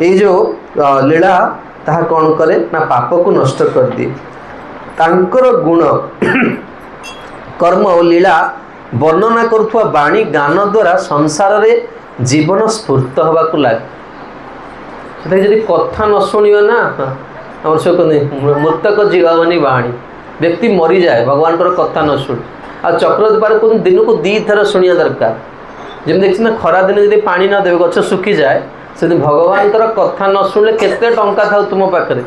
ये जो लीला ताहा कौन करे ना पाप को नष्ट कर दिए तांकर गुण कर्म और लीला वर्णना करुवा वाणी गान द्वारा संसार रे जीवन स्फूर्त हवा को लगे जब कथा न शुणा ना आम सब कहते मृतक जीवानी वाणी व्यक्ति मरी जाए भगवान कथा न शुण आ चक्रद्वार को दिन को दी थर शुणा दरकार जमी देखी ना खरा दिन जब पानी न देवे गछ सुखी जाए से भगवान कथा न शुणिले केते टंका था तुम पाखे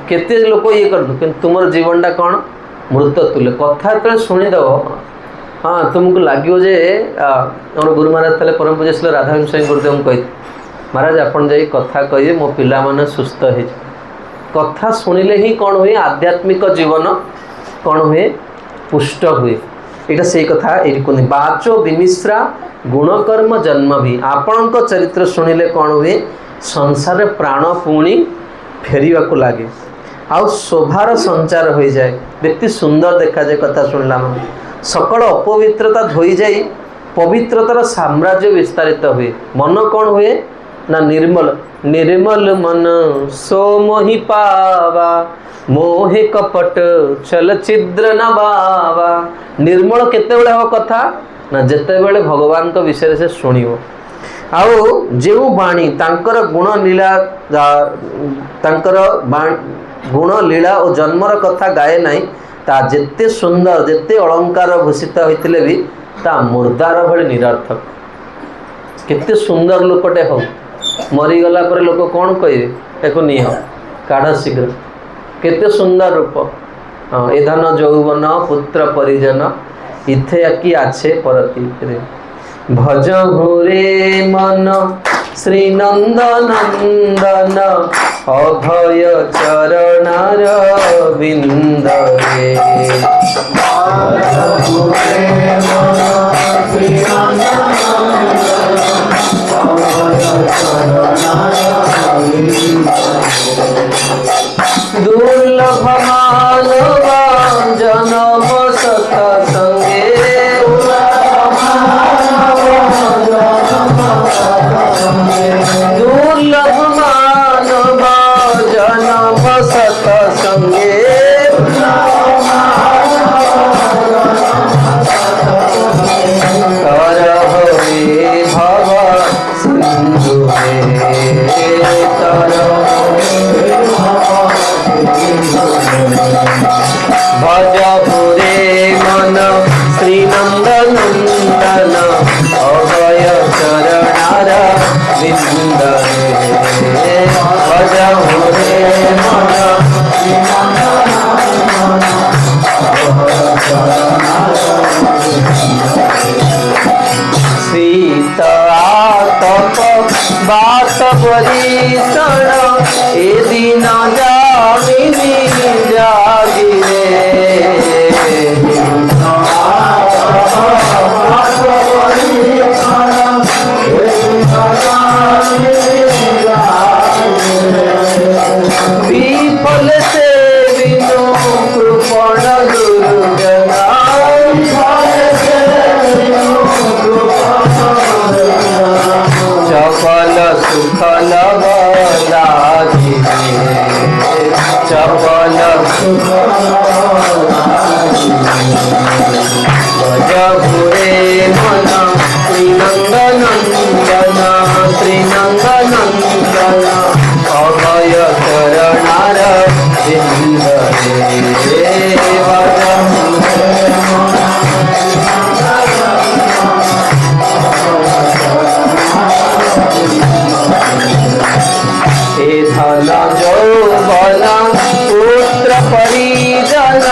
केते लोक ये कर तुम जीवनटा कौन मृत तुल्य कथा जो शुणीदेव हाँ तुमको लगे जे आम गुरु महाराज थे परम पूज्य श्री राधा स्वामी गुरुदेव कही महाराज आपन जाई कथा कहे मो पिला माने सुस्थ हो कथा शुणिले ही कौन हुए आध्यात्मिक जीवन कौन हुए पुष्ट हुए। यहाँ से कथा ये कहते बाचो विमिश्रा गुणकर्म जन्म भी आपण चरित्र शुणिले कौन हुए संसार प्राण पुणी फेरिया को लगे आउ शोभार संचार हो जाए व्यक्ति सुंदर देखा जाए कथा शुणला मैं सकल अपवित्रता धोई जाए पवित्रतार साम्राज्य विस्तारित हुए मन कौन हुए ना निर्मल निर्मल मन सो मोहि पावा मोहे कपट चल छिद्र न बावा निर्मल केतेबेले हो कथा ना जेतेबेले भगवान को विषय से शुणिव आउ जो बाणी तांकर गुण लीला तांकर गुण लीला और जन्मर कथा गाए नहीं ता जेते सुंदर जेते अलंकार भूषित होते भी ता मुर्दार भली निरर्थक केते सुंदर लोकटे हो मरीगला पर लोक कौन कहे एक निह काढ़ शीघ्र केते सुंदर रूप ए धन यौवन पुत्र परिजन इथे कि आछे परती भज घोरे मन श्री नंद नंदन अभय चरणार बिंद दुर्लभ मानव जन्म सत संगे दुर्लभ मानव जन्म सत संगे तर हरे भव सिंधु भजपुरे मन श्री नंदनंदन अभय चरणार बिंद भजपुरे मन सीता तप बात परिषण ए दिन जामिनी जागिरे विफल से बिनु कृपण दुर्जना चपल सुखल चपल भजपुरे मन श्रीनंदनंदन श्रीनंदनंदन अभय चरणार बिंद धन यौवन पुत्र परिजन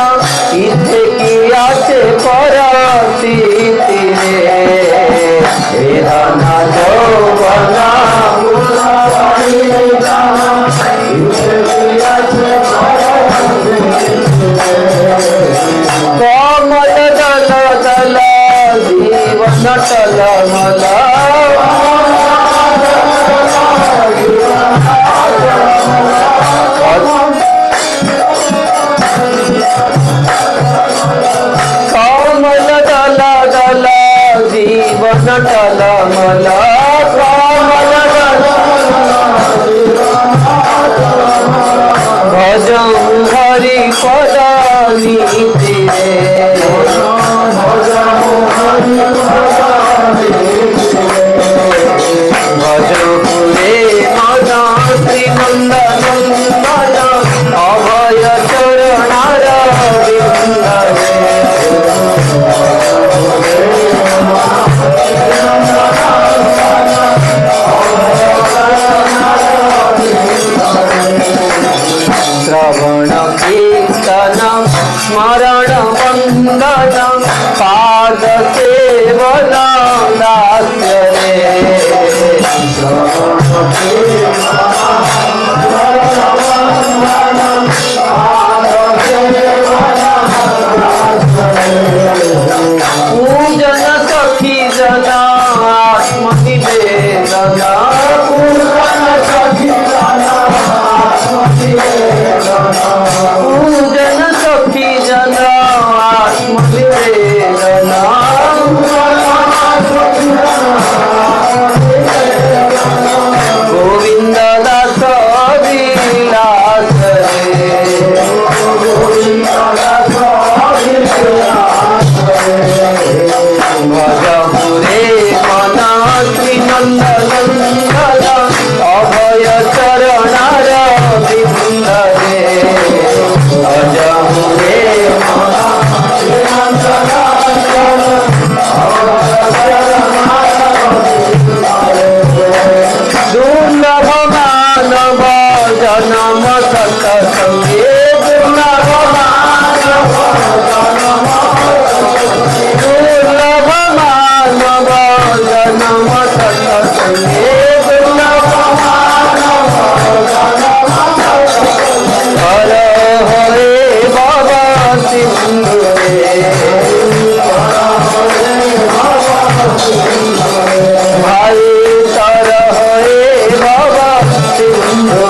इथे किया से परती धन यौवन कमल दल दल जीवन टल मला कमल दल दल जीवन टल मला कमल भजं हरि पद नीति भजपुरे मन श्री नंदनंदन अभय चरणार बिंद श्रवण कीर्तन स्मरण वंदन पाद सेवन दास्य रे पूजन सखी जन आत्मनिवेदना गोविंद दास विलास भजपुरे मना श्रीनंदनंदन अभय चरणार बिंदरे भजपुरे दुर्लभ मानव जन्म सत्संगे दुर्लभ मानव जन्म सत्संगे दुर्लभ हर हरे बाबा सिंधु भाई तर हरे बाबा सिंधु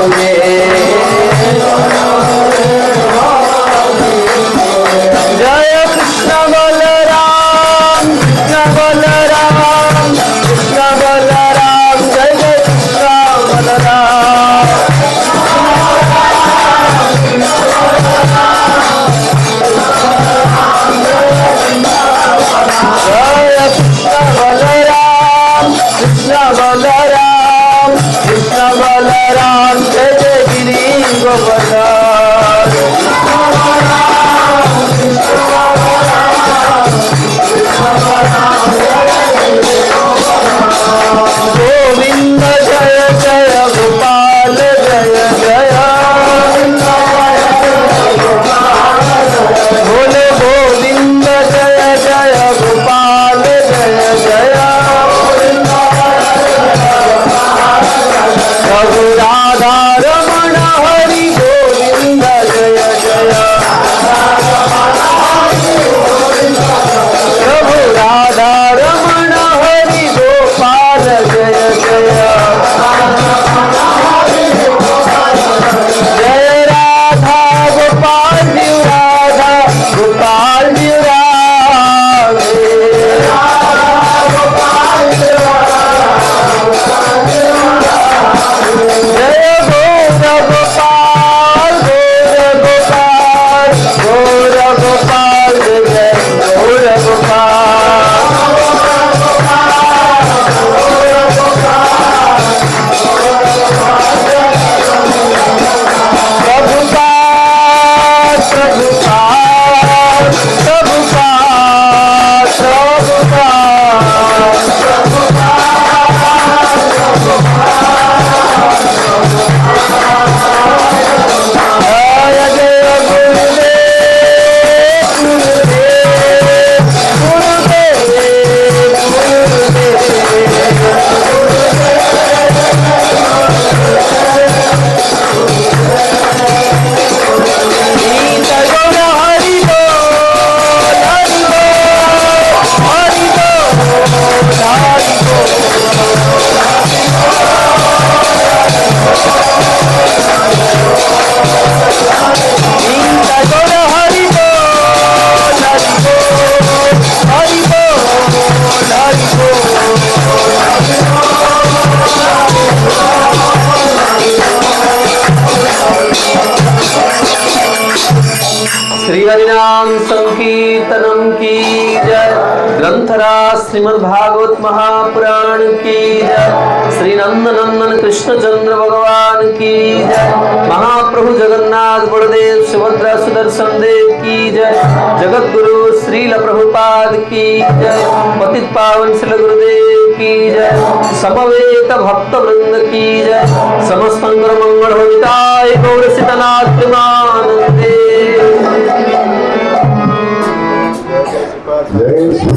जय कृष्ण बलराम कृष्ण बलराम कृष्ण बलराम जय जय कृष्ण बलराम जय कृष्ण बलराम कृष्ण बलराम कृष्ण बलराम जय जय गिरी गोवर्धन गोविंद जय जय गोपाल जय जय बोले गोविंद जय जय गोपाल जय जय प्रभु राधा रमण हरि गोविंद जय जय प्रभु राधा रमण हरि गोपाल जय जय जय राधा गोपाल जी राधा गोपाल जी जय गौर गोपाल गौर गोपाल जय गौर प्रभुपाद प्रभुपाद प्रभुपाद जय जय गुरुदेव गुरुदेव गीत गौर हरि बोल हरि बोल हरि बोल हरि गीत गौर हरि बोल हरि बोल हरि बोल हरि श्री हरिनाम संकीर्तनम की जय। ग्रंथराज श्रीमद् भागवत महापुराण की जय। श्री नंदनंदन कृष्ण चंद्र भगवान की जय। महाप्रभु जगन्नाथ बलदेव सुभद्रा सुदर्शन देव की जय। जगत गुरु श्रील प्रभुपाद की जय। पतित पावन श्रील गुरुदेव की जय। समवेत भक्त वृंद की जय। समस्त मंगल हो विताय गौर सीतनाथ प्रेमानंदे। जय